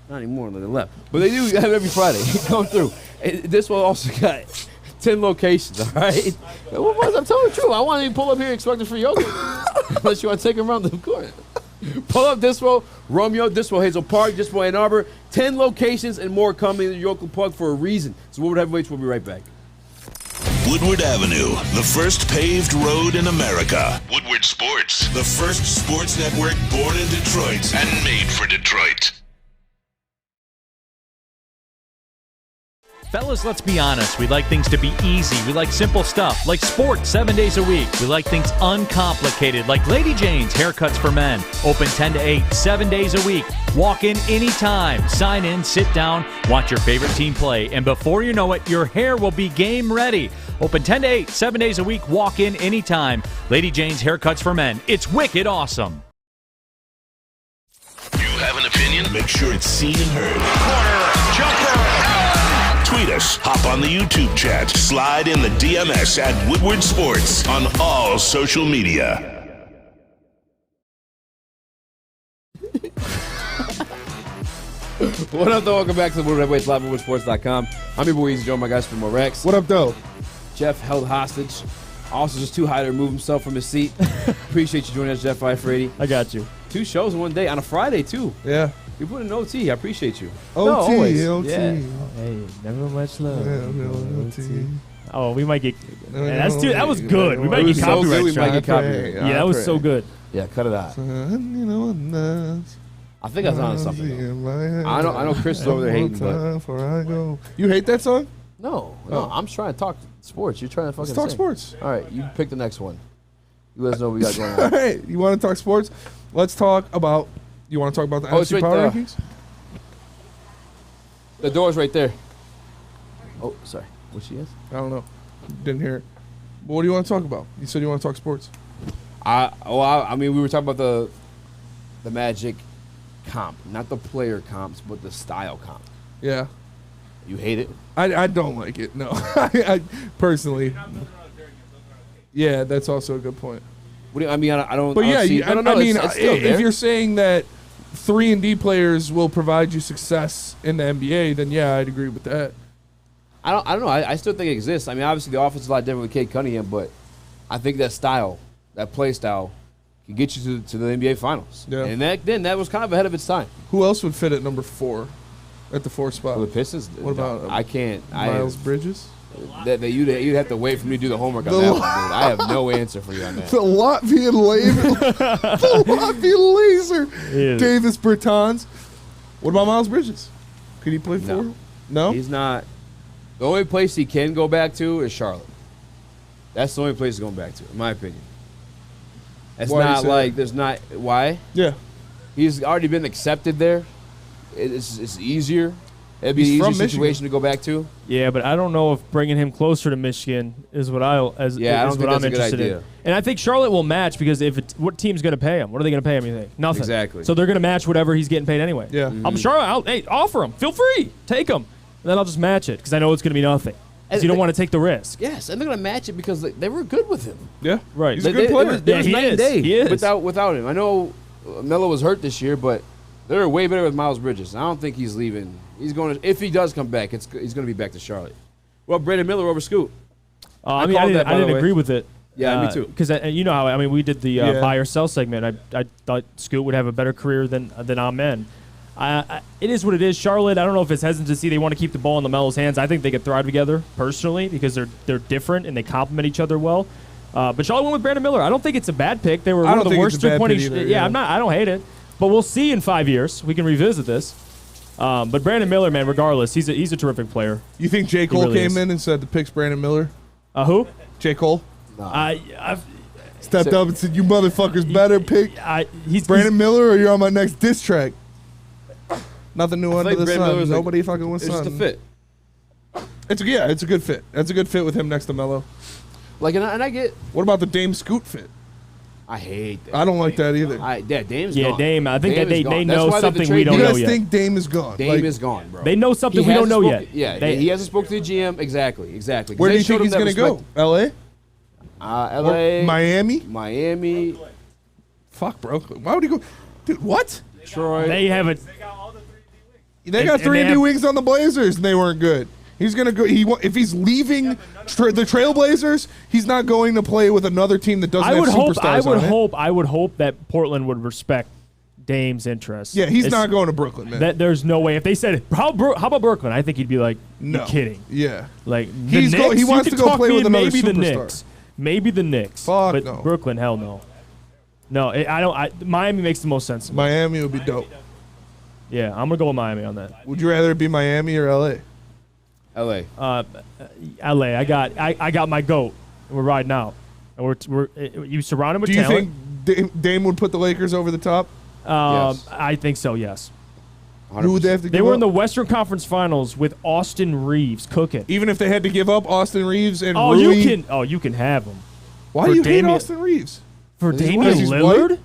Not anymore than they left. But they do have every Friday. Come through. This one also got 10 locations, all right? I'm telling the truth. I want to pull up here expecting free yogurt. Unless you want to take them around the corner. Pull up Dispo, Romeo, Dispo, Hazel Park, Dispo, Ann Arbor. 10 locations and more coming to your local plug for a reason. So Woodward Heavyweights, we'll be right back. Woodward Avenue, the first paved road in America. Woodward Sports, the first sports network born in Detroit and made for Detroit. Fellas, let's be honest. We like things to be easy. We like simple stuff, like sports 7 days a week. We like things uncomplicated, like Lady Jane's Haircuts for Men. Open 10 to 8, 7 days a week. Walk in anytime. Sign in, sit down, watch your favorite team play, and before you know it, your hair will be game ready. Open 10 to 8, 7 days a week. Walk in anytime. Lady Jane's Haircuts for Men. It's wicked awesome. You have an opinion? Make sure it's seen and heard. Corner, jumper, tweet us, hop on the YouTube chat, slide in the DMS at Woodward Sports on all social media. What up, though? Welcome back to the Woodward Heavyweights live at WoodwardSports.com. I'm your boy Easy Joe, my guys from Rex. What up, though? Jeff held hostage. Also just too high to remove himself from his seat. Appreciate you joining us, Jeff Frady. I got you. 2 shows in one day on a Friday, too. Yeah. You put in OT. I appreciate you. OT. Yeah. Hey, never much love. OT. Oh, we might get. That was good. We might get copyright. We might get copyright. Yeah, that was so good. Yeah, cut it out. I think I was on something. I know Chris is over there hating, but you hate that song? No, I'm trying to talk sports. You're trying to fucking Let's talk sing. sports. All right, you pick the next one. You let us know what we got going All on. right, you want to talk sports? Let's talk about. You want to talk about the NFC right Power there. Rankings? The door's right there. Oh, sorry. What she is? I don't know. Didn't hear it. But what do you want to talk about? You said you want to talk sports. I mean, we were talking about the Magic comp, not the player comps, but the style comp. Yeah. You hate it? I don't like it. No, I personally. Yeah, that's also a good point. What do you, I mean, I don't. But yeah, I don't know. I mean, it's still if there. you're saying that 3-and-D players will provide you success in the NBA, then yeah, I'd agree with that. I don't know. I still think it exists. I mean, obviously the offense is a lot different with Cade Cunningham, but I think that style, that play style, can get you to the NBA Finals. Yeah. And that was kind of ahead of its time. Who else would fit at number 4, at the 4 spot? For the Pistons. What about I can't. Miles Bridges? You'd have to wait for me to do the homework on that one, dude. I have no answer for you on that. The Latvian laser. Davis Bertans. What about Miles Bridges? Could he play 4? No? He's not. The only place he can go back to is Charlotte. That's the only place he's going back to, in my opinion. It's Why do you not say like that? there's not. Why? Yeah. He's already been accepted there. It's easier. It'd be He's an from easier situation Michigan. to go back to. Yeah, but I don't know if bringing him closer to Michigan is what I don't I'm think that's a good interested in. idea. And I think Charlotte will match because what team's going to pay him? What are they going to pay him? You think nothing? Exactly. So they're going to match whatever he's getting paid anyway. Yeah. I'm Charlotte. Hey, offer him. Feel free. Take him. And then I'll just match it because I know it's going to be nothing. Because you don't want to take the risk. Yes, and they're going to match it because they were good with him. Yeah. Right. He's a good player. There was he night and is. day He is. without him. I know Melo was hurt this year, but they're way better with Miles Bridges. I don't think he's leaving. He's going to, if he does come back, he's going to be back to Charlotte. Well, Brandon Miller over Scoot. I called that, by the didn't way. agree with it. Yeah, me too. Because you know how we did the buy or sell segment. I thought Scoot would have a better career than Amen. It is what it is. Charlotte, I don't know if it's hesitancy. They want to keep the ball in the Melo's hands. I think they could thrive together personally because they're different and they complement each other well. But Charlotte went with Brandon Miller. I don't think it's a bad pick. They were one of the worst 3-point. Yeah, I don't hate it. But we'll see in 5 years. We can revisit this. But Brandon Miller, man, regardless, he's a terrific player. You think J. Cole really came is. in and said the pick's Brandon Miller? Who? J. Cole? I've Stepped up and said, you motherfuckers better pick he's Brandon Miller or you're on my next diss track. Nothing new under like the Brandon sun. Miller's Nobody fucking wants It's just a sun. fit. It's a good fit. That's a good fit with him next to Melo. Like, and I get. What about the Dame Scoot fit? I hate that. I don't like that either. Dame's Yeah, gone. Dame. I think Dame that is they gone. know That's why something the we don't You know guys yet. think Dame is gone? Dame is gone, bro. They know something He we don't hasn't know spoken- yet. Yeah, he hasn't spoke to the GM. Exactly. Where do you think he's going to go? L.A.? L.A. Miami? Miami. Fuck, bro. Why would he go? Dude, what? Troy. They haven't. They got and 3 they and D have- wings on the Blazers, and they weren't good. He's gonna go. If he's leaving the Trailblazers, he's not going to play with another team that doesn't have superstars on it. I would hope that Portland would respect Dame's interest. Yeah, he's not going to Brooklyn, man. There's no way. If they said, how about Brooklyn? I think he'd be like, No. you're kidding. Yeah. Like, He the Knicks, wants you to could go talk play me with in another maybe the superstar. Knicks. Maybe the Knicks. Fuck but no. Brooklyn, hell no. No, I don't. Miami makes the most sense to me. Miami would be dope. Yeah, I'm going to go with Miami on that. Would you rather it be Miami or L.A.? L.A. L.A. I got my GOAT. We're riding out. And you surround him with talent. Do you think Dame would put the Lakers over the top? Yes. I think so, yes. 100%. Who would they have to give They were up? in the Western Conference Finals with Austin Reeves cooking. Even if they had to give up Austin Reeves and Oh, Rui. you can have him. Why do you hate Austin Reeves? For Is he Damian white? Lillard?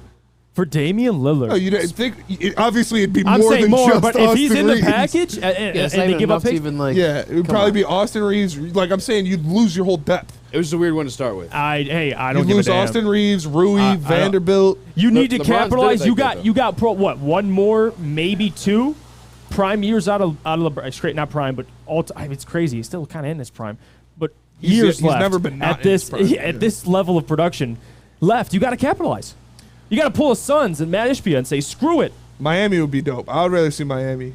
For Damian Lillard. No, you don't think. Obviously, it'd be I'm more saying than more, just but Austin if he's in Reeves. the package and they give up picks, yeah, it would probably be Austin Reeves. Like I'm saying, you'd lose your whole depth. It was a weird one to start with. I don't You'd give lose a damn. Austin Reeves, Rui, Vanderbilt. You need to LeBron's capitalize. good You at that, got one more, maybe two prime years out of LeBron. Straight, not prime, but all time. It's crazy. He's still kind of in his prime, but years He's left. never been not at in his this prime, at this level of production left. You got to capitalize. You got to pull a Suns and Matt Ishbia and say screw it. Miami would be dope. I would rather see Miami.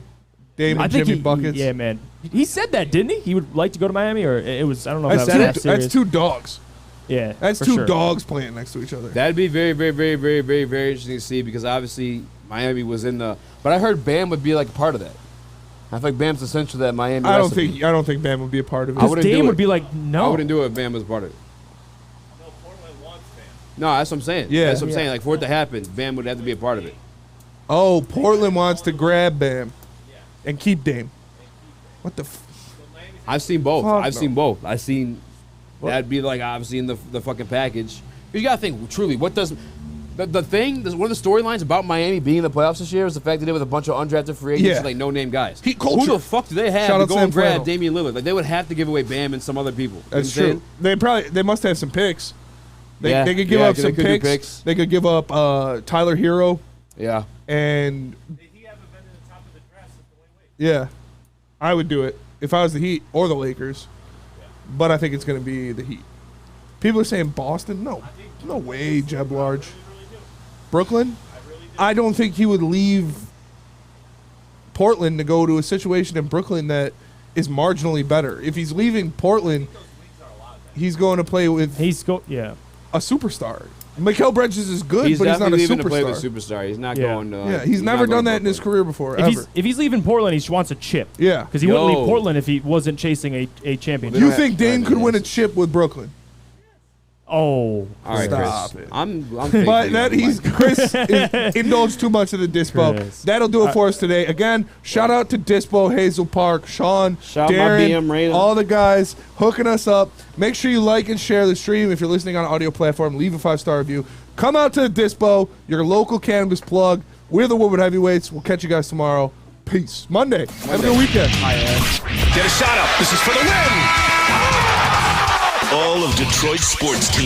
Dame and Jimmy buckets. Yeah, man. He said that, didn't he? He would like to go to Miami, or it was. I don't know. If that was half serious. That's two dogs. Yeah, That's for two sure. dogs playing next to each other. That'd be very, very, very, very, very, very interesting to see because obviously Miami was in the. But I heard Bam would be like a part of that. I feel like Bam's essential to that Miami. I don't recipe. think Bam would be a part of it. I wouldn't Dame do would it. be like, no. I wouldn't do it if Bam was a part of it. No, that's what I'm saying. Yeah. That's what I'm saying. Like for it to happen, Bam would have to be a part of it. Oh, Portland wants to grab Bam and keep Dame. What the? I've seen both. Fuck I've no. seen both. I've seen that'd be like obviously in the fucking package. You gotta think truly. What does the thing? One of the storylines about Miami being in the playoffs this year is the fact that they with a bunch of undrafted free agents, Yeah. like no name guys. Heat culture. Who the fuck do they have Shout to out go Sam and grab Flannel. Damian Lillard? Like they would have to give away Bam and some other people. That's You know what I'm true. They must have some picks. They could give yeah, up they some could do picks. They could give up Tyler Hero. Yeah. And yeah, I would do it if I was the Heat or the Lakers. But I think it's going to be the Heat. People are saying Boston. No way, Jeb Large. Brooklyn. I don't think he would leave Portland to go to a situation in Brooklyn that is marginally better. If he's leaving Portland, he's going to play with a superstar. Mikal Bridges is good, He's but he's not a definitely leaving to play with superstar. a superstar. He's not Yeah. going. Yeah, he's never done that in his career before, ever. If he's leaving Portland, he wants a chip. Yeah. Because he wouldn't leave Portland if he wasn't chasing a championship. You think Dame could win a chip with Brooklyn? Oh, all right, stop Chris. it. I'm But that Chris is indulged too much of the Dispo. Chris. That'll do it for us today. Again, shout out to Dispo, Hazel Park, Sean, Shout out my Darren, BM Raina. all the guys hooking us up. Make sure you like and share the stream. If you're listening on an audio platform, leave a 5-star review. Come out to the Dispo, your local cannabis plug. We're the Woodward Heavyweights. We'll catch you guys tomorrow. Peace. Monday. Have a good weekend. Get a shot up. This is for the win. All of Detroit's sports teams.